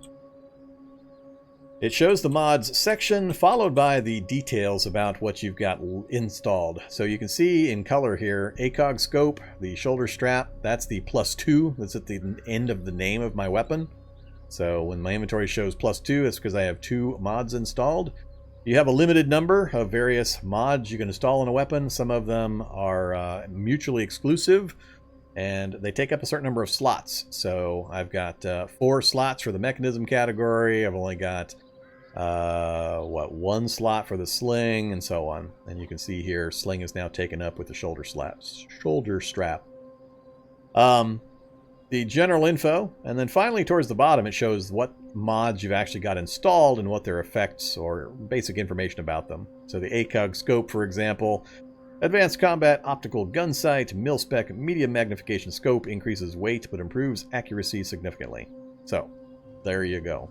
It shows the mods section followed by the details about what you've got installed. So you can see in color here, ACOG scope, the shoulder strap, that's the +2. That's at the end of the name of my weapon. So when my inventory shows +2, it's because I have 2 mods installed. You have a limited number of various mods you can install in a weapon. Some of them are mutually exclusive, and they take up a certain number of slots. So I've got 4 slots for the mechanism category. I've only got 1 slot for the sling, and so on. And you can see here, sling is now taken up with the shoulder strap. The general info, and then finally towards the bottom it shows what mods you've actually got installed and what their effects or basic information about them. So the ACOG scope, for example, advanced combat optical gun sight, mil-spec medium magnification scope, increases weight but improves accuracy significantly. So there you go.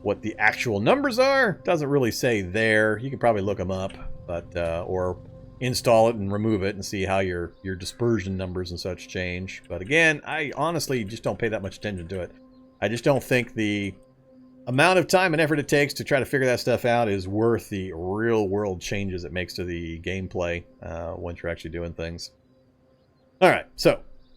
What the actual numbers are doesn't really say there. You can probably look them up, but or install it and remove it and see how your dispersion numbers and such change. But again, I honestly just don't pay that much attention to it. I just don't think the amount of time and effort it takes to try to figure that stuff out is worth the real world changes it makes to the gameplay once you're actually doing things. Alright,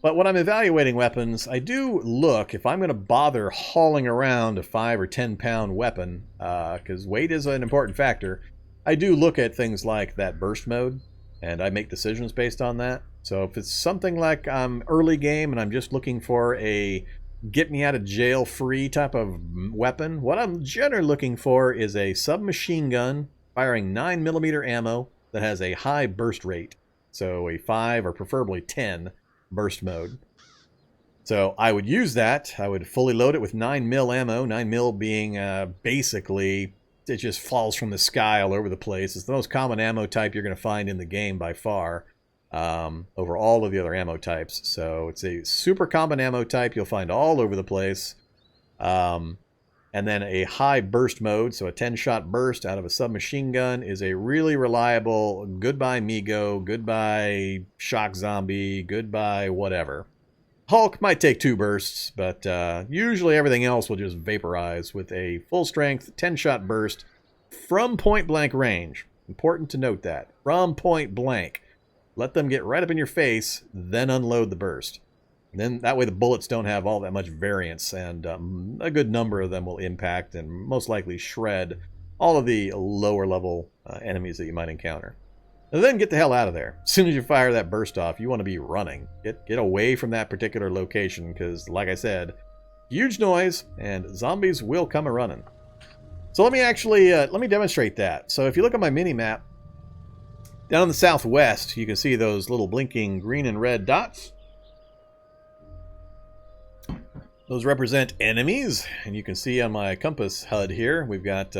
but when I'm evaluating weapons, I do look, if I'm going to bother hauling around a 5 or 10 pound weapon, because weight is an important factor, I do look at things like that burst mode, and I make decisions based on that. So if it's something like I'm early game and I'm just looking for a get me out of jail free type of weapon, what I'm generally looking for is a submachine gun firing 9mm ammo that has a high burst rate. So a 5 or preferably 10 burst mode. So I would use that. I would fully load it with 9mm ammo, 9mm being basically, it just falls from the sky all over the place. It's the most common ammo type you're going to find in the game by far, over all of the other ammo types. So it's a super common ammo type you'll find all over the place. And then a high burst mode, so a 10-shot burst out of a submachine gun is a really reliable goodbye Migo, goodbye shock zombie, goodbye whatever. Hulk might take 2 bursts, but usually everything else will just vaporize with a full-strength 10-shot burst from point-blank range. Important to note that. From point-blank. Let them get right up in your face, then unload the burst. And then that way the bullets don't have all that much variance, and a good number of them will impact and most likely shred all of the lower-level enemies that you might encounter. And then get the hell out of there. As soon as you fire that burst off, you want to be running. Get away from that particular location, because, like I said, huge noise, and zombies will come a-running. So let me actually, let me demonstrate that. So if you look at my mini-map, down in the southwest, you can see those little blinking green and red dots. Those represent enemies, and you can see on my compass HUD here, we've got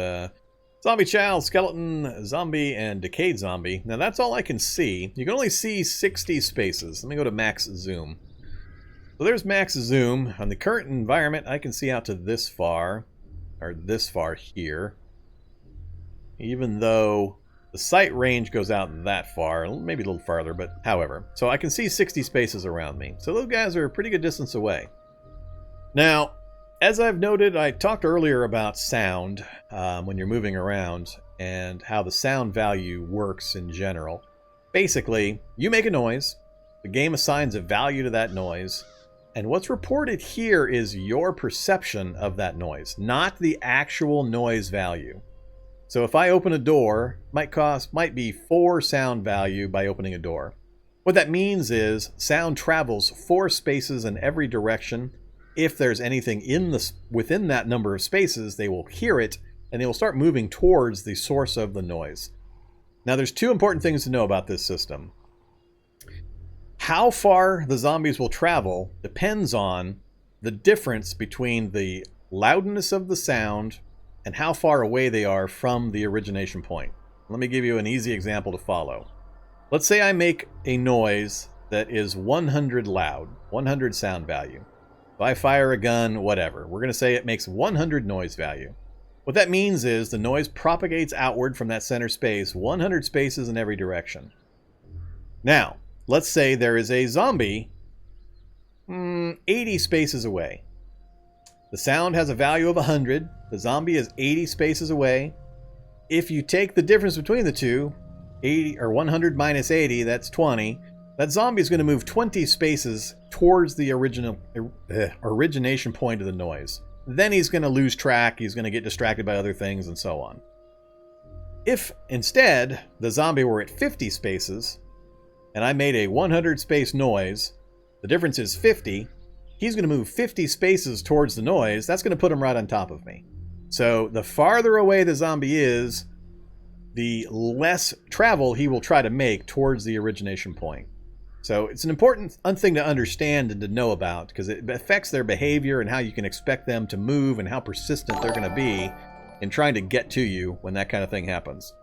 zombie child, skeleton, zombie, and decayed zombie. Now that's all I can see. You can only see 60 spaces. Let me go to max zoom. So there's max zoom. On the current environment, I can see out to this far, or this far here. Even though the sight range goes out that far, maybe a little farther, but however. So I can see 60 spaces around me. So those guys are a pretty good distance away. Now, as I've noted, I talked earlier about sound when you're moving around and how the sound value works in general. Basically, you make a noise, the game assigns a value to that noise, and what's reported here is your perception of that noise, not the actual noise value. So if I open a door, might be 4 sound value by opening a door. What that means is sound travels 4 spaces in every direction. If there's anything within that number of spaces, they will hear it, and they will start moving towards the source of the noise. Now, there's 2 important things to know about this system. How far the zombies will travel depends on the difference between the loudness of the sound and how far away they are from the origination point. Let me give you an easy example to follow. Let's say I make a noise that is 100 loud, 100 sound value. If I fire a gun, whatever, we're going to say it makes 100 noise value. What that means is the noise propagates outward from that center space, 100 spaces in every direction. Now, let's say there is a zombie 80 spaces away. The sound has a value of 100. The zombie is 80 spaces away. If you take the difference between the two, 80 or 100 minus 80, that's 20. That zombie is going to move 20 spaces towards the origination point of the noise. Then he's going to lose track, he's going to get distracted by other things, and so on. If instead the zombie were at 50 spaces, and I made a 100 space noise, the difference is 50, he's going to move 50 spaces towards the noise, that's going to put him right on top of me. So the farther away the zombie is, the less travel he will try to make towards the origination point. So it's an important thing to understand and to know about, because it affects their behavior and how you can expect them to move and how persistent they're going to be in trying to get to you when that kind of thing happens.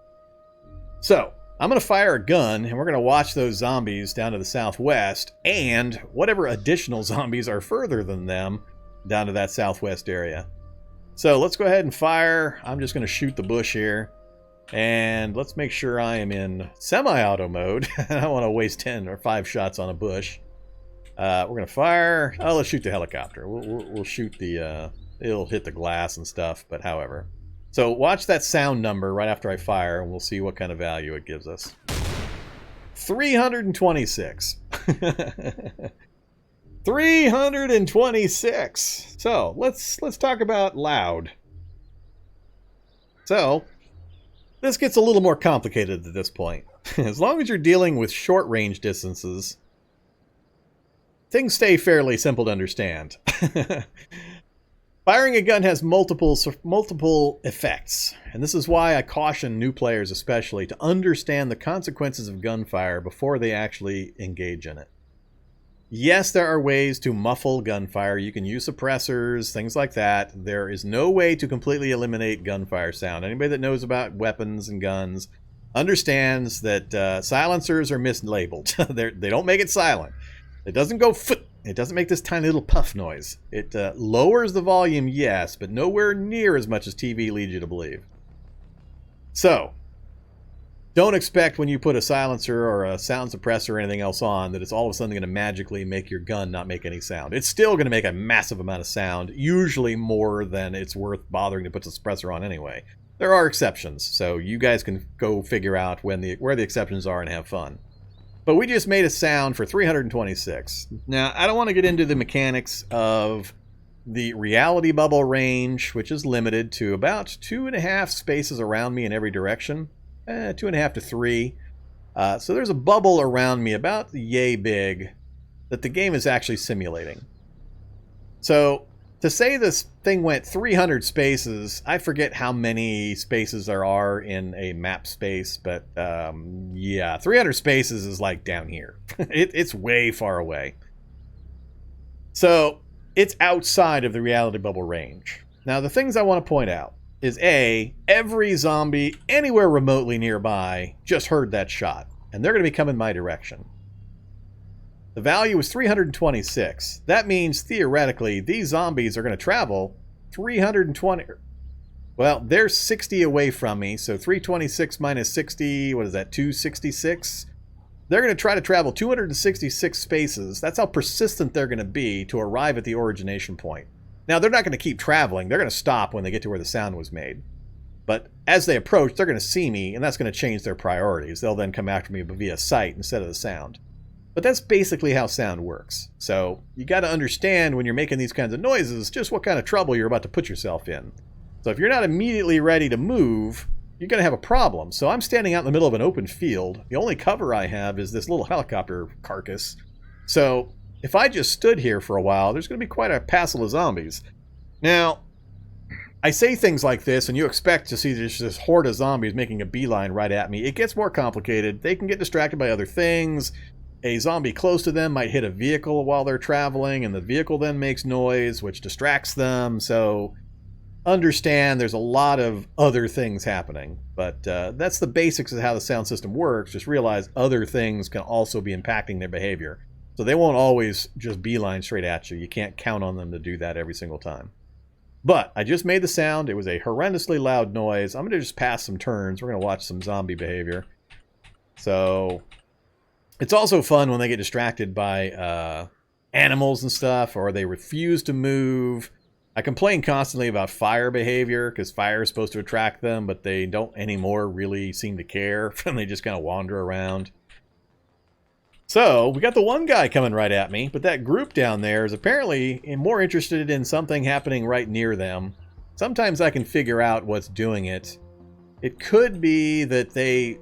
So I'm going to fire a gun, and we're going to watch those zombies down to the southwest and whatever additional zombies are further than them down to that southwest area. So let's go ahead and fire. I'm just going to shoot the bush here. And let's make sure I am in semi-auto mode. I don't want to waste 10 or 5 shots on a bush. We're going to fire. Oh, let's shoot the helicopter. We'll shoot the... it'll hit the glass and stuff, but however. So watch that sound number right after I fire, and we'll see what kind of value it gives us. 326. 326. So let's talk about loud. So this gets a little more complicated at this point. As long as you're dealing with short range distances, things stay fairly simple to understand. Firing a gun has multiple effects, and this is why I caution new players especially to understand the consequences of gunfire before they actually engage in it. Yes, there are ways to muffle gunfire. You can use suppressors, things like that. There is no way to completely eliminate gunfire sound. Anybody that knows about weapons and guns understands that silencers are mislabeled. They don't make it silent. It doesn't go foot. It doesn't make this tiny little puff noise. It lowers the volume, yes, but nowhere near as much as TV leads you to believe. So, don't expect when you put a silencer or a sound suppressor or anything else on that it's all of a sudden going to magically make your gun not make any sound. It's still going to make a massive amount of sound, usually more than it's worth bothering to put the suppressor on anyway. There are exceptions, so you guys can go figure out where the exceptions are and have fun. But we just made a sound for 326. Now, I don't want to get into the mechanics of the reality bubble range, which is limited to about 2.5 spaces around me in every direction. 2.5 to 3. So there's a bubble around me about yay big that the game is actually simulating. So to say this thing went 300 spaces, I forget how many spaces there are in a map space, but yeah, 300 spaces is like down here. It's way far away. So it's outside of the reality bubble range. Now the things I want to point out is A, every zombie anywhere remotely nearby just heard that shot, and they're going to be coming my direction. The value is 326. That means, theoretically, these zombies are going to travel 320... Well, they're 60 away from me, so 326 minus 60, what is that, 266? They're going to try to travel 266 spaces. That's how persistent they're going to be to arrive at the origination point. Now, they're not going to keep traveling. They're going to stop when they get to where the sound was made. But as they approach, they're going to see me, and that's going to change their priorities. They'll then come after me via sight instead of the sound. But that's basically how sound works. So you got to understand when you're making these kinds of noises just what kind of trouble you're about to put yourself in. So if you're not immediately ready to move, you're going to have a problem. So I'm standing out in the middle of an open field. The only cover I have is this little helicopter carcass. So if I just stood here for a while, there's going to be quite a passel of zombies. Now, I say things like this, and you expect to see this horde of zombies making a beeline right at me. It gets more complicated. They can get distracted by other things. A zombie close to them might hit a vehicle while they're traveling, and the vehicle then makes noise, which distracts them. So understand there's a lot of other things happening. But that's the basics of how the sound system works. Just realize other things can also be impacting their behavior. So they won't always just beeline straight at you. You can't count on them to do that every single time. But I just made the sound. It was a horrendously loud noise. I'm going to just pass some turns. We're going to watch some zombie behavior. So it's also fun when they get distracted by animals and stuff, or they refuse to move. I complain constantly about fire behavior, because fire is supposed to attract them, but they don't anymore really seem to care, and they just kind of wander around. So, we got the one guy coming right at me, but that group down there is apparently more interested in something happening right near them. Sometimes I can figure out what's doing it. It could be that they,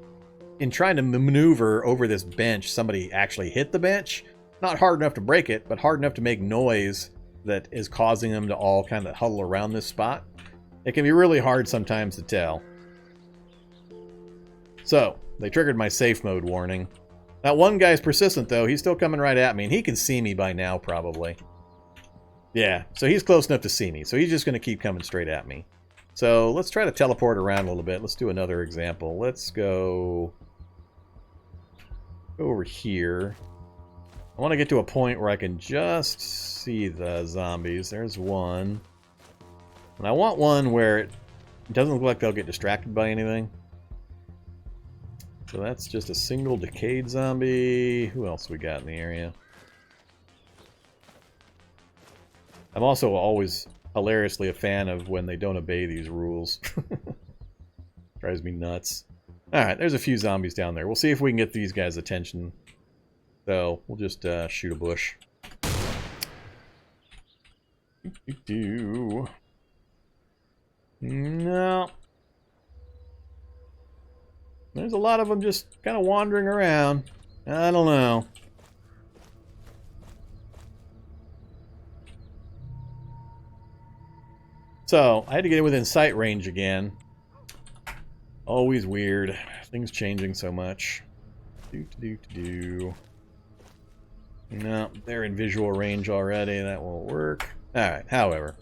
in trying to maneuver over this bench, somebody actually hit the bench. Not hard enough to break it, but hard enough to make noise that is causing them to all kind of huddle around this spot. It can be really hard sometimes to tell. So, they triggered my safe mode warning. That one guy's persistent, though. He's still coming right at me, and he can see me by now, probably. Yeah, so he's close enough to see me, so he's just going to keep coming straight at me. So, let's try to teleport around a little bit. Let's do another example. Let's go over here. I want to get to a point where I can just see the zombies. There's one. And I want one where it doesn't look like they'll get distracted by anything. So that's just a single decayed zombie. Who else we got in the area? I'm also always hilariously a fan of when they don't obey these rules. Drives me nuts. Alright, there's a few zombies down there. We'll see if we can get these guys' attention. So, we'll just shoot a bush. No. There's a lot of them just kind of wandering around. I don't know. So, I had to get within sight range again. Always weird. Things changing so much. No, they're in visual range already. That won't work. Alright, however.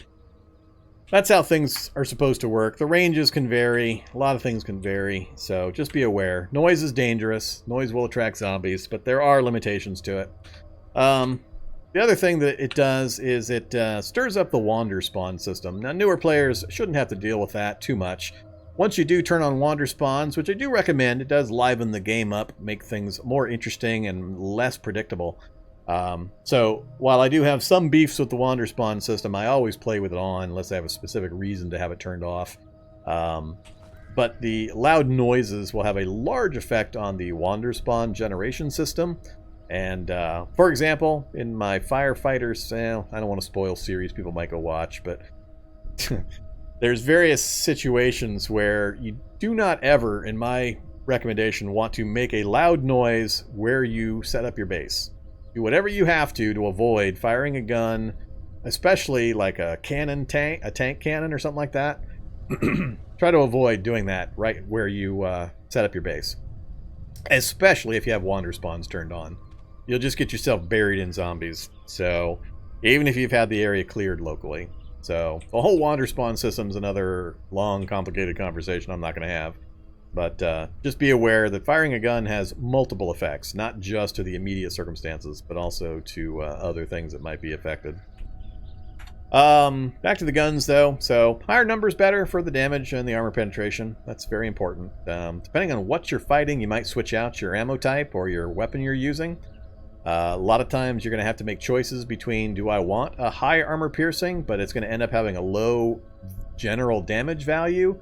That's how things are supposed to work. The ranges can vary. A lot of things can vary. So just be aware. Noise is dangerous. Noise will attract zombies, but there are limitations to it. The other thing that it does is it stirs up the wander spawn system. Now, newer players shouldn't have to deal with that too much. Once you do turn on wander spawns, which I do recommend, it does liven the game up, make things more interesting and less predictable. So, while I do have some beefs with the wander spawn system, I always play with it on unless I have a specific reason to have it turned off. But the loud noises will have a large effect on the wander spawn generation system. And, for example, in my Firefighters, I don't want to spoil series, people might go watch, but there's various situations where you do not ever, in my recommendation, want to make a loud noise where you set up your base. Do whatever you have to avoid firing a gun, especially like a tank cannon or something like that. Try to avoid doing that right where you set up your base. Especially if you have wander spawns turned on. You'll just get yourself buried in zombies. So, even if you've had the area cleared locally. So, the whole wander spawn system's another long, complicated conversation I'm not going to have. But just be aware that firing a gun has multiple effects, not just to the immediate circumstances, but also to other things that might be affected. Back to the guns, though. So, higher numbers better for the damage and the armor penetration. That's very important. Depending on what you're fighting, you might switch out your ammo type or your weapon you're using. A lot of times you're going to have to make choices between, do I want a high armor piercing, but it's going to end up having a low general damage value?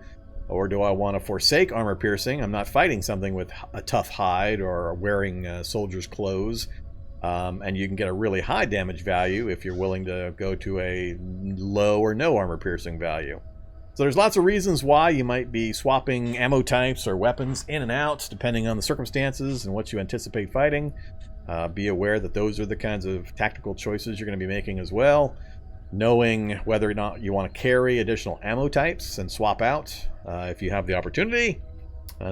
Or do I want to forsake armor piercing? I'm not fighting something with a tough hide or wearing soldier's clothes. And you can get a really high damage value if you're willing to go to a low or no armor piercing value. So there's lots of reasons why you might be swapping ammo types or weapons in and out, depending on the circumstances and what you anticipate fighting. Be aware that those are the kinds of tactical choices you're going to be making as well. Knowing whether or not you want to carry additional ammo types and swap out if you have the opportunity.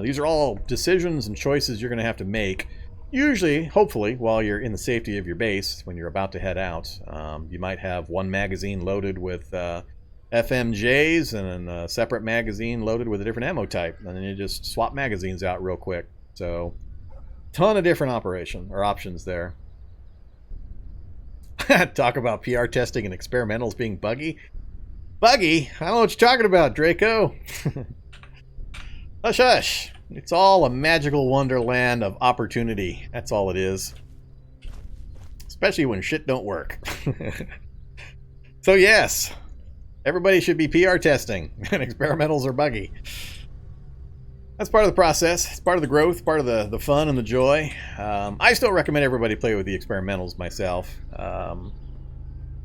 These are all decisions and choices you're going to have to make. Usually, hopefully, while you're in the safety of your base, when you're about to head out. You might have one magazine loaded with FMJs and a separate magazine loaded with a different ammo type. And then you just swap magazines out real quick. So, ton of different options there. Talk about PR testing and experimentals being buggy. Buggy? I don't know what you're talking about, Draco. Hush, hush. It's all a magical wonderland of opportunity. That's all it is. especially when shit don't work. So yes, everybody should be PR testing, and experimentals are buggy. That's part of the process. It's part of the growth, part of the fun and the joy. I still recommend everybody play with the experimentals myself.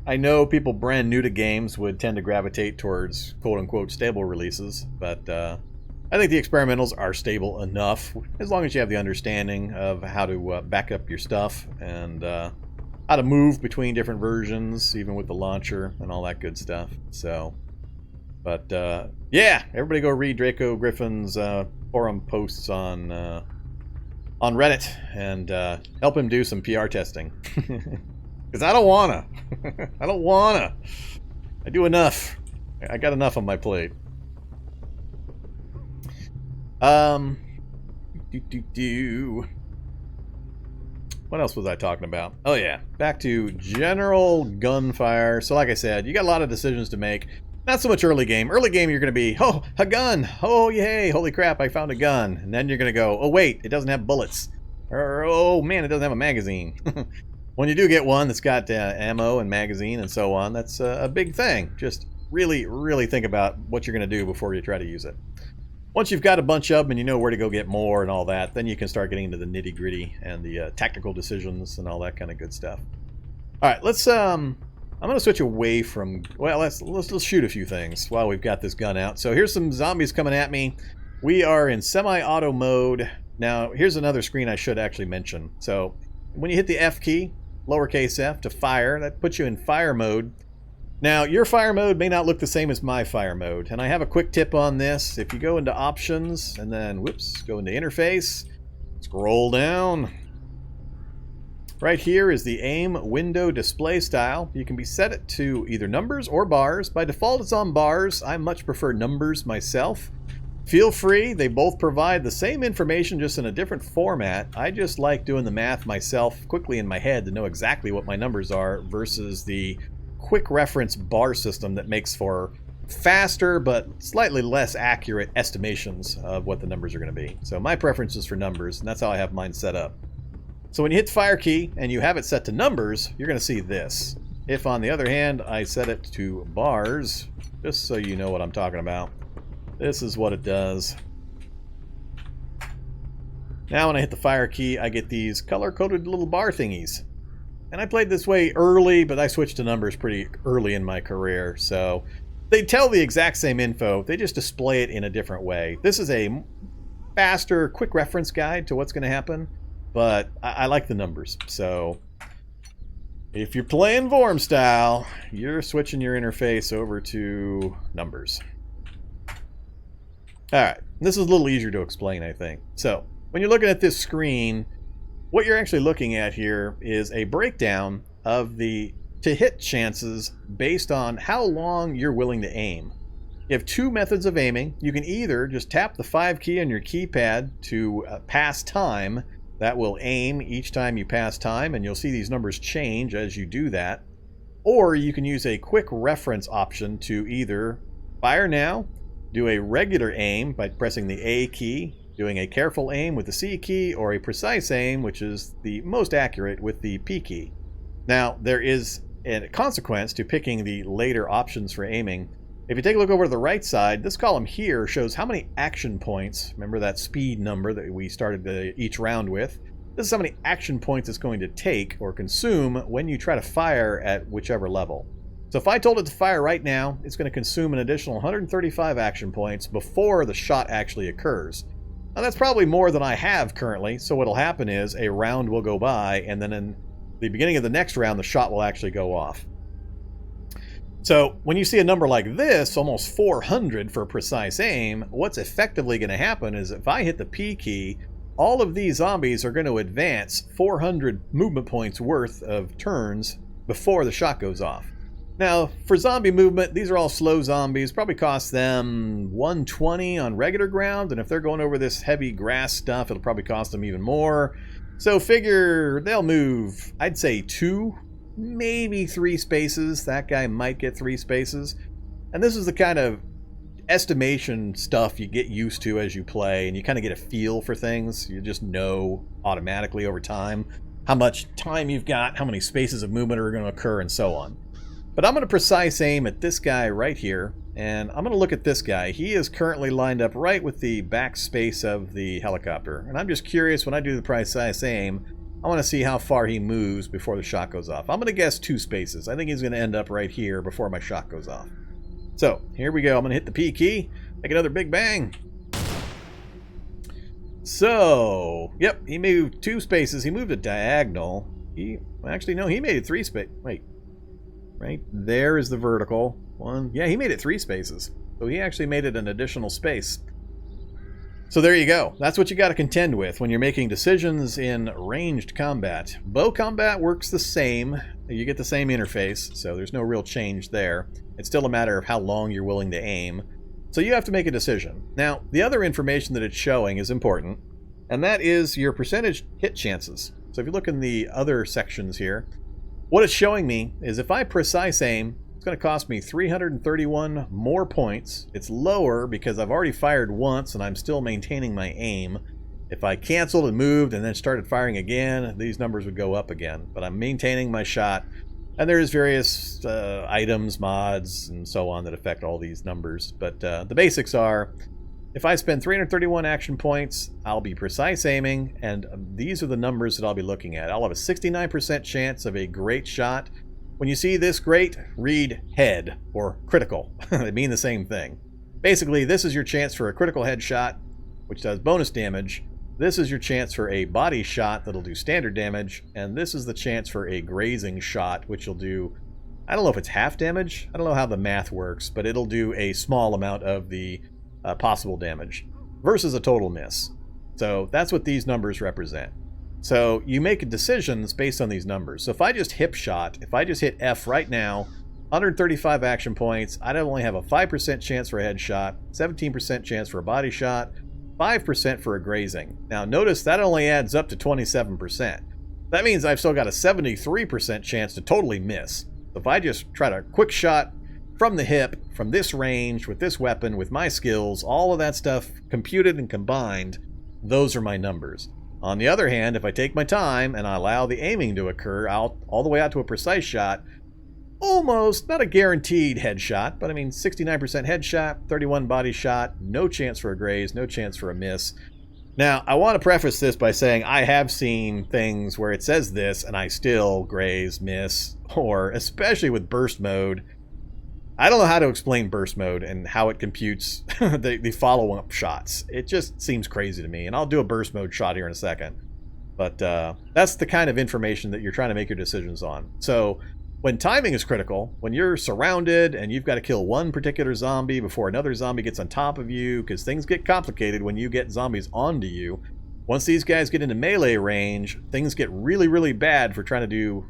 I know people brand new to games would tend to gravitate towards quote-unquote stable releases, but I think the experimentals are stable enough, as long as you have the understanding of how to back up your stuff and how to move between different versions, even with the launcher and all that good stuff. So, but yeah, everybody go read Draco Griffin's forum posts on Reddit and help him do some PR testing. Because I don't wanna. I don't wanna. I do enough. I got enough on my plate. What else was I talking about? Oh yeah, back to general gunfire. So like I said, you got a lot of decisions to make. Not so much early game. Early game, you're going to be, oh, a gun. Oh, yay, holy crap, I found a gun. And then you're going to go, oh, wait, it doesn't have bullets. Or, oh, man, it doesn't have a magazine. When you do get one that's got ammo and magazine and so on, that's a big thing. Just really, really think about what you're going to do before you try to use it. Once you've got a bunch of them and you know where to go get more and all that, then you can start getting into the nitty-gritty and the tactical decisions and all that kind of good stuff. All right, let's... I'm going to switch away from... Well, let's shoot a few things while we've got this gun out. So here's some zombies coming at me. We are in semi-auto mode. Now, here's another screen I should actually mention. So when you hit the F key, lowercase f, to fire, that puts you in fire mode. Now, your fire mode may not look the same as my fire mode. And I have a quick tip on this. If you go into options and then, whoops, go into interface, scroll down. Right here is the aim window display style. You can be set it to either numbers or bars. By default, it's on bars. I much prefer numbers myself. Feel free. They both provide the same information, just in a different format. I just like doing the math myself quickly in my head to know exactly what my numbers are versus the quick reference bar system that makes for faster but slightly less accurate estimations of what the numbers are going to be. So my preference is for numbers, and that's how I have mine set up. So when you hit the fire key and you have it set to numbers, you're going to see this. If, on the other hand, I set it to bars, just so you know what I'm talking about, this is what it does. Now when I hit the fire key, I get these color-coded little bar thingies. And I played this way early, but I switched to numbers pretty early in my career. So they tell the exact same info, they just display it in a different way. This is a faster, quick reference guide to what's going to happen. But I like the numbers, so if you're playing Vorm style, you're switching your interface over to numbers. Alright, this is a little easier to explain, I think. So, when you're looking at this screen, what you're actually looking at here is a breakdown of the to-hit chances based on how long you're willing to aim. You have two methods of aiming. You can either just tap the 5 key on your keypad to pass time. That will aim each time you pass time, and you'll see these numbers change as you do that. Or you can use a quick reference option to either fire now, do a regular aim by pressing the A key, doing a careful aim with the C key, or a precise aim, which is the most accurate, with the P key. Now, there is a consequence to picking the later options for aiming. If you take a look over to the right side, this column here shows how many action points, remember that speed number that we started each round with, this is how many action points it's going to take or consume when you try to fire at whichever level. So if I told it to fire right now, it's going to consume an additional 135 action points before the shot actually occurs. Now that's probably more than I have currently, so what'll happen is a round will go by, and then in the beginning of the next round, the shot will actually go off. So when you see a number like this, almost 400 for precise aim, what's effectively going to happen is if I hit the P key, all of these zombies are going to advance 400 movement points worth of turns before the shot goes off. Now, for zombie movement, these are all slow zombies. Probably cost them 120 on regular ground, and if they're going over this heavy grass stuff, it'll probably cost them even more. So figure they'll move, I'd say 2, maybe 3 spaces. That guy might get 3 spaces. And this is the kind of estimation stuff you get used to as you play, and you kind of get a feel for things. You just know automatically over time. how much time you've got, how many spaces of movement are going to occur, and so on. But I'm going to precise aim at this guy right here, and I'm going to look at this guy. He is currently lined up right with the back space of the helicopter, and I'm just curious, when I do the precise aim, I want to see how far he moves before the shot goes off. I'm going to guess 2 spaces. I think he's going to end up right here before my shot goes off. So, here we go. I'm going to hit the P key, make another big bang. So, yep, he moved 2 spaces. He moved a diagonal. Actually, no, he made it 3 spaces. Wait. Right there is the vertical one. Yeah, he made it 3 spaces. So he actually made it an additional space. So there you go. That's what you got to contend with when you're making decisions in ranged combat. Bow combat works the same. You get the same interface, so there's no real change there. It's still a matter of how long you're willing to aim. So you have to make a decision. Now, the other information that it's showing is important, and that is your percentage hit chances. So if you look in the other sections here, what it's showing me is if I precise aim, it's going to cost me 331 more points. It's lower because I've already fired once and I'm still maintaining my aim. If I canceled and moved and then started firing again, these numbers would go up again. But I'm maintaining my shot. And there's various items, mods, and so on that affect all these numbers. But the basics are, if I spend 331 action points, I'll be precise aiming, and these are the numbers that I'll be looking at. I'll have a 69% chance of a great shot. When you see this great, read head or critical. They mean the same thing. Basically, this is your chance for a critical headshot, which does bonus damage. This is your chance for a body shot that'll do standard damage, and this is the chance for a grazing shot, which will do, I don't know if it's half damage. I don't know how the math works, but it'll do a small amount of the possible damage versus a total miss. So that's what these numbers represent. So you make decisions based on these numbers. So if I just hip shot, if I just hit F right now, 135 action points, I'd only have a 5% chance for a headshot, 17% chance for a body shot, 5% for a grazing. Now notice that only adds up to 27%. That means I've still got a 73% chance to totally miss. So if I just try to quick shot from the hip, from this range, with this weapon, with my skills, all of that stuff computed and combined, those are my numbers. On the other hand, if I take my time and I allow the aiming to occur out all the way out to a precise shot, almost, not a guaranteed headshot, but I mean 69% headshot, 31 body shot, no chance for a graze, no chance for a miss. Now, I want to preface this by saying I have seen things where it says this and I still graze, miss, or especially with burst mode. I don't know how to explain burst mode and how it computes the follow-up shots. It just seems crazy to me, and I'll do a burst mode shot here in a second. But that's the kind of information that you're trying to make your decisions on. So when timing is critical, when you're surrounded and you've got to kill one particular zombie before another zombie gets on top of you, because things get complicated when you get zombies onto you. Once these guys get into melee range, things get really, really bad for trying to do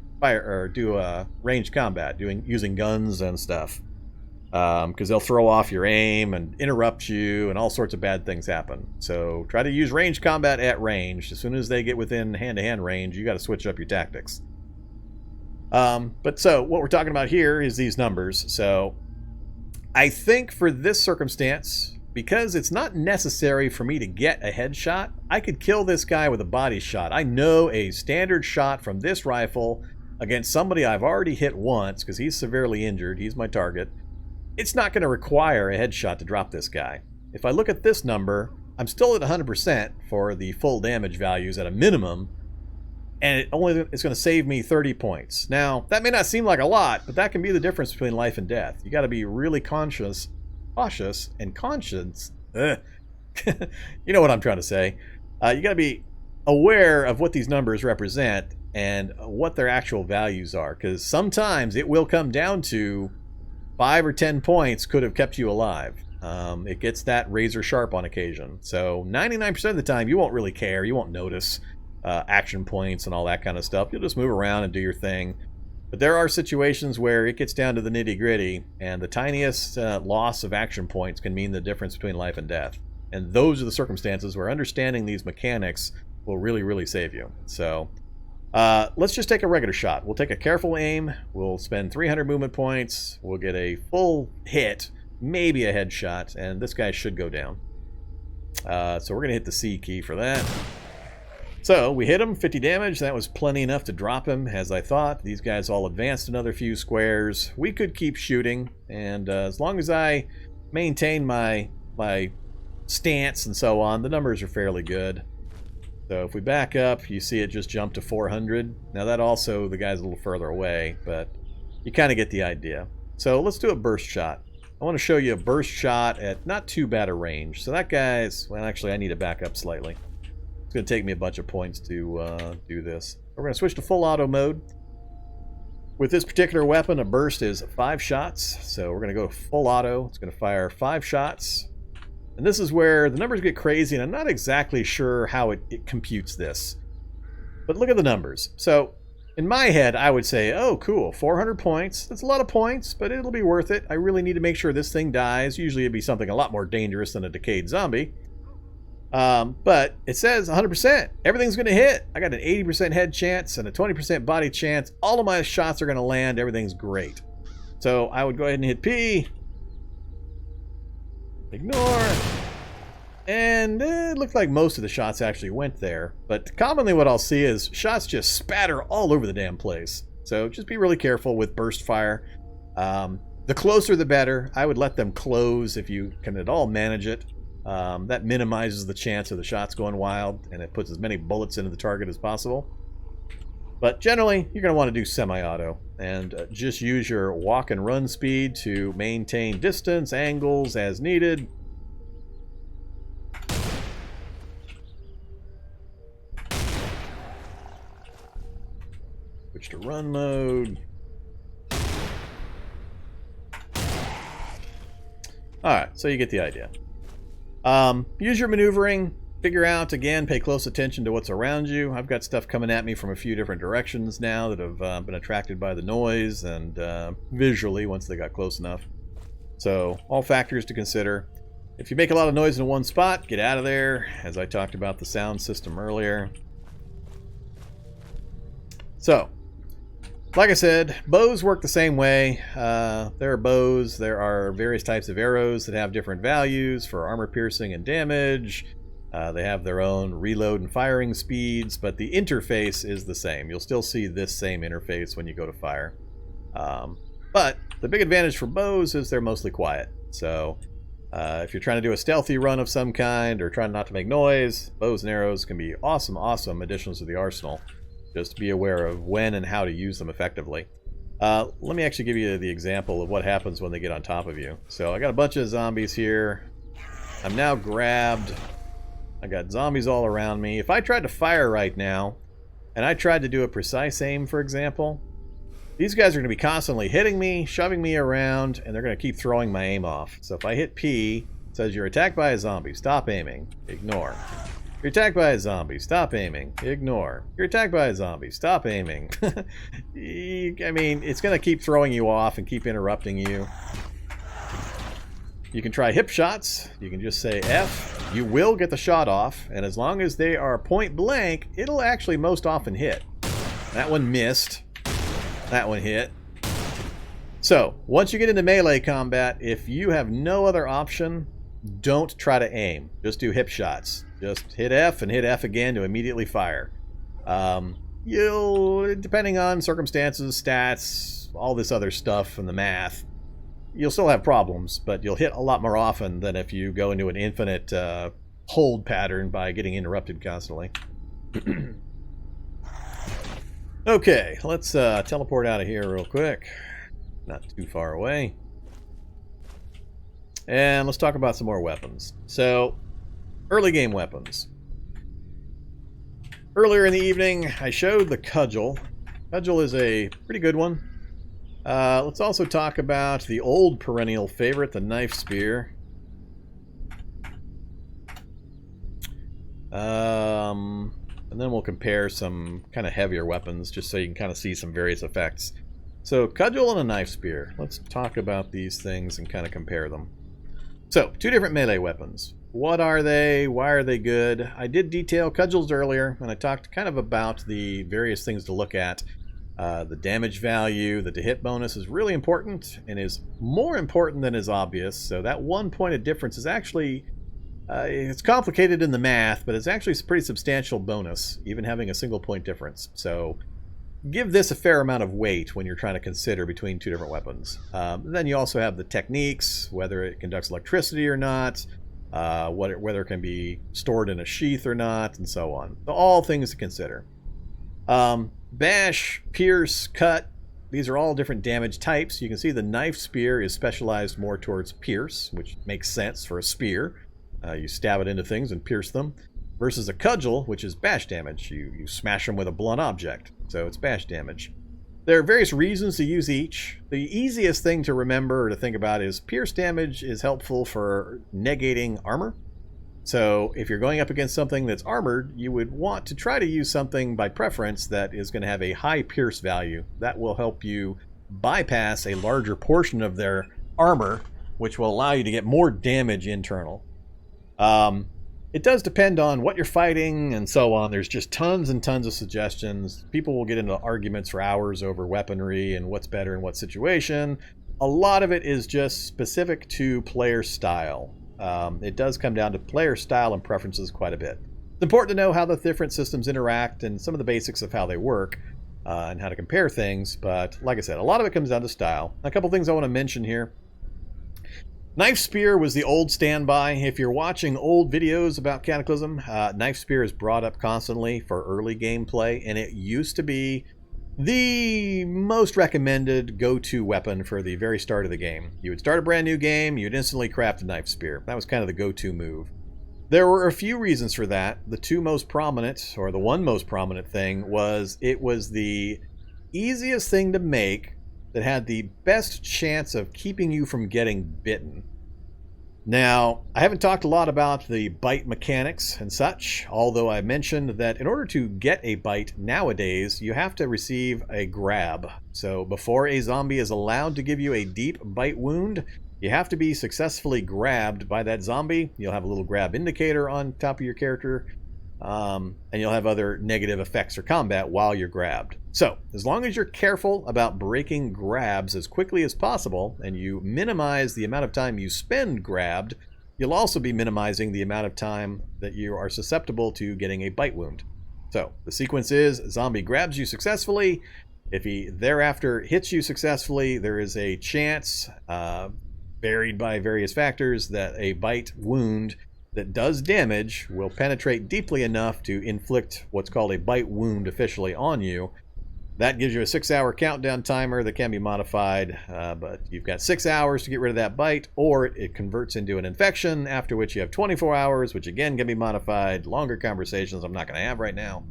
ranged combat, using guns and stuff. Because they'll throw off your aim and interrupt you, and all sorts of bad things happen. So try to use ranged combat at range. As soon as they get within hand-to-hand range, you got to switch up your tactics. But so what we're talking about here is these numbers. So I think for this circumstance, because it's not necessary for me to get a headshot, I could kill this guy with a body shot. I know a standard shot from this rifle against somebody I've already hit once, because he's severely injured. He's my target. It's not going to require a headshot to drop this guy. If I look at this number, I'm still at 100% for the full damage values at a minimum, and it's going to save me 30 points. Now, that may not seem like a lot, but that can be the difference between life and death. You got to be really cautious, and conscious. You know what I'm trying to say. You got to be aware of what these numbers represent and what their actual values are, because sometimes it will come down to 5 or 10 points could have kept you alive. It gets that razor sharp on occasion. So 99% of the time, you won't really care. You won't notice action points and all that kind of stuff. You'll just move around and do your thing. But there are situations where it gets down to the nitty-gritty, and the tiniest loss of action points can mean the difference between life and death. And those are the circumstances where understanding these mechanics will really, really save you. So let's just take a regular shot. We'll take a careful aim. We'll spend 300 movement points. We'll get a full hit, maybe a headshot, and this guy should go down. So we're going to hit the C key for that. So we hit him, 50 damage. That was plenty enough to drop him, as I thought. These guys all advanced another few squares. We could keep shooting, and as long as I maintain my stance and so on, the numbers are fairly good. So if we back up, you see it just jumped to 400. Now that also, the guy's a little further away, but you kind of get the idea. So let's do a burst shot. I want to show you a burst shot at not too bad a range. So that guy's, well, actually I need to back up slightly. It's going to take me a bunch of points to do this. We're going to switch to full auto mode. With this particular weapon, a burst is 5 shots. So we're going to go full auto. It's going to fire 5 shots. And this is where the numbers get crazy, and I'm not exactly sure how it computes this. But look at the numbers. So in my head, I would say, oh, cool, 400 points. That's a lot of points, but it'll be worth it. I really need to make sure this thing dies. Usually it'd be something a lot more dangerous than a decayed zombie. But it says 100%. Everything's going to hit. I got an 80% head chance and a 20% body chance. All of my shots are going to land. Everything's great. So I would go ahead and hit P. Ignore. And it looked like most of the shots actually went there. But commonly what I'll see is shots just spatter all over the damn place. So just be really careful with burst fire. The closer the better. I would let them close if you can at all manage it. That minimizes the chance of the shots going wild, and it puts as many bullets into the target as possible. But generally, you're going to want to do semi-auto, and just use your walk and run speed to maintain distance, angles as needed. Switch to run mode. Alright, so you get the idea. Use your maneuvering, figure out, again, pay close attention to what's around you. I've got stuff coming at me from a few different directions now that have been attracted by the noise and visually once they got close enough. So, all factors to consider. If you make a lot of noise in one spot, get out of there, as I talked about the sound system earlier. So, like I said, bows work the same way. There are bows, there are various types of arrows that have different values for armor piercing and damage. They have their own reload and firing speeds, but the interface is the same. You'll still see this same interface when you go to fire. But the big advantage for bows is they're mostly quiet. So if you're trying to do a stealthy run of some kind or trying not to make noise, bows and arrows can be awesome, awesome additions to the arsenal. Just be aware of when and how to use them effectively. Let me actually give you the example of what happens when they get on top of you. So I got a bunch of zombies here. I'm now grabbed. I got zombies all around me. If I tried to fire right now, and I tried to do a precise aim, for example, these guys are going to be constantly hitting me, shoving me around, and they're going to keep throwing my aim off. So if I hit P, it says you're attacked by a zombie. Stop aiming. Ignore. You're attacked by a zombie. Stop aiming. Ignore. You're attacked by a zombie. Stop aiming. I mean, it's going to keep throwing you off and keep interrupting you. You can try hip shots. You can just say F. You will get the shot off, and as long as they are point blank, it'll actually most often hit. That one missed. That one hit. So, once you get into melee combat, if you have no other option, don't try to aim. Just do hip shots. Just hit F and hit F again to immediately fire. You'll, depending on circumstances, stats, all this other stuff and the math, you'll still have problems, but you'll hit a lot more often than if you go into an infinite hold pattern by getting interrupted constantly. Okay, let's teleport out of here real quick. Not too far away. And let's talk about some more weapons. So, early game weapons. Earlier in the evening, I showed the cudgel. Cudgel is a pretty good one. Let's also talk about the old perennial favorite, the knife spear. And then we'll compare some kind of heavier weapons, just so you can kind of see some various effects. So, cudgel and a knife spear. Let's talk about these things and kind of compare them. So, two different melee weapons. What are they? Why are they good? I did detail cudgels earlier, and I talked kind of about the various things to look at. The damage value, the to-hit bonus is really important, and is more important than is obvious. So that 1 point of difference is actually It's complicated in the math, but it's actually a pretty substantial bonus, even having a single point difference. So give this a fair amount of weight when you're trying to consider between two different weapons. Then you also have the techniques, whether it conducts electricity or not, whether it can be stored in a sheath or not, and so on. So all things to consider. Bash, pierce, cut, these are all different damage types. You can see the knife spear is specialized more towards pierce, which makes sense for a spear. You stab it into things and pierce them, versus a cudgel, which is bash damage. You smash them with a blunt object, so it's bash damage. There are various reasons to use each. The easiest thing to remember or to think about is pierce damage is helpful for negating armor. So if you're going up against something that's armored, you would want to try to use something by preference that is going to have a high pierce value. That will help you bypass a larger portion of their armor, which will allow you to get more damage internal. It does depend on what you're fighting and so on. There's just tons and tons of suggestions. People will get into arguments for hours over weaponry and what's better in what situation. A lot of it is just specific to player style. It does come down to player style and preferences quite a bit. It's important to know how the different systems interact and some of the basics of how they work and how to compare things. But like I said, a lot of it comes down to style. A couple things I want to mention here. Knife Spear was the old standby. If you're watching old videos about Cataclysm, Knife Spear is brought up constantly for early gameplay, and it used to be the most recommended go-to weapon for the very start of the game. You would start a brand new game, you'd instantly craft a Knife Spear. That was kind of the go-to move. There were a few reasons for that. The two most prominent, or the one most prominent thing, was it was the easiest thing to make that had the best chance of keeping you from getting bitten. Now, I haven't talked a lot about the bite mechanics and such, although I mentioned that in order to get a bite nowadays, you have to receive a grab. So before a zombie is allowed to give you a deep bite wound, you have to be successfully grabbed by that zombie. You'll have a little grab indicator on top of your character, and you'll have other negative effects or combat while you're grabbed. So, as long as you're careful about breaking grabs as quickly as possible, and you minimize the amount of time you spend grabbed, you'll also be minimizing the amount of time that you are susceptible to getting a bite wound. So, the sequence is, zombie grabs you successfully. If he thereafter hits you successfully, there is a chance, varied by various factors, that a bite wound that does damage will penetrate deeply enough to inflict what's called a bite wound officially on you. That gives you a 6-hour countdown timer that can be modified, but you've got 6 hours to get rid of that bite, or it converts into an infection, after which you have 24 hours, which again can be modified. Longer conversations I'm not going to have right now.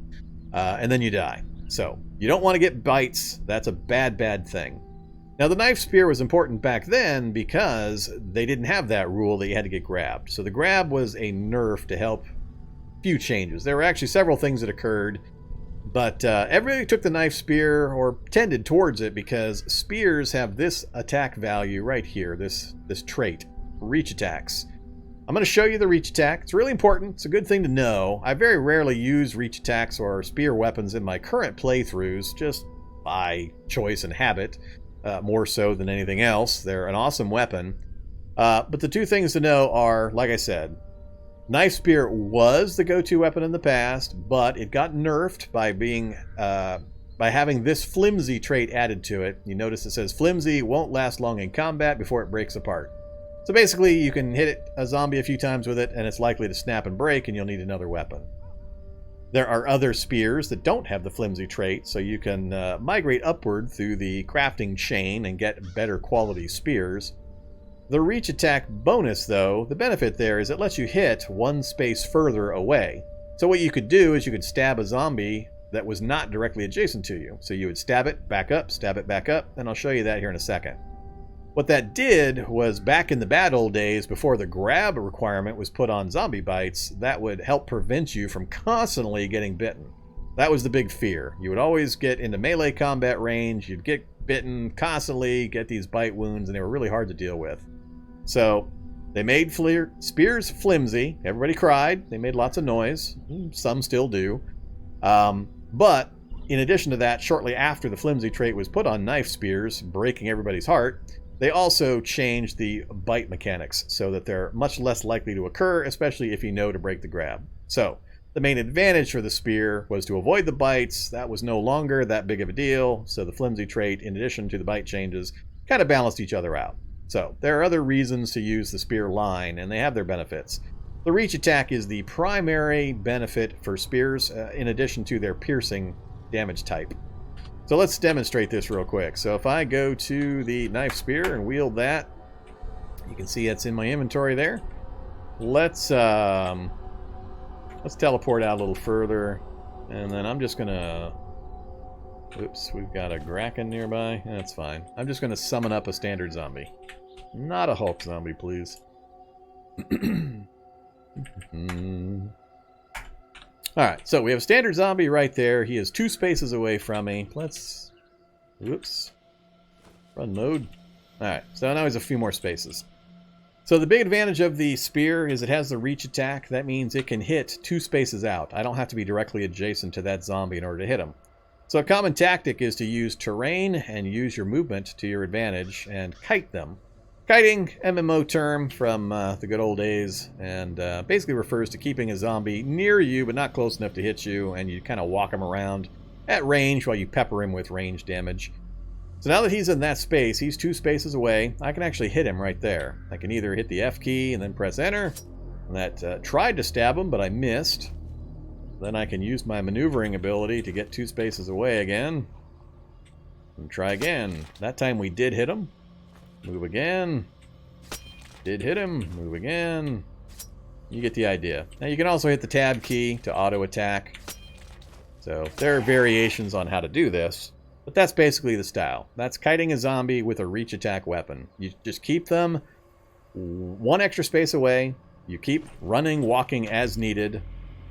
And then you die. So you don't want to get bites. That's a bad, bad thing. Now, the Knife Spear was important back then because they didn't have that rule that you had to get grabbed. So the grab was a nerf to help a few changes. There were actually several things that occurred, but everybody took the Knife Spear or tended towards it because spears have this attack value right here, this trait, reach attacks. I'm going to show you the reach attack. It's really important. It's a good thing to know. I very rarely use reach attacks or spear weapons in my current playthroughs, just by choice and habit. More so than anything else. They're an awesome weapon. But the two things to know are, like I said, Knife Spear was the go-to weapon in the past, but it got nerfed by being by having this flimsy trait added to it. You notice it says flimsy won't last long in combat before it breaks apart. So basically, you can hit a zombie a few times with it, and it's likely to snap and break, and you'll need another weapon. There are other spears that don't have the flimsy trait, so you can migrate upward through the crafting chain and get better quality spears. The reach attack bonus, though, the benefit there is it lets you hit one space further away. So what you could do is you could stab a zombie that was not directly adjacent to you. So you would stab it back up, and I'll show you that here in a second. What that did was, back in the bad old days, before the grab requirement was put on zombie bites, that would help prevent you from constantly getting bitten. That was the big fear. You would always get into melee combat range, you'd get bitten constantly, get these bite wounds, and they were really hard to deal with. So they made spears flimsy. Everybody cried. They made lots of noise. Some still do. But in addition to that, shortly after the flimsy trait was put on knife spears, breaking everybody's heart, They also changed the bite mechanics so that they're much less likely to occur, especially if you know to break the grab. So the main advantage for the spear was to avoid the bites. That was no longer that big of a deal. So the flimsy trait, in addition to the bite changes, kind of balanced each other out. So there are other reasons to use the spear line, and they have their benefits. The reach attack is the primary benefit for spears, in addition to their piercing damage type. So let's demonstrate this real quick. So if I go to the knife spear and wield that, you can see it's in my inventory there. Let's teleport out a little further, and then I'm just gonna... Oops, we've got a Kraken nearby. That's fine. I'm just gonna summon up a standard zombie. Not a Hulk zombie, please. Alright, so we have a standard zombie right there. He is 2 spaces away from me. Let's... Whoops. Run mode. Alright, so now he's a few more spaces. So the big advantage of the spear is it has the reach attack. That means it can hit 2 spaces out. I don't have to be directly adjacent to that zombie in order to hit him. So a common tactic is to use terrain and use your movement to your advantage and kite them. Kiting, MMO term from the good old days, and basically refers to keeping a zombie near you but not close enough to hit you, and you kind of walk him around at range while you pepper him with range damage. So now that he's in that space, he's 2 spaces away, I can actually hit him right there. I can either hit the F key and then press enter, and that tried to stab him, but I missed. Then I can use my maneuvering ability to get 2 spaces away again, and try again. That time we did hit him. Move again. Did hit him. Move again. You get the idea. Now you can also hit the tab key to auto attack. So there are variations on how to do this, but that's basically the style. That's kiting a zombie with a reach attack weapon. You just keep them 1 extra space away. You keep running, walking as needed.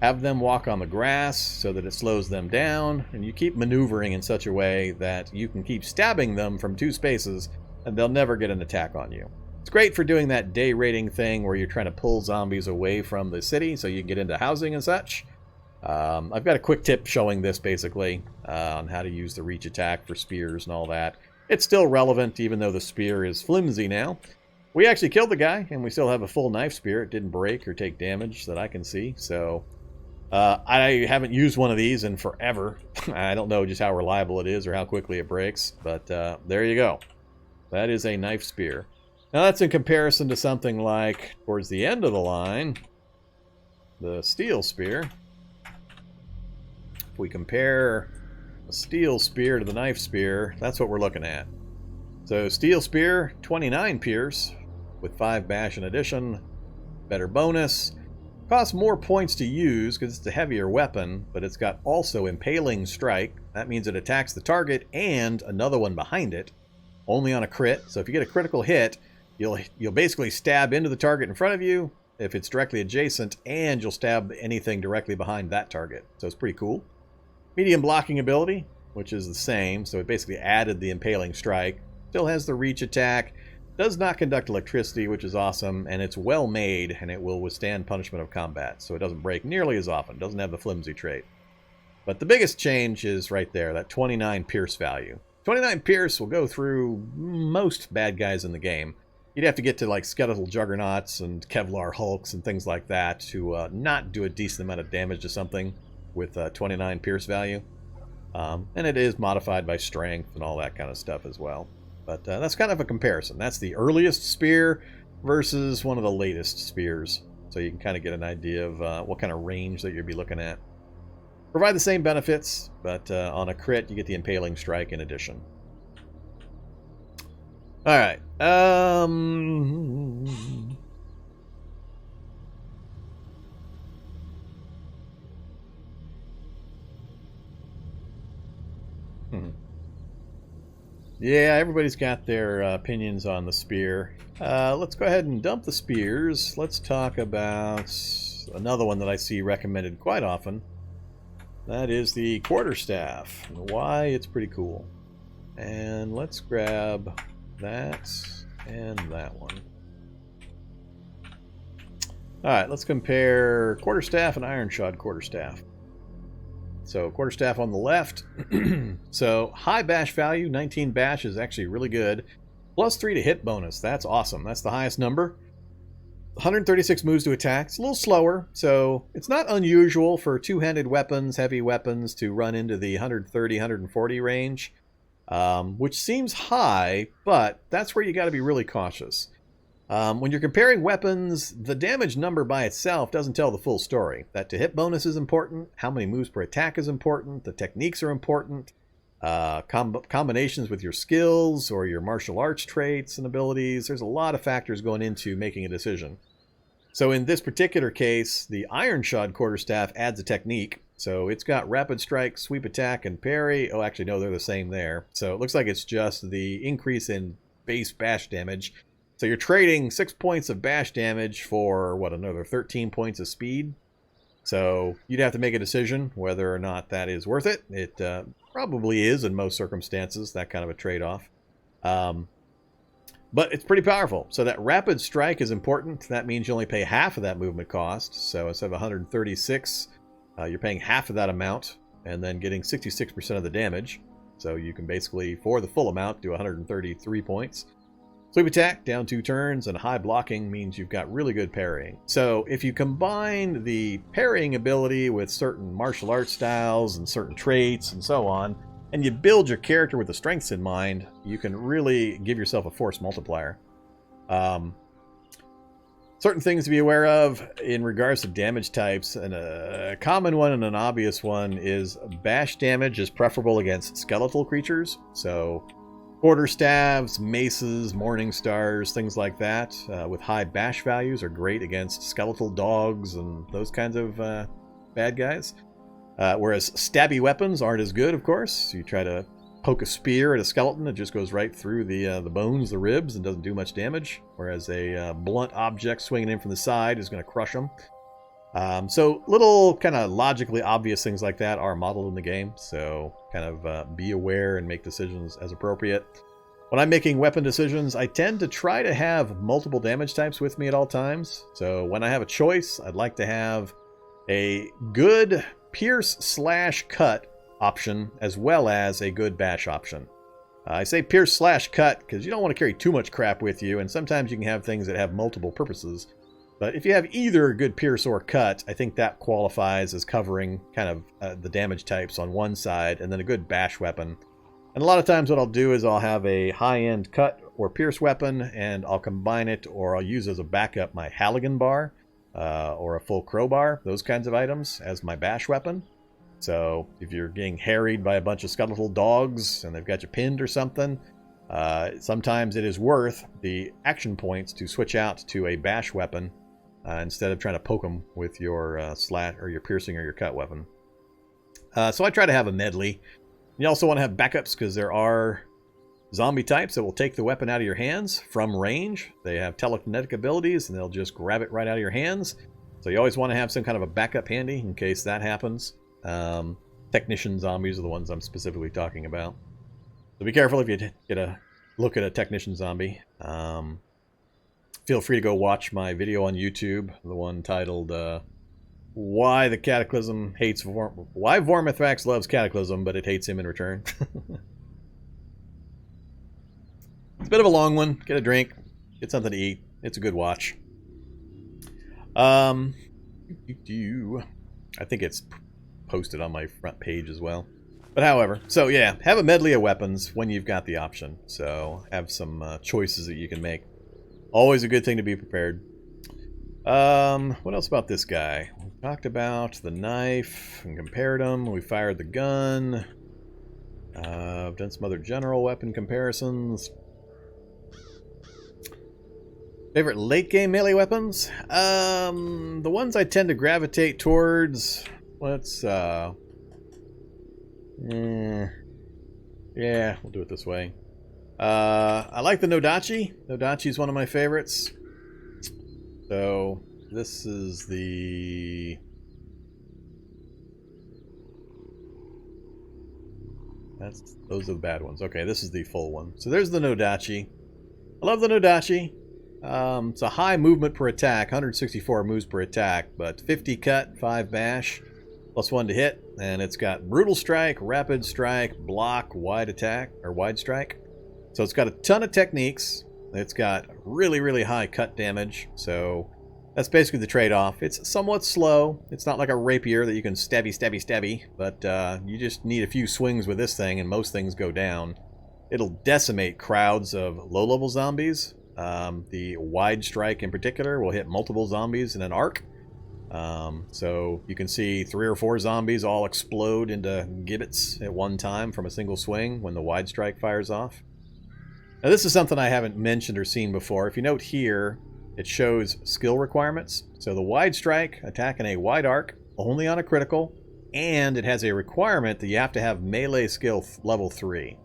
Have them walk on the grass so that it slows them down, and you keep maneuvering in such a way that you can keep stabbing them from 2 spaces and they'll never get an attack on you. It's great for doing that day raiding thing where you're trying to pull zombies away from the city so you can get into housing and such. I've got a quick tip showing this basically on how to use the reach attack for spears and all that. It's still relevant even though the spear is flimsy now. We actually killed the guy and we still have a full knife spear. It didn't break or take damage that I can see. So I haven't used one of these in forever. I don't know just how reliable it is or how quickly it breaks, but there you go. That is a knife spear. Now that's in comparison to something like, towards the end of the line, the steel spear. If we compare a steel spear to the knife spear, that's what we're looking at. So steel spear, 29 pierce, with 5 bash in addition. Better bonus. Costs more points to use because it's a heavier weapon, but it's got also impaling strike. That means it attacks the target and another one behind it. Only on a crit, so if you get a critical hit, you'll basically stab into the target in front of you if it's directly adjacent, and you'll stab anything directly behind that target. So it's pretty cool. Medium blocking ability, which is the same, so it basically added the impaling strike. Still has the reach attack, does not conduct electricity, which is awesome, and it's well made, and it will withstand punishment of combat, so it doesn't break nearly as often. It doesn't have the flimsy trait. But the biggest change is right there, that 29 pierce value. 29 pierce will go through most bad guys in the game. You'd have to get to like skeletal juggernauts and Kevlar hulks and things like that to not do a decent amount of damage to something with 29 pierce value. And it is modified by strength and all that kind of stuff as well. But that's kind of a comparison. That's the earliest spear versus one of the latest spears. So you can kind of get an idea of what kind of range that you'd be looking at. Provide the same benefits, but on a crit, you get the impaling strike in addition. All right. Yeah, everybody's got their opinions on the spear. Let's go ahead and dump the spears. Let's talk about another one that I see recommended quite often. That is the quarterstaff, and why it's pretty cool. And let's grab that and that one. Alright, let's compare quarterstaff and iron-shod quarterstaff. So quarterstaff on the left. So high bash value, 19 bash is actually really good. +3 to hit bonus. That's awesome. That's the highest number. 136 moves to attack. It's a little slower, so it's not unusual for two-handed weapons, heavy weapons, to run into the 130, 140 range, which seems high, but that's where you got to be really cautious. When you're comparing weapons, the damage number by itself doesn't tell the full story. That to hit bonus is important, how many moves per attack is important, the techniques are important, combinations with your skills or your martial arts traits and abilities. There's a lot of factors going into making a decision. So in this particular case, the Iron Shod Quarterstaff adds a technique. So it's got Rapid Strike, Sweep Attack, and Parry. Oh, actually, no, they're the same there. So it looks like it's just the increase in base bash damage. So you're trading 6 points of bash damage for, what, another 13 points of speed? So you'd have to make a decision whether or not that is worth it. It probably is in most circumstances, that kind of a trade-off. But it's pretty powerful. So that Rapid Strike is important. That means you only pay half of that movement cost. So instead of 136, you're paying half of that amount and then getting 66% of the damage. So you can basically, for the full amount, do 133 points. Sweep attack, down 2 turns, and high blocking means you've got really good parrying. So if you combine the parrying ability with certain martial arts styles and certain traits and so on, and you build your character with the strengths in mind, you can really give yourself a force multiplier. Certain things to be aware of in regards to damage types, and a common one and an obvious one is bash damage is preferable against skeletal creatures. So quarterstaves, maces, morning stars, things like that, with high bash values are great against skeletal dogs and those kinds of bad guys. Whereas stabby weapons aren't as good, of course. You try to poke a spear at a skeleton, it just goes right through the bones, the ribs, and doesn't do much damage. Whereas a blunt object swinging in from the side is going to crush them. So little kind of logically obvious things like that are modeled in the game. So kind of be aware and make decisions as appropriate. When I'm making weapon decisions, I tend to try to have multiple damage types with me at all times. So when I have a choice, I'd like to have a good pierce/cut option as well as a good bash option. I say pierce/cut because you don't want to carry too much crap with you, and sometimes you can have things that have multiple purposes. But if you have either a good pierce or cut, I think that qualifies as covering kind of the damage types on one side, and then a good bash weapon. And a lot of times what I'll do is I'll have a high-end cut or pierce weapon, and I'll combine it, or I'll use as a backup my Halligan bar, or a full crowbar, those kinds of items, as my bash weapon. So if you're getting harried by a bunch of skeletal dogs, and they've got you pinned or something, sometimes it is worth the action points to switch out to a bash weapon, instead of trying to poke them with your slat or your piercing or your cut weapon. So I try to have a medley. You also want to have backups because there are zombie types that will take the weapon out of your hands from range. They have telekinetic abilities and they'll just grab it right out of your hands. So you always want to have some kind of a backup handy in case that happens. Technician zombies are the ones I'm specifically talking about. So be careful if you get a look at a technician zombie. Feel free to go watch my video on YouTube, the one titled Why the Cataclysm Hates Why Vormithrax Loves Cataclysm, but it hates him in return. It's a bit of a long one. Get a drink, get something to eat. It's a good watch. I think it's posted on my front page as well. But however, so yeah, have a medley of weapons when you've got the option. So have some choices that you can make. Always a good thing to be prepared. What else about this guy? We talked about the knife and compared them. We fired the gun. I've done some other general weapon comparisons. Favorite late game melee weapons? The ones I tend to gravitate towards. Let's yeah, we'll do it this way. I like the Nodachi. Nodachi is one of my favorites. So this is the... those are the bad ones. Okay, this is the full one. So there's the Nodachi. I love the Nodachi. It's a high movement per attack, 164 moves per attack, but 50 cut, 5 bash, +1 to hit, and it's got brutal strike, rapid strike, block, wide attack, or wide strike. So it's got a ton of techniques. It's got really, really high cut damage. So that's basically the trade-off. It's somewhat slow. It's not like a rapier that you can stabby, stabby, stabby. But you just need a few swings with this thing and most things go down. It'll decimate crowds of low-level zombies. The wide strike in particular will hit multiple zombies in an arc. So you can see 3 or 4 zombies all explode into gibbets at one time from a single swing when the wide strike fires off. Now this is something I haven't mentioned or seen before. If you note here, it shows skill requirements. So the wide strike, attack in a wide arc, only on a critical, and it has a requirement that you have to have melee skill level 3.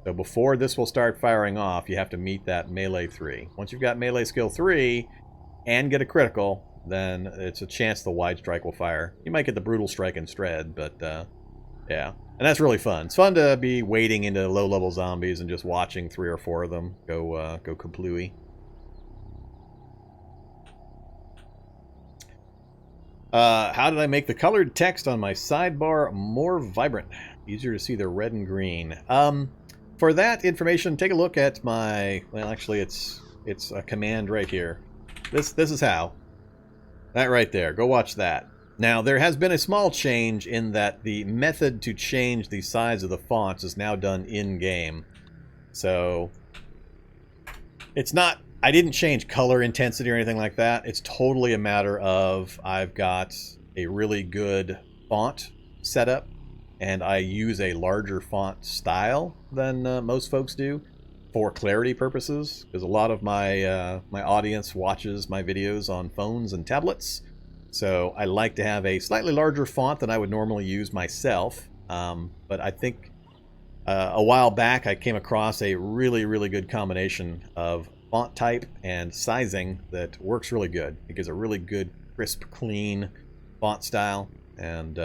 So before this will start firing off, you have to meet that melee 3. Once you've got melee skill 3 and get a critical, then it's a chance the wide strike will fire. You might get the brutal strike instead, but yeah. And that's really fun. It's fun to be wading into low-level zombies and just watching 3 or 4 of them go kaplooey. How did I make the colored text on my sidebar more vibrant? Easier to see the red and green. For that information, take a look at my... Well, actually, it's a command right here. This is how. That right there. Go watch that. Now, there has been a small change in that the method to change the size of the fonts is now done in-game. So, it's not... I didn't change color intensity or anything like that. It's totally a matter of I've got a really good font setup, and I use a larger font style than most folks do for clarity purposes, because a lot of my my audience watches my videos on phones and tablets. So I like to have a slightly larger font than I would normally use myself. But I think a while back I came across a really, really good combination of font type and sizing that works really good. It gives a really good, crisp, clean font style. And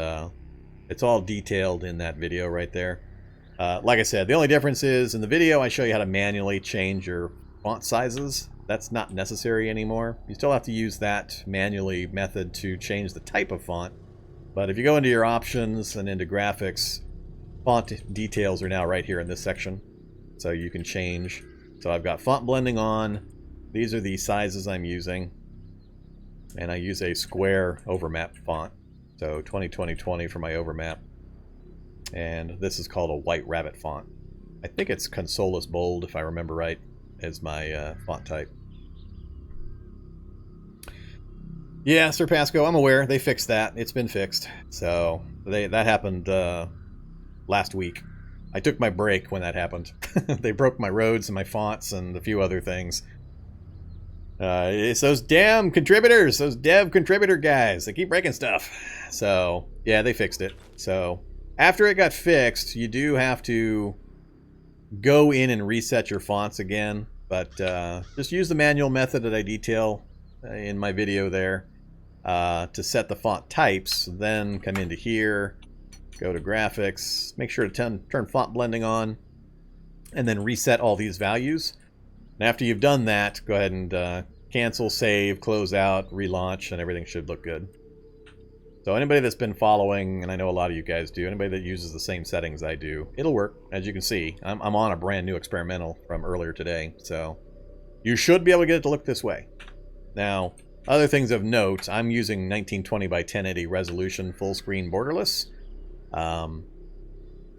it's all detailed in that video right there. Like I said, the only difference is in the video I show you how to manually change your font sizes. That's not necessary anymore. You still have to use that manually method to change the type of font. But if you go into your options and into graphics, font details are now right here in this section. So you can change. So I've got font blending on. These are the sizes I'm using. And I use a square overmap font. So 2020 for my overmap. And this is called a White Rabbit font. I think it's Consolus Bold, if I remember right, as my font type. Yeah, Sir Pasco, I'm aware. They fixed that. It's been fixed. So that happened last week. I took my break when that happened. They broke my roads and my fonts and a few other things. It's those damn contributors, those dev contributor guys. They keep breaking stuff. So, yeah, they fixed it. So, after it got fixed, you do have to go in and reset your fonts again. But just use the manual method that I detail in my video there to set the font types. Then come into here, go to graphics, make sure to turn font blending on, and then reset all these values. And after you've done that, go ahead and cancel, save, close out, relaunch, and everything should look good. So anybody that's been following, and I know a lot of you guys do, anybody that uses the same settings I do, it'll work. As you can see, I'm on a brand new experimental from earlier today, so you should be able to get it to look this way. Now, other things of note, I'm using 1920 by 1080 resolution full screen borderless.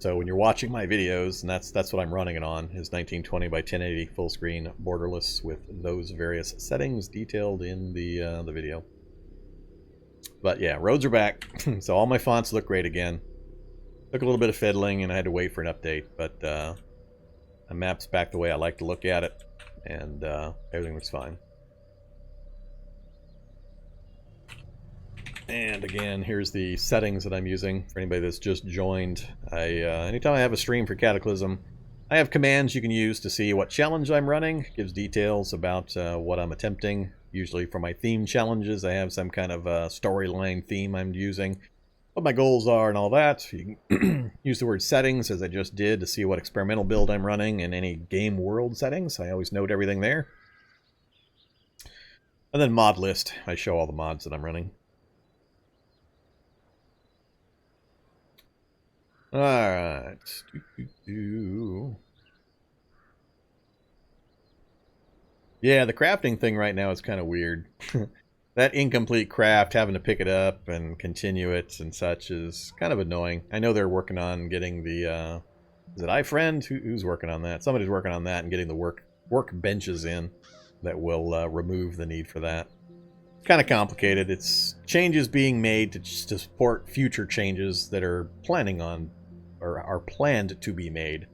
So when you're watching my videos, and that's what I'm running it on, is 1920 by 1080 full screen borderless with those various settings detailed in the video. But yeah, roads are back, so all my fonts look great again. Took a little bit of fiddling, and I had to wait for an update, but the map's back the way I like to look at it, and everything looks fine. And again, here's the settings that I'm using for anybody that's just joined. Anytime I have a stream for Cataclysm, I have commands you can use to see what challenge I'm running. It gives details about what I'm attempting. Usually for my theme challenges, I have some kind of storyline theme I'm using, what my goals are and all that. You can use the word settings, as I just did, to see what experimental build I'm running and any game world settings. I always note everything there. And then mod list. I show all the mods that I'm running. Alright. Yeah, the crafting thing right now is kind of weird. That incomplete craft, having to pick it up and continue it and such is kind of annoying. I know they're working on getting the, is it iFriend? Who's working on that? Somebody's working on that and getting the work benches in that will remove the need for that. It's kind of complicated. It's changes being made to support future changes that are planning on, or are planned to be made.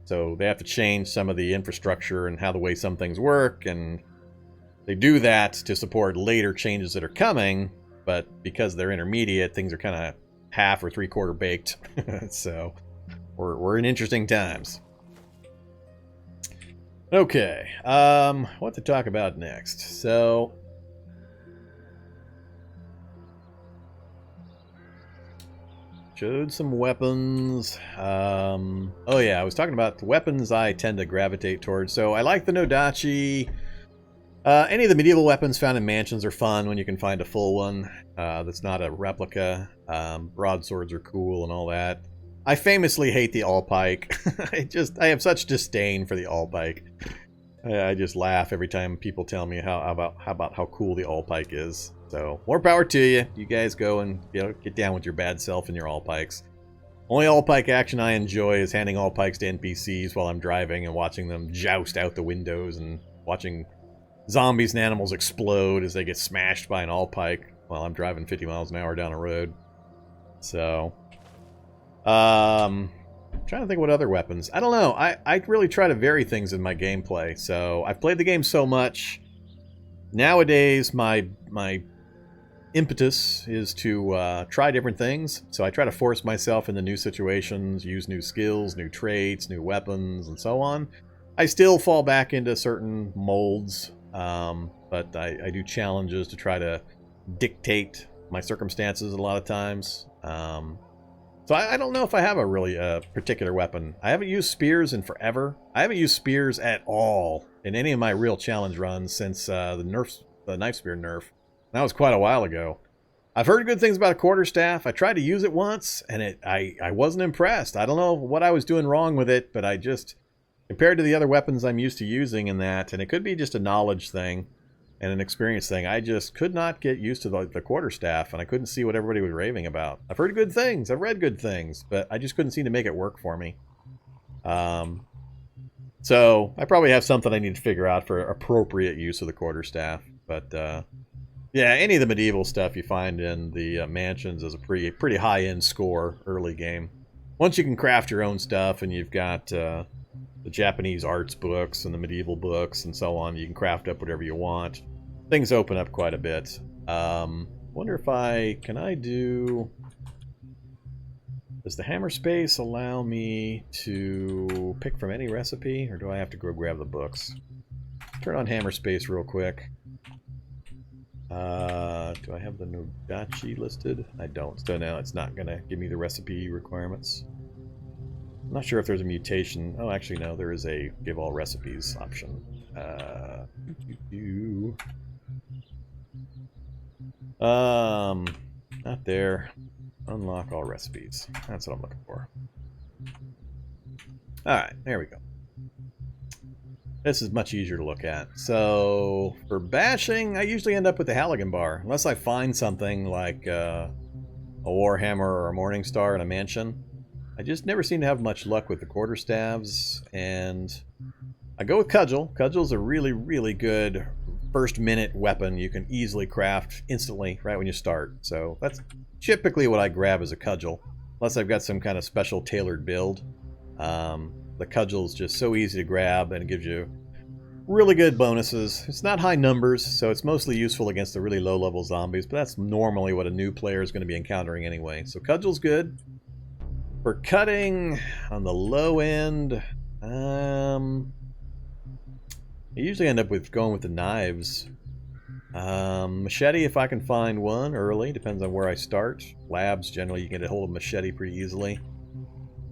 So they have to change some of the infrastructure and how the way some things work, and they do that to support later changes that are coming, but because they're intermediate, things are kind of half or three-quarter baked. So we're in interesting times. Okay, what to talk about next? So showed some weapons. Oh yeah, I was talking about the weapons I tend to gravitate towards. So I like the Nodachi. Any of the medieval weapons found in mansions are fun when you can find a full one that's not a replica. Broadswords are cool and all that. I famously hate the all-pike. I have such disdain for the all-pike. I just laugh every time people tell me how cool the all-pike is. So more power to you. You guys go and get down with your bad self and your all-pikes. Only all-pike action I enjoy is handing all-pikes to NPCs while I'm driving and watching them joust out the windows and watching zombies and animals explode as they get smashed by an all-pike while I'm driving 50 miles an hour down a road. So, I'm trying to think what other weapons. I don't know. I really try to vary things in my gameplay. So, I've played the game so much. Nowadays, my impetus is to try different things. So, I try to force myself into new situations, use new skills, new traits, new weapons, and so on. I still fall back into certain molds. But I do challenges to try to dictate my circumstances a lot of times. So I don't know if I have a really particular weapon. I haven't used spears in forever. I haven't used spears at all in any of my real challenge runs since the knife spear nerf. That was quite a while ago. I've heard good things about a quarterstaff. I tried to use it once, and I wasn't impressed. I don't know what I was doing wrong with it, but I just... compared to the other weapons I'm used to using in that, and it could be just a knowledge thing and an experience thing, I just could not get used to the quarterstaff, and I couldn't see what everybody was raving about. I've heard good things, I've read good things, but I just couldn't seem to make it work for me. So I probably have something I need to figure out for appropriate use of the quarterstaff. But yeah, any of the medieval stuff you find in the mansions is a pretty high-end score early game. Once you can craft your own stuff and you've got... the Japanese arts books and the medieval books and so on, you can craft up whatever you want. Things open up quite a bit. Wonder if can I do... Does the hammer space allow me to pick from any recipe, or do I have to go grab the books? Turn on hammer space real quick. Do I have the Nodachi listed? I don't. So now it's not going to give me the recipe requirements. I'm not sure if there's a mutation. Oh, actually, no. There is a give all recipes option. Not there. Unlock all recipes. That's what I'm looking for. Alright, there we go. This is much easier to look at. So, for bashing, I usually end up with the Halligan bar. Unless I find something like a Warhammer or a Morningstar in a mansion. I just never seem to have much luck with the quarterstaves, and I go with Cudgel. Cudgel's a really, really good first-minute weapon you can easily craft instantly right when you start. So that's typically what I grab as a Cudgel, unless I've got some kind of special tailored build. The Cudgel's just so easy to grab, and it gives you really good bonuses. It's not high numbers, so it's mostly useful against the really low-level zombies, but that's normally what a new player is going to be encountering anyway. So Cudgel's good. For cutting on the low end, I usually end up going with the knives. Machete, if I can find one early, depends on where I start. Labs, generally you can get a hold of machete pretty easily.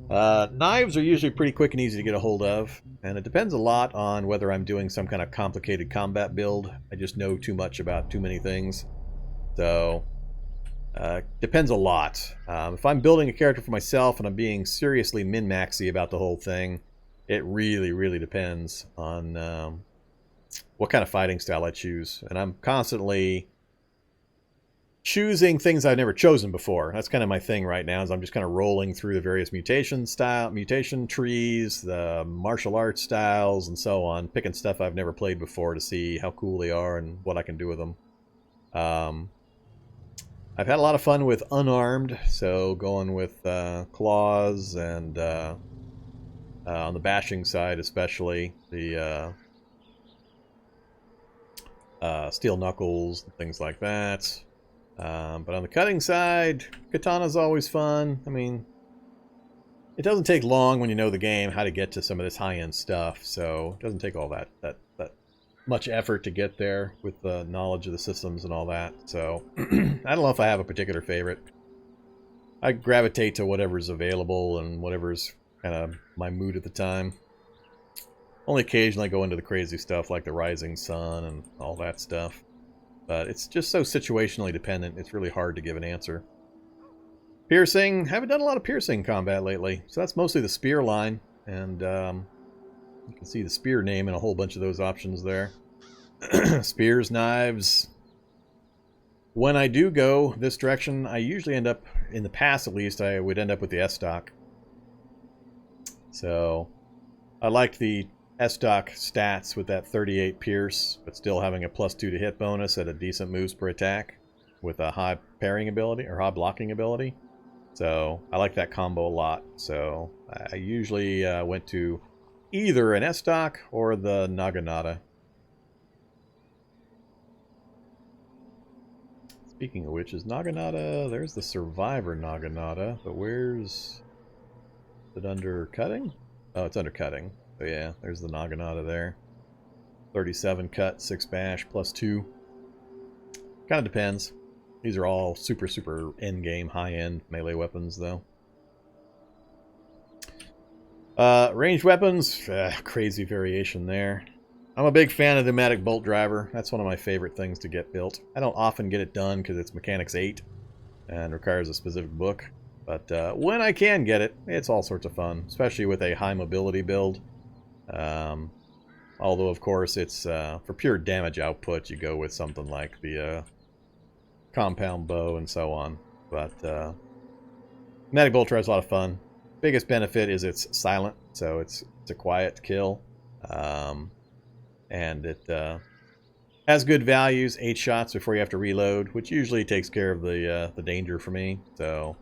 Knives are usually pretty quick and easy to get a hold of, and it depends a lot on whether I'm doing some kind of complicated combat build. I just know too much about too many things. So... depends a lot. If I'm building a character for myself and I'm being seriously min-maxy about the whole thing, it really, really depends on what kind of fighting style I choose. And I'm constantly choosing things I've never chosen before. That's kind of my thing right now, is I'm just kind of rolling through the various mutation trees, the martial arts styles, and so on, picking stuff I've never played before to see how cool they are and what I can do with them. I've had a lot of fun with unarmed, so going with claws and on the bashing side especially, the steel knuckles and things like that. But on the cutting side, katana's always fun. I mean, it doesn't take long when you know the game how to get to some of this high-end stuff, so it doesn't take all that much effort to get there with the knowledge of the systems and all that. So I don't know if I have a particular favorite. I gravitate to whatever's available and whatever's kind of my mood at the time. Only occasionally I go into the crazy stuff like the Rising Sun and all that stuff. But it's just so situationally dependent, it's really hard to give an answer. Piercing, haven't done a lot of piercing combat lately, so that's mostly the spear line, and you can see the spear name in a whole bunch of those options there. Spears, knives. When I do go this direction, I usually end up, in the past at least, I would end up with the S-Stock. So, I liked the S-Stock stats with that 38 pierce, but still having a +2 to hit bonus at a decent moves per attack with a high parrying ability, or high blocking ability. So, I like that combo a lot. So, I usually went to either an S-Stock or the Naginata. Speaking of which, is Naginata... There's the Survivor Naginata, but where's... Is it under cutting? Oh, it's under cutting. So yeah, there's the Naginata there. 37 cut, 6 bash, +2. Kind of depends. These are all super endgame, high-end melee weapons, though. Ranged weapons, crazy variation there. I'm a big fan of the Pneumatic Bolt Driver. That's one of my favorite things to get built. I don't often get it done because it's Mechanics 8 and requires a specific book. But when I can get it, it's all sorts of fun, especially with a high mobility build. Although, of course, it's for pure damage output, you go with something like the compound bow and so on. But Pneumatic Bolt Driver is a lot of fun. Biggest benefit is it's silent, so it's a quiet kill. And it has good values, 8 shots before you have to reload, which usually takes care of the danger for me. So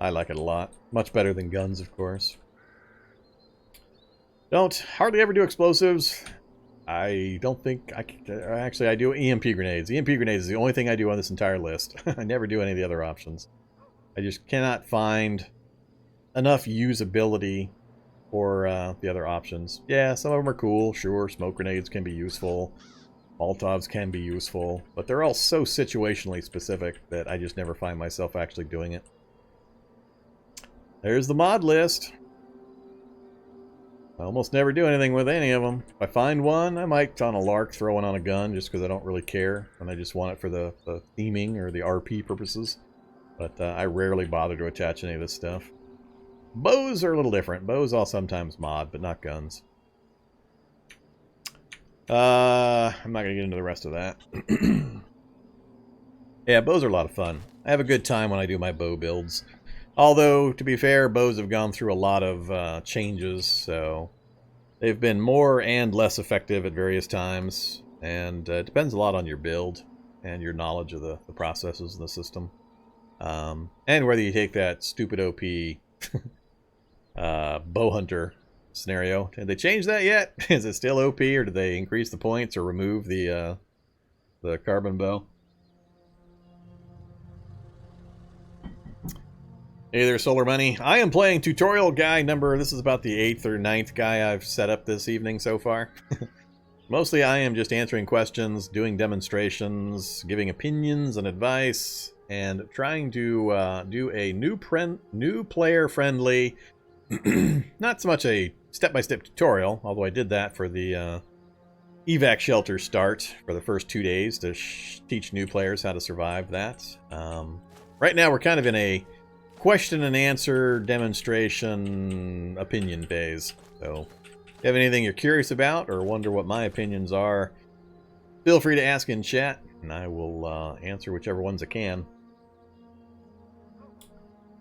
I like it a lot. Much better than guns, of course. Don't hardly ever do explosives. I don't think I can, actually I do EMP grenades. EMP grenades is the only thing I do on this entire list. I never do any of the other options. I just cannot find enough usability for the other options. Yeah, some of them are cool, sure. Smoke grenades can be useful. Molotovs can be useful. But they're all so situationally specific that I just never find myself actually doing it. There's the mod list. I almost never do anything with any of them. If I find one, I might, on a lark, throw one on a gun just because I don't really care. And I just want it for the theming or the RP purposes. But I rarely bother to attach any of this stuff. Bows are a little different. Bows I'll sometimes mod, but not guns. I'm not going to get into the rest of that. Yeah, bows are a lot of fun. I have a good time when I do my bow builds. Although, to be fair, bows have gone through a lot of changes, so they've been more and less effective at various times. And it depends a lot on your build and your knowledge of the processes in the system. And whether you take that stupid OP bow hunter scenario. Did they change that yet? Is it still OP, or did they increase the points or remove the carbon bow? Hey there, Solar Money. I am playing tutorial guy number, this is about the 8th or 9th guy I've set up this evening so far. Mostly I am just answering questions, doing demonstrations, giving opinions and advice, and trying to do a new player-friendly, not so much a step-by-step tutorial, although I did that for the evac shelter start for the first 2 days to teach new players how to survive that. Right now we're kind of in a question and answer demonstration opinion phase. So if you have anything you're curious about or wonder what my opinions are, Feel free to ask in chat, and I will answer whichever ones I can.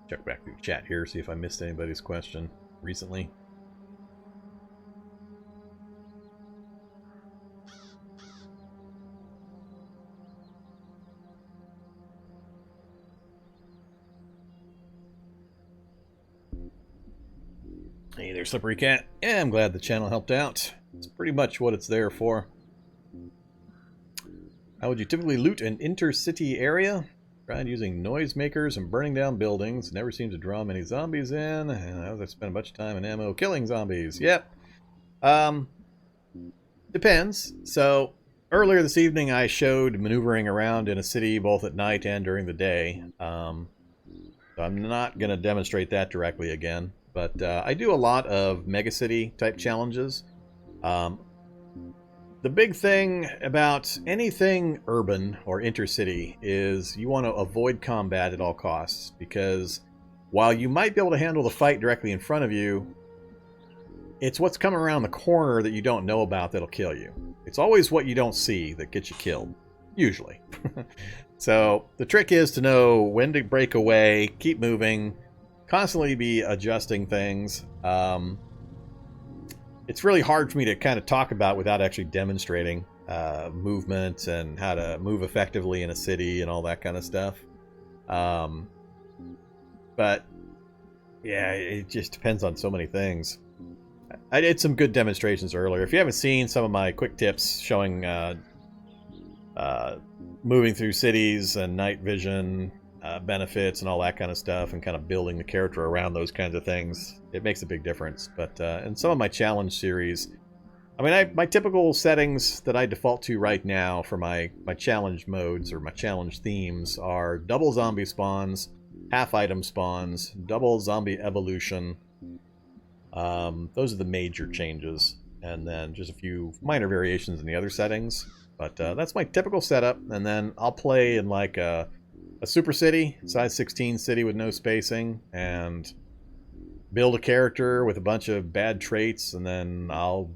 Check back through the chat here, see if I missed anybody's question recently. Hey there, Slippery Cat. Yeah, I'm glad the channel helped out. It's pretty much what it's there for. How would you typically loot an intercity area? Tried using noisemakers and burning down buildings. Never seems to draw many zombies in. And I spent a bunch of time and ammo killing zombies. Yep. Depends. So, earlier this evening I showed maneuvering around in a city both at night and during the day. So I'm not going to demonstrate that directly again. But I do a lot of megacity type challenges. The big thing about anything urban or intercity is you want to avoid combat at all costs, because while you might be able to handle the fight directly in front of you, it's what's coming around the corner that you don't know about that'll kill you. It's always what you don't see that gets you killed, usually. So the trick is to know when to break away, keep moving, constantly be adjusting things. It's really hard for me to kind of talk about without actually demonstrating movement and how to move effectively in a city and all that kind of stuff. But yeah, it just depends on so many things. I did some good demonstrations earlier. If you haven't seen some of my quick tips showing moving through cities and night vision benefits and all that kind of stuff, and kind of building the character around those kinds of things, it makes a big difference. But in some of my challenge series, I mean, my typical settings that I default to right now for my challenge modes or my challenge themes are double zombie spawns, half item spawns, double zombie evolution. Those are the major changes, and then just a few minor variations in the other settings. But that's my typical setup, and then I'll play in like a super city, size 16 city with no spacing, and build a character with a bunch of bad traits, and then I'll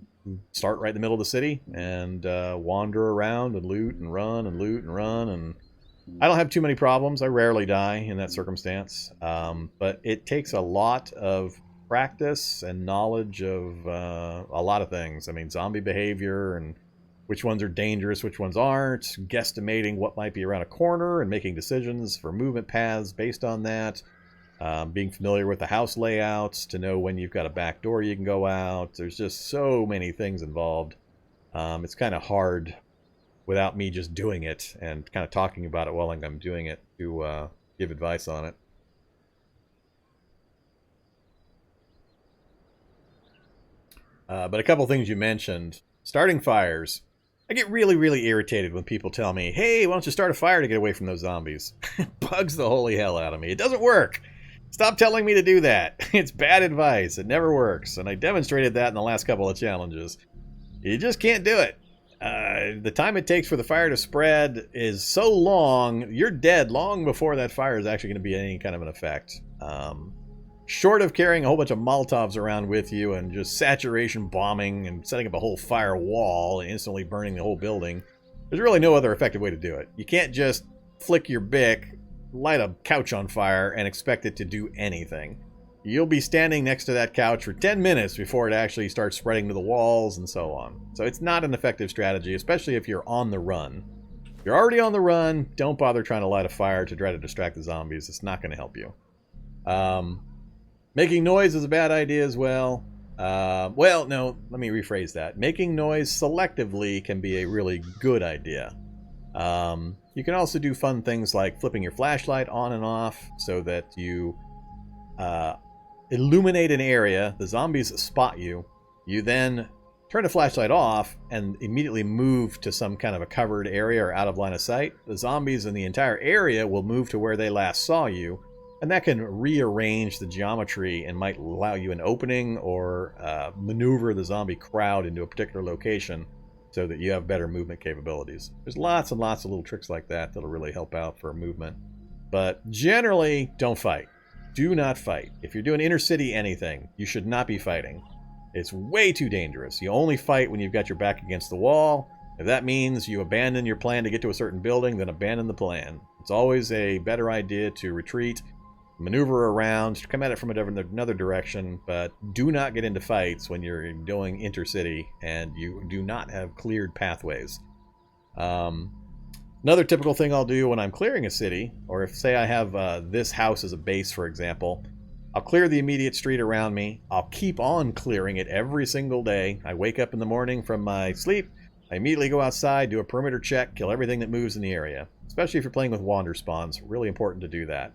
start right in the middle of the city and wander around and loot and run and loot and run, and I don't have too many problems. I rarely die in that circumstance, but it takes a lot of practice and knowledge of a lot of things. I mean, zombie behavior and which ones are dangerous, which ones aren't, guesstimating what might be around a corner and making decisions for movement paths based on that, being familiar with the house layouts to know when you've got a back door you can go out. There's just so many things involved. It's kind of hard without me just doing it and kind of talking about it while I'm doing it to give advice on it. But a couple things you mentioned. Starting fires. I get really, really irritated when people tell me, hey, why don't you start a fire to get away from those zombies? It bugs the holy hell out of me. It doesn't work. Stop telling me to do that. It's bad advice. It never works. And I demonstrated that in the last couple of challenges. You just can't do it. The time it takes for the fire to spread is so long, you're dead long before that fire is actually going to be any kind of an effect. Short of carrying a whole bunch of Molotovs around with you and just saturation bombing and setting up a whole fire wall and instantly burning the whole building, there's really no other effective way to do it. You can't just flick your Bic, light a couch on fire, and expect it to do anything. You'll be standing next to that couch for 10 minutes before it actually starts spreading to the walls and so on. So it's not an effective strategy, especially if you're on the run. If you're already on the run, don't bother trying to light a fire to try to distract the zombies. It's not going to help you. Making noise is a bad idea as well. Well, no, let me rephrase that. Making noise selectively can be a really good idea. You can also do fun things like flipping your flashlight on and off so that you illuminate an area, the zombies spot you, you then turn the flashlight off and immediately move to some kind of a covered area or out of line of sight. The zombies in the entire area will move to where they last saw you, and that can rearrange the geometry and might allow you an opening or maneuver the zombie crowd into a particular location so that you have better movement capabilities. There's lots and lots of little tricks like that that'll really help out for movement. But generally, don't fight. Do not fight. If you're doing inner city anything, you should not be fighting. It's way too dangerous. You only fight when you've got your back against the wall, If that means you abandon your plan to get to a certain building, then abandon the plan. It's always a better idea to retreat, maneuver around, come at it from another direction, but do not get into fights when you're going intercity and you do not have cleared pathways. Another typical thing I'll do when I'm clearing a city, or if, say, I have this house as a base, for example, I'll clear the immediate street around me. I'll keep on clearing it every single day. I wake up in the morning from my sleep, I immediately go outside, do a perimeter check, kill everything that moves in the area. Especially if you're playing with wander spawns, really important to do that.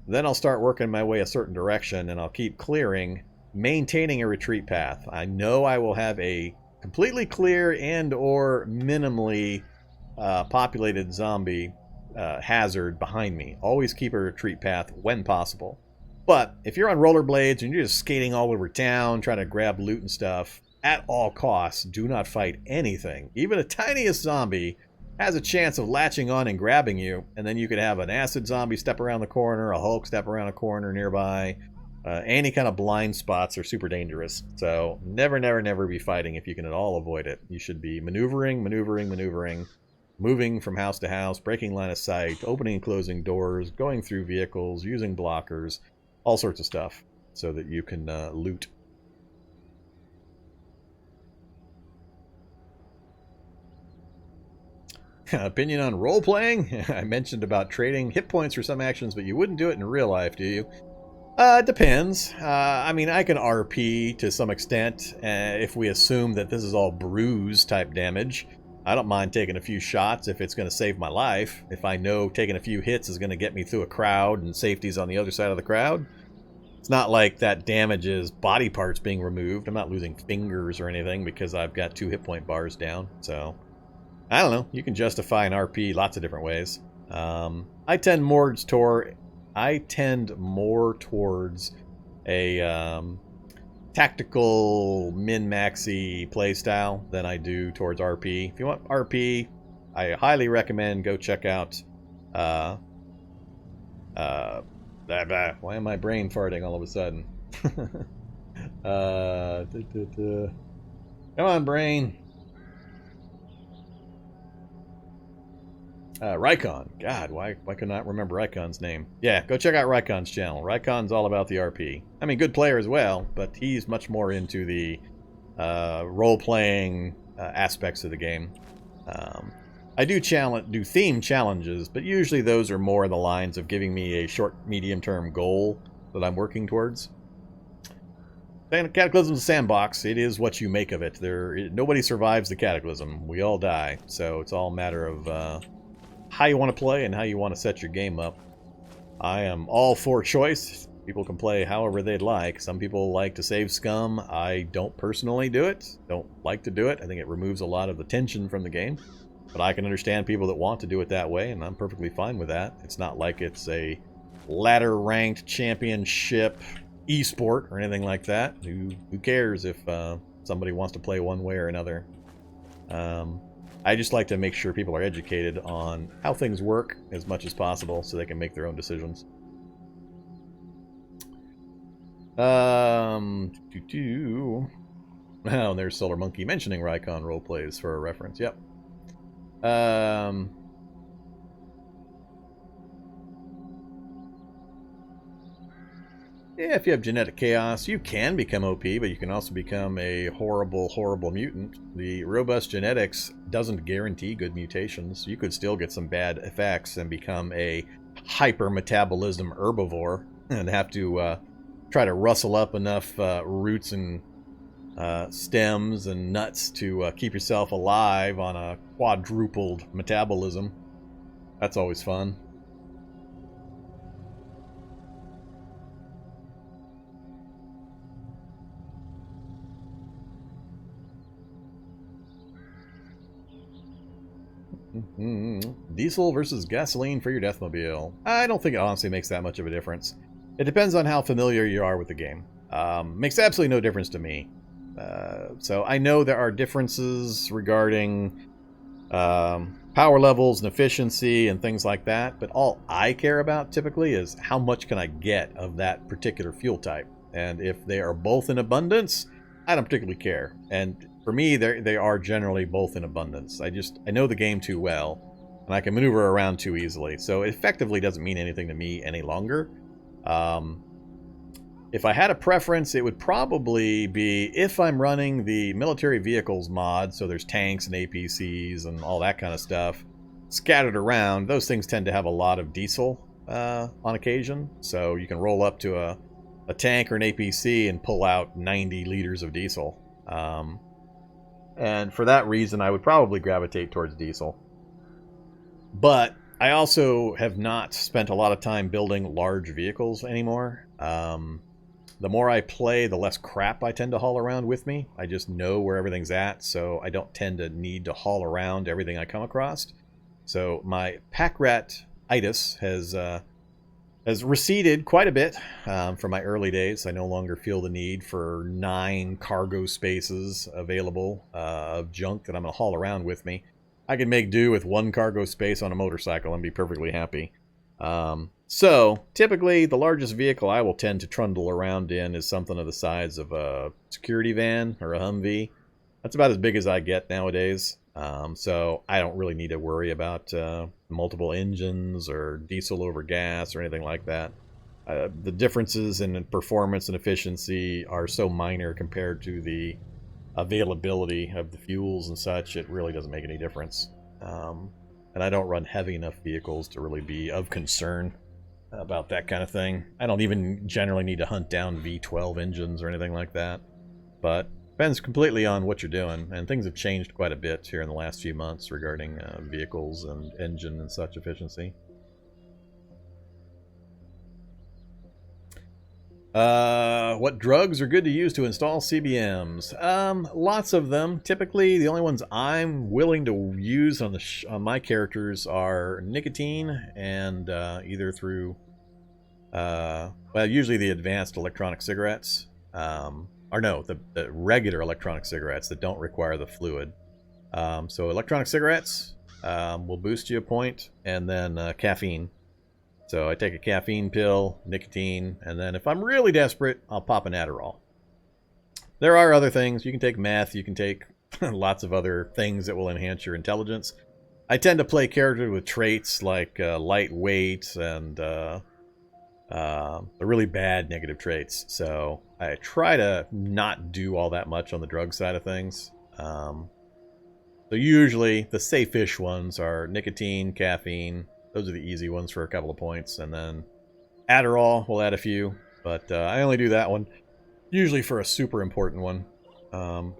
Then I'll start working my way a certain direction, and I'll keep clearing, maintaining a retreat path. I know I will have a completely clear and or minimally populated zombie hazard behind me. Always keep a retreat path when possible. But if you're on rollerblades and you're just skating all over town, trying to grab loot and stuff, at all costs, do not fight anything. Even the tiniest zombie has a chance of latching on and grabbing you, and then you could have an acid zombie step around the corner, a Hulk step around a corner nearby. Any kind of blind spots are super dangerous. So never, never, never be fighting if you can at all avoid it. You should be maneuvering, moving from house to house, breaking line of sight, opening and closing doors, going through vehicles, using blockers, all sorts of stuff so that you can loot. Opinion on role-playing? I mentioned about trading hit points for some actions, but you wouldn't do it in real life, do you? It depends. I mean, I can RP to some extent if we assume that this is all bruise type damage. I don't mind taking a few shots if it's going to save my life. If I know taking a few hits is going to get me through a crowd and safety's on the other side of the crowd. It's not like that damage is body parts being removed. I'm not losing fingers or anything because I've got 2 hit point bars down, so... I don't know. You can justify an RP lots of different ways. I tend more towards a tactical min-maxy playstyle than I do towards RP. If you want RP, I highly recommend go check out. Why am my brain farting all of a sudden? Come on, brain. Rycon. God, why could I not remember Rycon's name? Yeah, go check out Rycon's channel. Rycon's all about the RP. I mean, good player as well, but he's much more into the role-playing aspects of the game. I do theme challenges, but usually those are more in the lines of giving me a short, medium-term goal that I'm working towards. Cataclysm's a sandbox. It is what you make of it. Nobody survives the Cataclysm. We all die, so it's all a matter of... how you want to play and how you want to set your game up. I am all for choice. People can play however they'd like. Some people like to save scum. I don't personally do it. Don't like to do it. I think it removes a lot of the tension from the game. But I can understand people that want to do it that way, and I'm perfectly fine with that. It's not like it's a ladder-ranked championship esport or anything like that. Who cares if somebody wants to play one way or another? I just like to make sure people are educated on how things work as much as possible so they can make their own decisions. Oh, there's Solar Monkey mentioning Rycon roleplays for a reference. Yep. Yeah, if you have genetic chaos, you can become OP, but you can also become a horrible, horrible mutant. The robust genetics doesn't guarantee good mutations. You could still get some bad effects and become a hyper-metabolism herbivore and have to try to rustle up enough roots and stems and nuts to keep yourself alive on a quadrupled metabolism. That's always fun. Diesel versus gasoline for your Deathmobile. I don't think it honestly makes that much of a difference. It depends on how familiar you are with the game. Makes absolutely no difference to me. So I know there are differences regarding power levels and efficiency and things like that, but all I care about typically is how much can I get of that particular fuel type. And if they are both in abundance, I don't particularly care. And for me, they are generally both in abundance. I know the game too well, and I can maneuver around too easily. So it effectively doesn't mean anything to me any longer. If I had a preference, it would probably be if I'm running the military vehicles mod, so there's tanks and APCs and all that kind of stuff scattered around. Those things tend to have a lot of diesel on occasion, so you can roll up to a tank or an APC and pull out 90 liters of diesel. And for that reason, I would probably gravitate towards diesel. But I also have not spent a lot of time building large vehicles anymore. The more I play, the less crap I tend to haul around with me. I just know where everything's at, so I don't tend to need to haul around everything I come across. So my pack rat-itis has receded quite a bit from my early days. I no longer feel the need for 9 cargo spaces available of junk that I'm going to haul around with me. I can make do with 1 cargo space on a motorcycle and be perfectly happy. So, typically, the largest vehicle I will tend to trundle around in is something of the size of a security van or a Humvee. That's about as big as I get nowadays. So, I don't really need to worry about multiple engines or diesel over gas or anything like that. The differences in performance and efficiency are so minor compared to the availability of the fuels and such, it really doesn't make any difference. And I don't run heavy enough vehicles to really be of concern about that kind of thing. I don't even generally need to hunt down V12 engines or anything like that. But depends completely on what you're doing, and things have changed quite a bit here in the last few months regarding vehicles and engine and such efficiency. What drugs are good to use to install CBMs? Lots of them. Typically, the only ones I'm willing to use on my characters are nicotine and either through, well, usually the advanced electronic cigarettes, or no, the regular electronic cigarettes that don't require the fluid. So electronic cigarettes will boost you a point, and then caffeine. So I take a caffeine pill, nicotine, and then if I'm really desperate, I'll pop an Adderall. There are other things. You can take meth, you can take lots of other things that will enhance your intelligence. I tend to play characters with traits like lightweight and the really bad negative traits. So I try to not do all that much on the drug side of things. So usually the safe-ish ones are nicotine, caffeine. Those are the easy ones for a couple of points. And then Adderall, we'll add a few. But I only do that one usually for a super important one.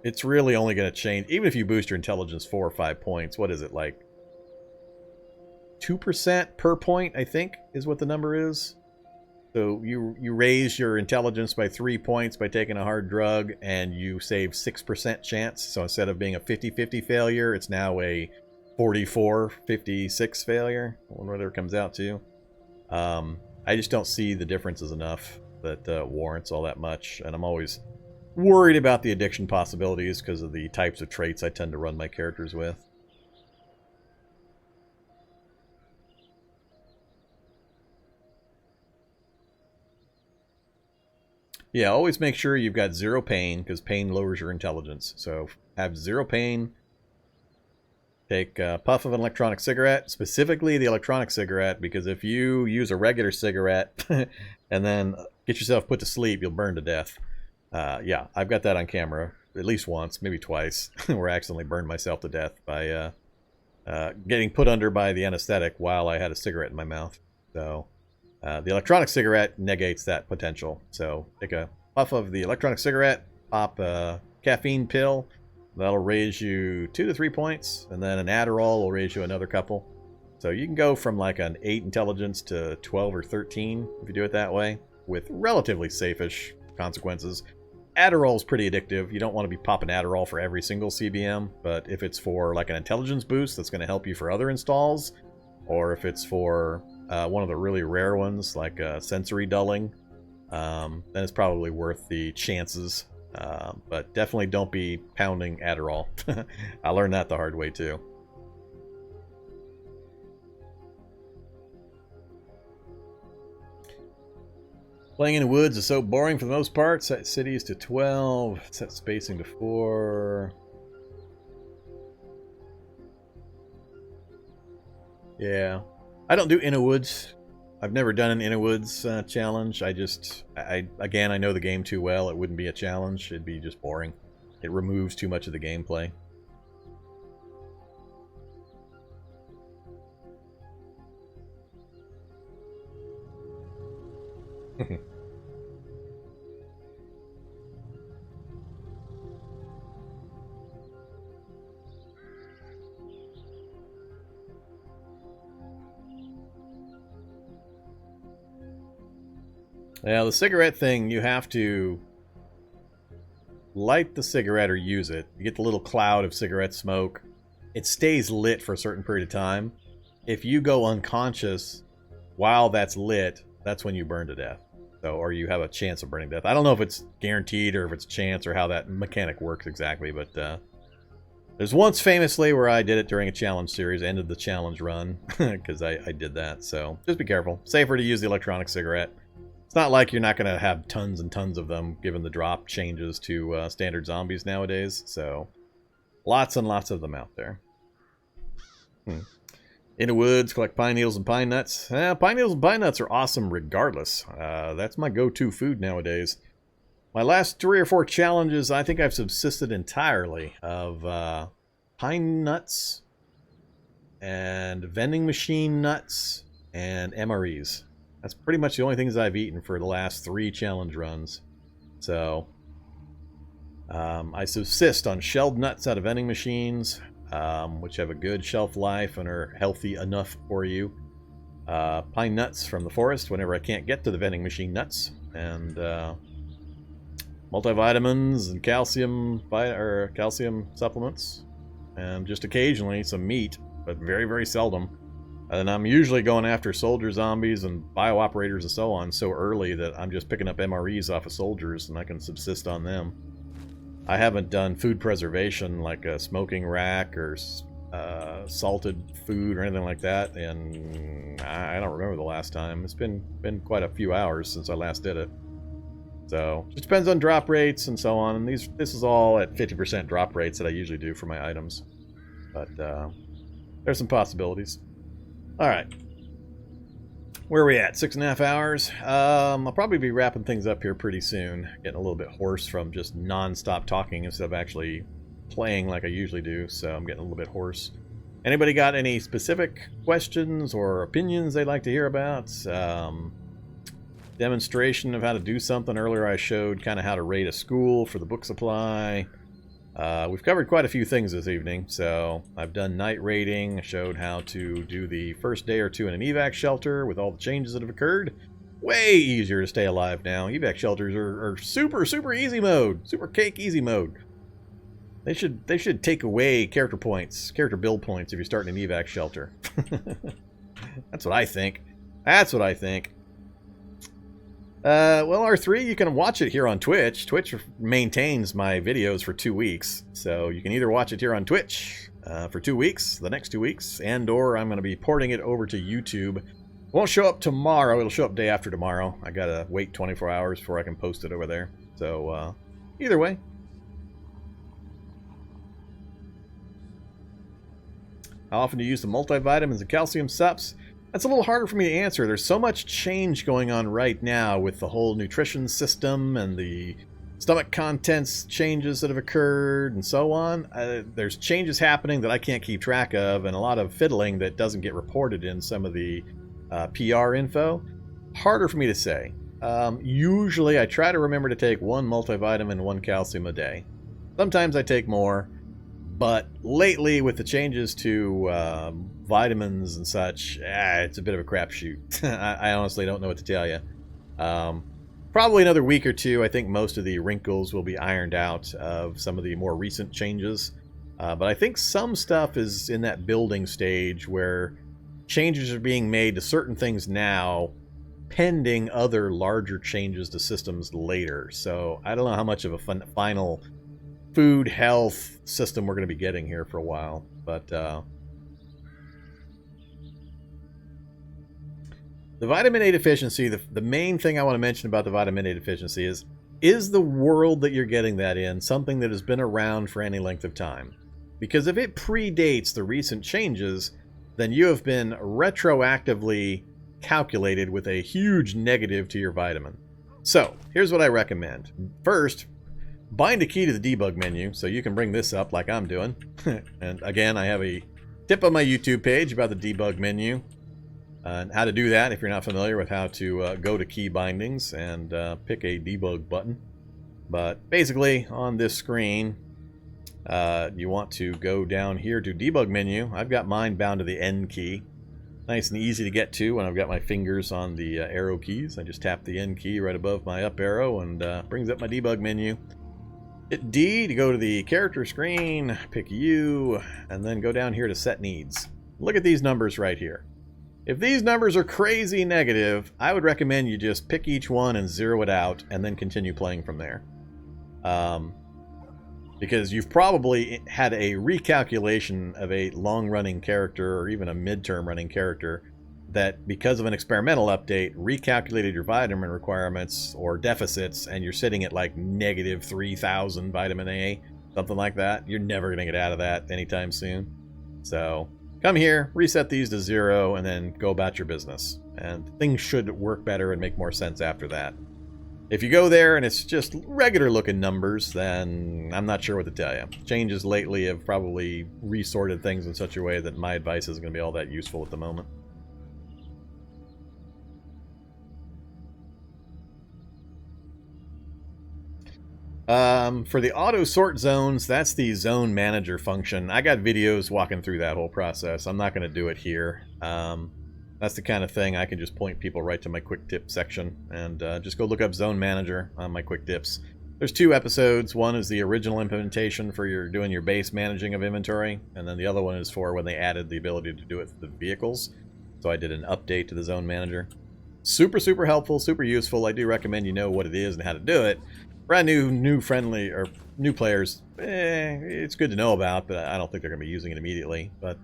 It's really only going to change. Even if you boost your intelligence 4 or 5 points, what is it, like 2% per point, I think, is what the number is. So you raise your intelligence by 3 points by taking a hard drug, and you save 6% chance. So instead of being a 50-50 failure, it's now a 44-56 failure, whatever it comes out to. I just don't see the differences enough that warrants all that much, and I'm always worried about the addiction possibilities because of the types of traits I tend to run my characters with. Yeah, always make sure you've got 0 pain, because pain lowers your intelligence. So have 0 pain. Take a puff of an electronic cigarette, specifically the electronic cigarette, because if you use a regular cigarette and then get yourself put to sleep, you'll burn to death. Yeah, I've got that on camera at least once, maybe twice, where I accidentally burned myself to death by getting put under by the anesthetic while I had a cigarette in my mouth. So the electronic cigarette negates that potential. So take a puff of the electronic cigarette, pop a caffeine pill. That'll raise you 2 to 3 points, and then an Adderall will raise you another couple. So you can go from like an 8 intelligence to 12 or 13 if you do it that way, with relatively safe-ish consequences. Adderall is pretty addictive. You don't want to be popping Adderall for every single CBM, but if it's for like an intelligence boost that's going to help you for other installs, or if it's for one of the really rare ones like sensory dulling, then it's probably worth the chances. But definitely don't be pounding Adderall. I learned that the hard way too. Playing in the woods is so boring for the most part. Set cities to 12. Set spacing to 4. Yeah. I don't do Inner Woods. I've never done an Inner Woods challenge. Again, I know the game too well. It wouldn't be a challenge. It'd be just boring. It removes too much of the gameplay. Yeah, the cigarette thing, you have to light the cigarette or use it. You get the little cloud of cigarette smoke. It stays lit for a certain period of time. If you go unconscious while that's lit, that's when you burn to death. So, or you have a chance of burning to death. I don't know if it's guaranteed or if it's chance or how that mechanic works exactly, but there's once famously where I did it during a challenge series. I ended the challenge run because I did that. So just be careful. Safer to use the electronic cigarette. It's not like you're not going to have tons and tons of them given the drop changes to standard zombies nowadays. So lots and lots of them out there. In the woods, collect pine needles and pine nuts. Pine needles and pine nuts are awesome regardless. That's my go-to food nowadays. My last 3 or 4 challenges, I think I've subsisted entirely of pine nuts and vending machine nuts and MREs. That's pretty much the only things I've eaten for the last 3 challenge runs. So, I subsist on shelled nuts out of vending machines, which have a good shelf life and are healthy enough for you. Pine nuts from the forest whenever I can't get to the vending machine nuts. And multivitamins and calcium supplements. And just occasionally some meat, but very, very seldom. And I'm usually going after soldier zombies and bio-operators and so on so early that I'm just picking up MREs off of soldiers and I can subsist on them. I haven't done food preservation like a smoking rack or salted food or anything like that, and I don't remember the last time. It's been quite a few hours since I last did it. So it depends on drop rates and so on. And this is all at 50% drop rates that I usually do for my items. But there's some possibilities. All right, where are we at? 6.5 hours. I'll probably be wrapping things up here pretty soon. Getting a little bit hoarse from just non-stop talking instead of actually playing like I usually do. So I'm getting a little bit hoarse. Anybody got any specific questions or opinions they'd like to hear about? Demonstration of how to do something. Earlier I showed kind of how to rate a school for the book supply. We've covered quite a few things this evening, so I've done night raiding, showed how to do the first day or two in an evac shelter with all the changes that have occurred. Way easier to stay alive now. Evac shelters are super, super easy mode. Super cake easy mode. They should take away character build points if you start in an evac shelter. That's what I think. That's what I think. Well, R3, you can watch it here on Twitch. Twitch maintains my videos for 2 weeks, so you can either watch it here on Twitch for 2 weeks, the next 2 weeks, and/or I'm going to be porting it over to YouTube. It won't show up tomorrow. It'll show up day after tomorrow. I gotta wait 24 hours before I can post it over there. So, either way. How often do you use the multivitamins and calcium sups? That's a little harder for me to answer. There's so much change going on right now with the whole nutrition system and the stomach contents changes that have occurred and so on. There's changes happening that I can't keep track of and a lot of fiddling that doesn't get reported in some of the PR info. Harder for me to say. Usually I try to remember to take 1 multivitamin and 1 calcium a day. Sometimes I take more. But lately, with the changes to vitamins and such, it's a bit of a crapshoot. I honestly don't know what to tell you. Probably another week or two. I think most of the wrinkles will be ironed out of some of the more recent changes. But I think some stuff is in that building stage where changes are being made to certain things now, pending other larger changes to systems later. So I don't know how much of a final food health system we're going to be getting here for a while, but The vitamin A deficiency, the main thing I want to mention about the vitamin A deficiency is the world that you're getting that in something that has been around for any length of time? Because if it predates the recent changes, then you have been retroactively calculated with a huge negative to your vitamin. So, here's what I recommend. First, bind a key to the debug menu so you can bring this up like I'm doing. And again, I have a tip on my YouTube page about the debug menu and how to do that if you're not familiar with how to go to key bindings and pick a debug button. But basically, on this screen, you want to go down here to debug menu. I've got mine bound to the N key. Nice and easy to get to when I've got my fingers on the arrow keys. I just tap the N key right above my up arrow and brings up my debug menu. Hit D to go to the character screen, pick U, and then go down here to set needs. Look at these numbers right here. If these numbers are crazy negative, I would recommend you just pick each one and zero it out and then continue playing from there. Because you've probably had a recalculation of a long-running character or even a mid-term running character that, because of an experimental update, recalculated your vitamin requirements or deficits, and you're sitting at like negative 3,000 vitamin A, something like that. You're never going to get out of that anytime soon. So come here, reset these to 0, and then go about your business. And things should work better and make more sense after that. If you go there and it's just regular looking numbers, then I'm not sure what to tell you. Changes lately have probably resorted things in such a way that my advice isn't going to be all that useful at the moment. For the auto sort zones, that's the zone manager function. I got videos walking through that whole process. I'm not going to do it here. That's the kind of thing I can just point people right to my quick tip section and just go look up zone manager on my quick tips. There's 2 episodes. One is the original implementation for doing your base managing of inventory, and then the other one is for when they added the ability to do it with the vehicles. So I did an update to the zone manager. Super, super helpful, super useful. I do recommend you know what it is and how to do it. Brand new friendly, or new players, it's good to know about, but I don't think they're going to be using it immediately. But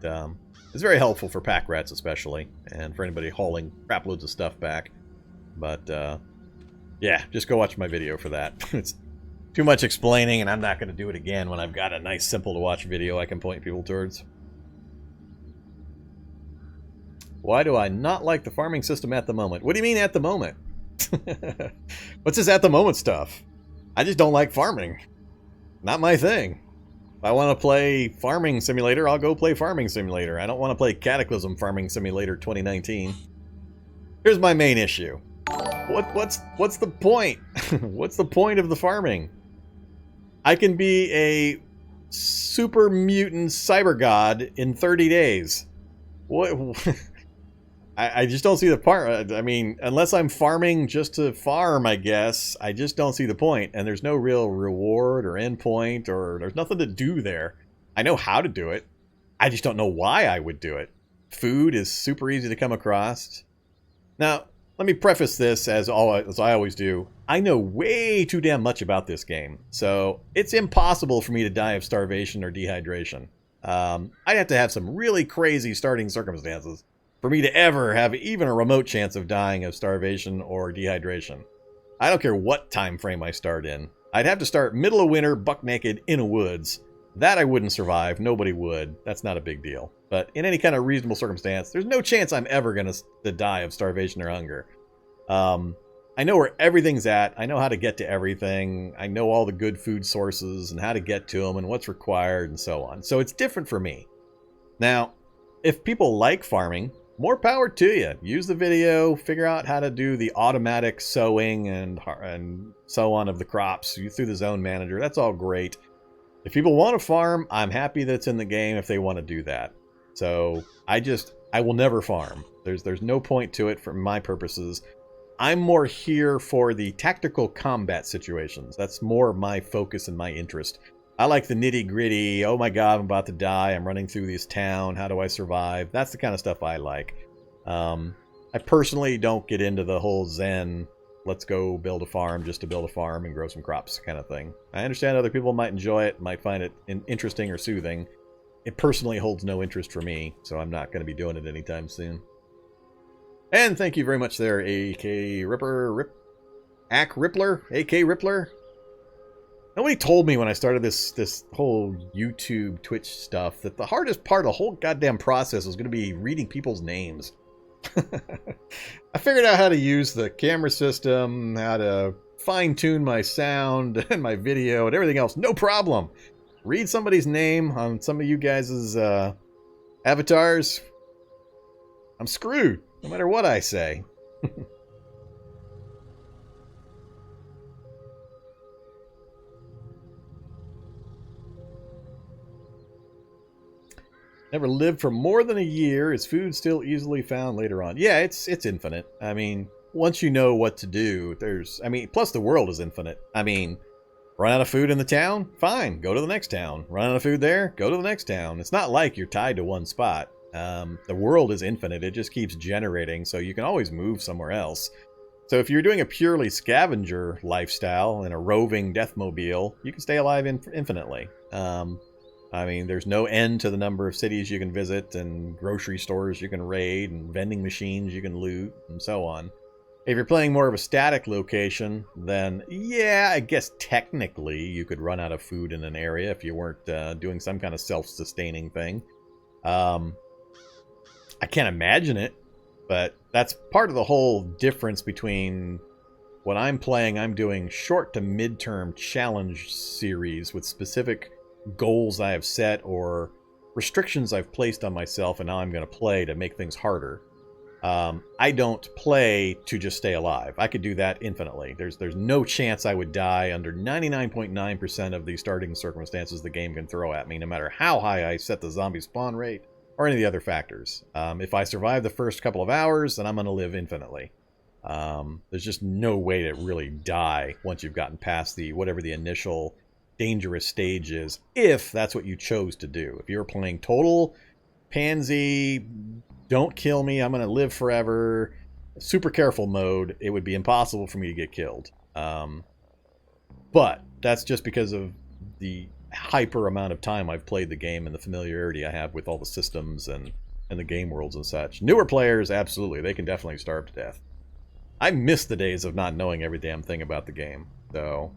it's very helpful for pack rats especially, and for anybody hauling crap loads of stuff back. But yeah, just go watch my video for that. It's too much explaining, and I'm not going to do it again when I've got a nice, simple to watch video I can point people towards. Why do I not like the farming system at the moment? What do you mean at the moment? What's this at the moment stuff? I just don't like farming. Not my thing. If I want to play Farming Simulator, I'll go play Farming Simulator. I don't want to play Cataclysm Farming Simulator 2019. Here's my main issue. What's the point? What's the point of the farming? I can be a super mutant cyber god in 30 days. What? I just don't see the part. I mean, unless I'm farming just to farm, I guess, I just don't see the point. And there's no real reward or endpoint, or there's nothing to do there. I know how to do it. I just don't know why I would do it. Food is super easy to come across. Now, let me preface this as I always do. I know way too damn much about this game, so it's impossible for me to die of starvation or dehydration. I'd have to have some really crazy starting circumstances for me to ever have even a remote chance of dying of starvation or dehydration. I don't care what time frame I start in. I'd have to start middle of winter, buck naked, in a woods. That I wouldn't survive. Nobody would. That's not a big deal. But in any kind of reasonable circumstance, there's no chance I'm ever going to die of starvation or hunger. I know where everything's at. I know how to get to everything. I know all the good food sources and how to get to them and what's required and so on. So it's different for me. Now, if people like farming, more power to you. Use the video, figure out how to do the automatic sowing and so on of the crops through the zone manager. That's all great. If people want to farm, I'm happy that it's in the game if they want to do that. So I will never farm. There's no point to it for my purposes. I'm more here for the tactical combat situations. That's more my focus and my interest. I like the nitty-gritty, oh my god, I'm about to die, I'm running through this town, how do I survive? That's the kind of stuff I like. I personally don't get into the whole zen, let's go build a farm just to build a farm and grow some crops kind of thing. I understand other people might enjoy it, might find it interesting or soothing. It personally holds no interest for me, so I'm not going to be doing it anytime soon. And thank you very much there, AK Ripper, Rippler, AK Rippler. Nobody told me when I started this whole YouTube, Twitch stuff that the hardest part of the whole goddamn process was going to be reading people's names. I figured out how to use the camera system, how to fine-tune my sound and my video and everything else. No problem. Read somebody's name on some of you guys' avatars. I'm screwed, no matter what I say. Never lived for more than a year. Is food still easily found later on? Yeah, it's infinite. I mean, once you know what to do, plus the world is infinite. I mean, run out of food in the town? Fine, go to the next town. Run out of food there? Go to the next town. It's not like you're tied to one spot. The world is infinite. It just keeps generating, so you can always move somewhere else. So if you're doing a purely scavenger lifestyle in a roving deathmobile, you can stay alive infinitely. I mean, there's no end to the number of cities you can visit and grocery stores you can raid and vending machines you can loot and so on. If you're playing more of a static location, then yeah, I guess technically you could run out of food in an area if you weren't doing some kind of self-sustaining thing. I can't imagine it, but that's part of the whole difference between what I'm playing. I'm doing short to mid-term challenge series with specific goals I have set or restrictions I've placed on myself, and now I'm going to play to make things harder. I don't play to just stay alive. I could do that infinitely. There's no chance I would die under 99.9% of the starting circumstances the game can throw at me, no matter how high I set the zombie spawn rate or any of the other factors. If I survive the first couple of hours, then I'm going to live infinitely. There's just no way to really die once you've gotten past whatever the initial dangerous stage is, if that's what you chose to do. If you're playing total pansy, don't kill me, I'm going to live forever, super careful mode, it would be impossible for me to get killed. But that's just because of the hyper amount of time I've played the game and the familiarity I have with all the systems and the game worlds and such. Newer players, absolutely, they can definitely starve to death. I miss the days of not knowing every damn thing about the game, so...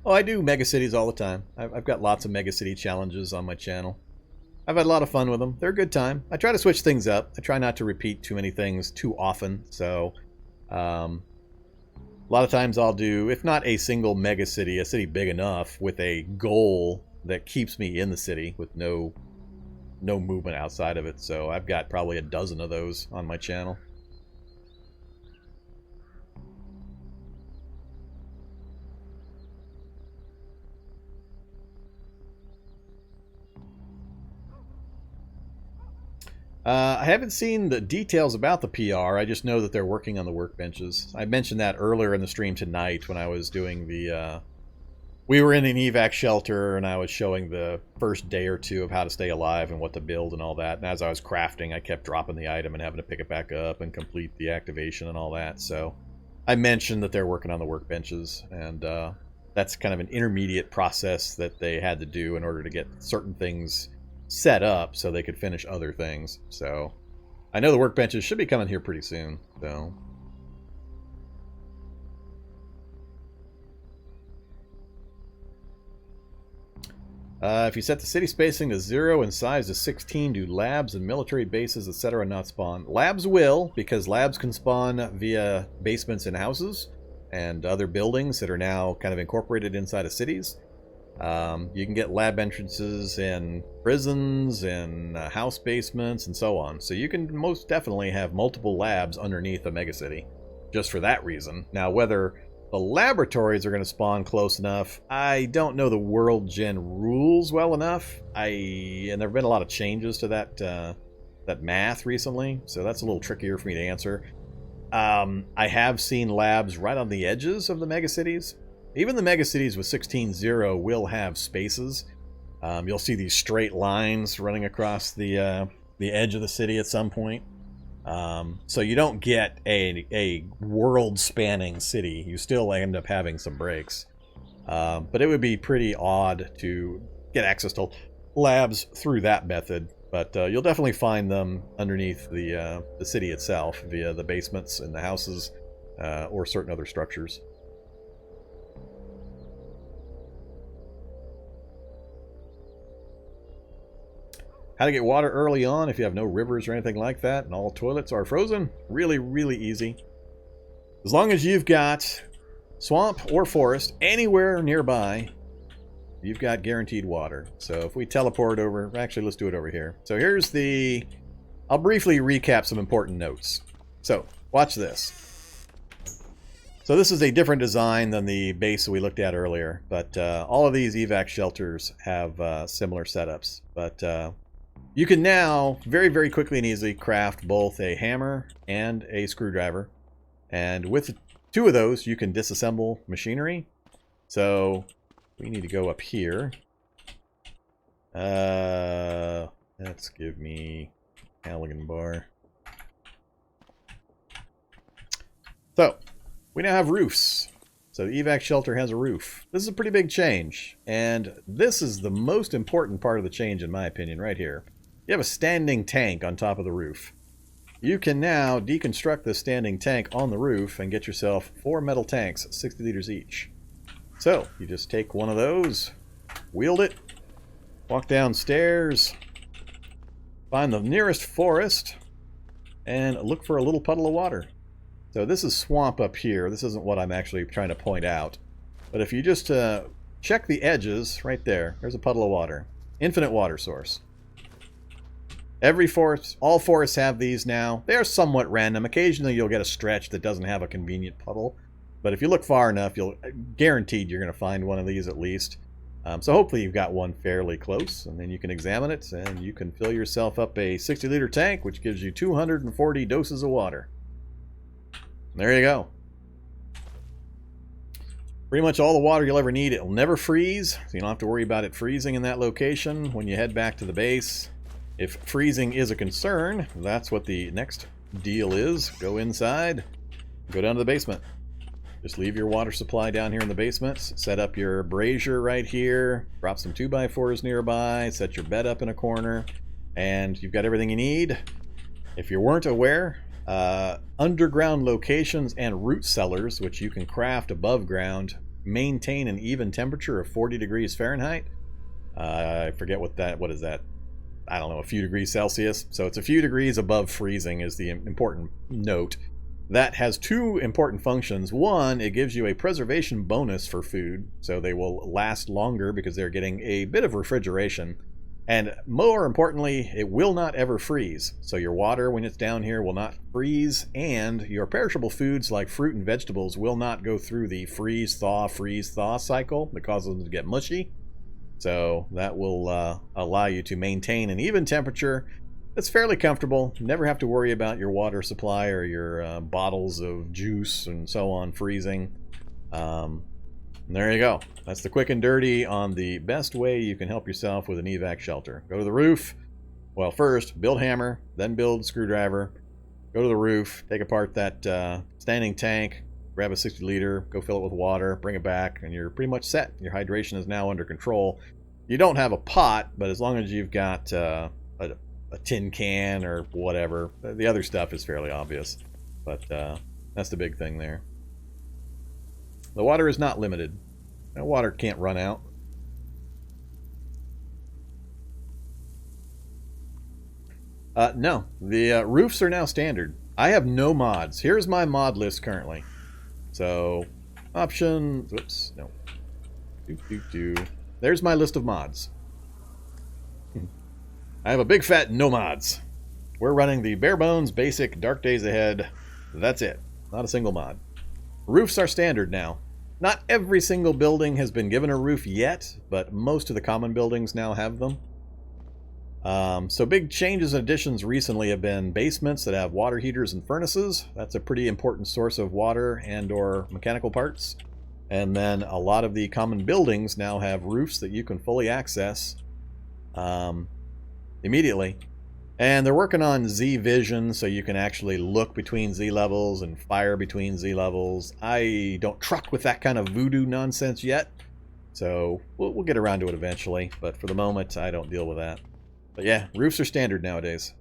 Oh, I do megacities all the time. I've got lots of megacity challenges on my channel. I've had a lot of fun with them. They're a good time. I try to switch things up. I try not to repeat too many things too often. So, a lot of times I'll do, if not a single megacity, a city big enough with a goal that keeps me in the city with no movement outside of it. So I've got probably a dozen of those on my channel. I haven't seen the details about the PR. I just know that they're working on the workbenches. I mentioned that earlier in the stream tonight when I was doing the... we were in an evac shelter, and I was showing the first day or two of how to stay alive and what to build and all that. And as I was crafting, I kept dropping the item and having to pick it back up and complete the activation and all that. So I mentioned that they're working on the workbenches, and that's kind of an intermediate process that they had to do in order to get certain things set up so they could finish other things. So I know the workbenches should be coming here pretty soon. So if you set the city spacing to 0 and size to 16, do labs and military bases, etc. not spawn? Labs will, because labs can spawn via basements in houses and other buildings that are now kind of incorporated inside of cities. You can get lab entrances in prisons, in house basements, and so on. So you can most definitely have multiple labs underneath a megacity, just for that reason. Now, whether the laboratories are going to spawn close enough, I don't know the world gen rules well enough. And there have been a lot of changes to that math recently, so that's a little trickier for me to answer. I have seen labs right on the edges of the megacities. Even the megacities with 16.0 will have spaces. You'll see these straight lines running across the edge of the city at some point. So you don't get a world-spanning city. You still end up having some breaks. But it would be pretty odd to get access to labs through that method. But you'll definitely find them underneath the city itself via the basements and the houses or certain other structures. How to get water early on if you have no rivers or anything like that and all toilets are frozen? Really, really easy. As long as you've got swamp or forest anywhere nearby, you've got guaranteed water. So if we teleport over, actually let's do it over here. So here's the, I'll briefly recap some important notes. So watch this. So this is a different design than the base that we looked at earlier, but all of these evac shelters have similar setups. But you can now very, very quickly and easily craft both a hammer and a screwdriver. And with 2 of those, you can disassemble machinery. So we need to go up here. Let's give me Halligan bar. So we now have roofs. So the evac shelter has a roof. This is a pretty big change. And this is the most important part of the change, in my opinion, right here. You have a standing tank on top of the roof. You can now deconstruct this standing tank on the roof and get yourself 4 metal tanks, 60 liters each. So you just take one of those, wield it, walk downstairs, find the nearest forest, and look for a little puddle of water. So this is swamp up here. This isn't what I'm actually trying to point out. But if you just check the edges right there, there's a puddle of water. Infinite water source. Every forest, all forests have these now. They are somewhat random. Occasionally you'll get a stretch that doesn't have a convenient puddle. But if you look far enough, you'll guaranteed you're going to find one of these at least. So hopefully you've got one fairly close, and then you can examine it, and you can fill yourself up a 60-liter tank, which gives you 240 doses of water. There you go. Pretty much all the water you'll ever need. It'll never freeze, so you don't have to worry about it freezing in that location when you head back to the base. If freezing is a concern, that's what the next deal is. Go inside, go down to the basement. Just leave your water supply down here in the basement, set up your brazier right here, drop some 2x4s nearby, set your bed up in a corner, and you've got everything you need. If you weren't aware, underground locations and root cellars, which you can craft above ground, maintain an even temperature of 40 degrees Fahrenheit. I forget what is that? I don't know, a few degrees Celsius. So it's a few degrees above freezing is the important note. That has 2 important functions. One, it gives you a preservation bonus for food, so they will last longer because they're getting a bit of refrigeration. And more importantly, it will not ever freeze. So your water, when it's down here, will not freeze, and your perishable foods like fruit and vegetables will not go through the freeze-thaw cycle that causes them to get mushy. So that will allow you to maintain an even temperature that's fairly comfortable. Never have to worry about your water supply or your bottles of juice and so on freezing. And there you go. That's the quick and dirty on the best way you can help yourself with an evac shelter. Go to the roof. Well, first, build hammer, then build screwdriver. Go to the roof, take apart that standing tank, grab a 60 liter, go fill it with water, bring it back, and you're pretty much set. Your hydration is now under control. You don't have a pot, but as long as you've got a tin can or whatever, the other stuff is fairly obvious. But that's the big thing there. The water is not limited. That water can't run out. No, the roofs are now standard. I have no mods. Here's my mod list currently. So, options, whoops, no. There's my list of mods. I have a big fat no mods. We're running the bare bones, basic, Dark Days Ahead. That's it. Not a single mod. Roofs are standard now. Not every single building has been given a roof yet, but most of the common buildings now have them. So big changes and additions recently have been basements that have water heaters and furnaces. That's a pretty important source of water and or mechanical parts. And then a lot of the common buildings now have roofs that you can fully access immediately. And they're working on Z vision, so you can actually look between Z levels and fire between Z levels. I don't truck with that kind of voodoo nonsense yet, So we'll get around to it eventually, but for the moment, I don't deal with that. But yeah, roofs are standard nowadays.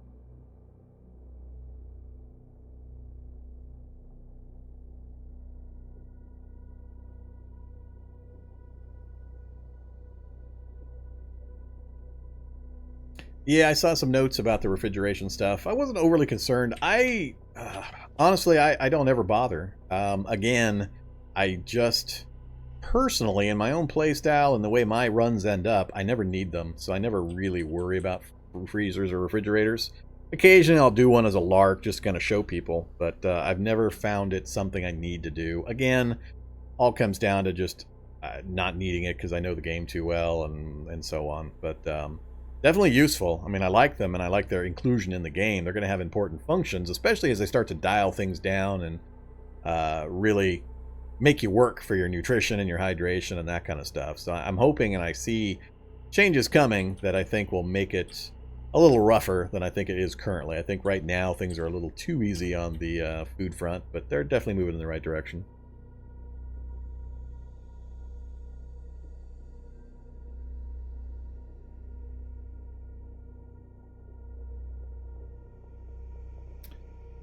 Yeah, I saw some notes about the refrigeration stuff. I wasn't overly concerned. Honestly, I don't ever bother. Again, I just personally, in my own playstyle and the way my runs end up, I never need them, so I never really worry about freezers or refrigerators. Occasionally, I'll do one as a lark, just kind of show people, but I've never found it something I need to do. Again, all comes down to just not needing it because I know the game too well and so on. But definitely useful. I mean, I like them, and I like their inclusion in the game. They're going to have important functions, especially as they start to dial things down and really make you work for your nutrition and your hydration and that kind of stuff. So I'm hoping, and I see changes coming that I think will make it a little rougher than I think it is currently. I think right now things are a little too easy on the food front, but they're definitely moving in the right direction.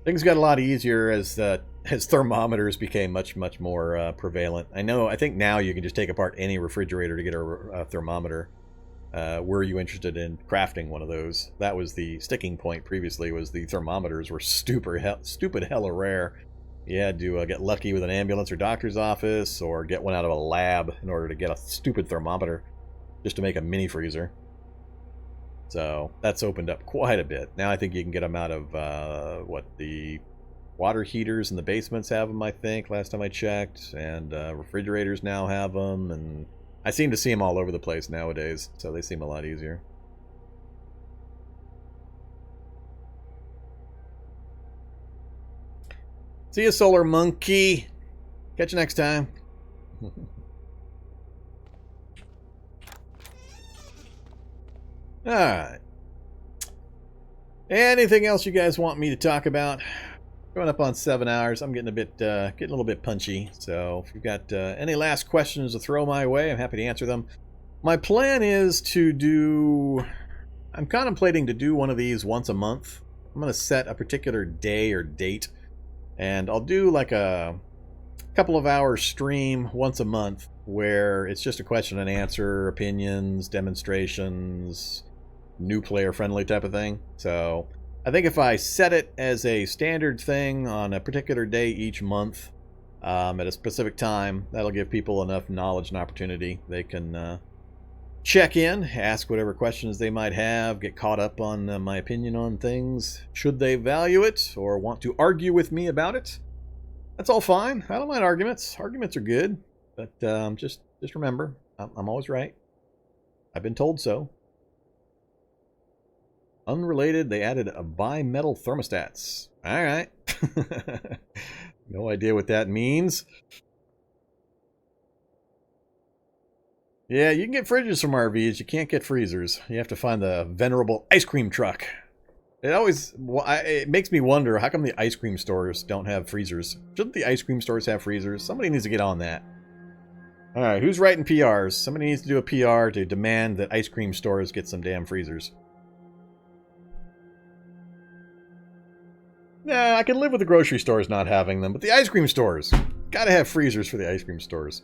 Things got a lot easier as thermometers became much more prevalent. I think now you can just take apart any refrigerator to get a thermometer. Were you interested in crafting one of those? That was the sticking point previously, was the thermometers were stupid hella rare. You had to get lucky with an ambulance or doctor's office, or get one out of a lab in order to get a stupid thermometer just to make a mini freezer. So that's opened up quite a bit. Now I think you can get them out of, the water heaters in the basements have them, I think, last time I checked. And refrigerators now have them. And I seem to see them all over the place nowadays. So they seem a lot easier. See you, Solar Monkey. Catch you next time. Alright. Anything else you guys want me to talk about? Going up on 7 hours. I'm getting a little bit punchy. So if you've got any last questions to throw my way, I'm happy to answer them. My plan is I'm contemplating to do one of these once a month. I'm going to set a particular day or date, and I'll do like a couple of hours stream once a month where it's just a question and answer, opinions, demonstrations, new player friendly type of thing. So I think if I set it as a standard thing on a particular day each month at a specific time, that'll give people enough knowledge and opportunity. They can check in, ask whatever questions they might have, get caught up on my opinion on things, should they value it or want to argue with me about it. That's all fine. I don't mind arguments. Arguments are good, but just remember, I'm always right. I've been told so. Unrelated, they added a bimetal thermostats. All right. No idea what that means. Yeah, you can get fridges from RVs. You can't get freezers. You have to find the venerable ice cream truck. It makes me wonder, how come the ice cream stores don't have freezers? Shouldn't the ice cream stores have freezers? Somebody needs to get on that. All right, who's writing PRs? Somebody needs to do a PR to demand that ice cream stores get some damn freezers. Yeah, I can live with the grocery stores not having them, but the ice cream stores, gotta have freezers for the ice cream stores.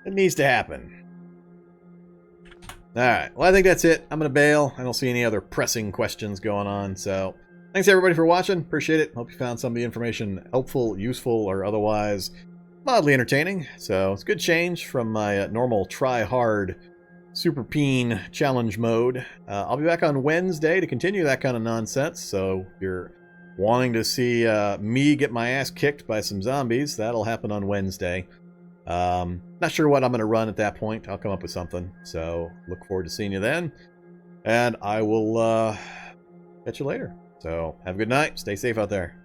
It needs to happen. Alright, well I think that's it. I'm gonna bail. I don't see any other pressing questions going on, so thanks everybody for watching. Appreciate it. Hope you found some of the information helpful, useful, or otherwise mildly entertaining. So it's a good change from my normal try-hard Super Peen challenge mode. I'll be back on Wednesday to continue that kind of nonsense, so if you're wanting to see me get my ass kicked by some zombies, that'll happen on Wednesday. Not sure what I'm going to run at that point. I'll come up with something, so look forward to seeing you then, and I will catch you later. So have a good night, stay safe out there.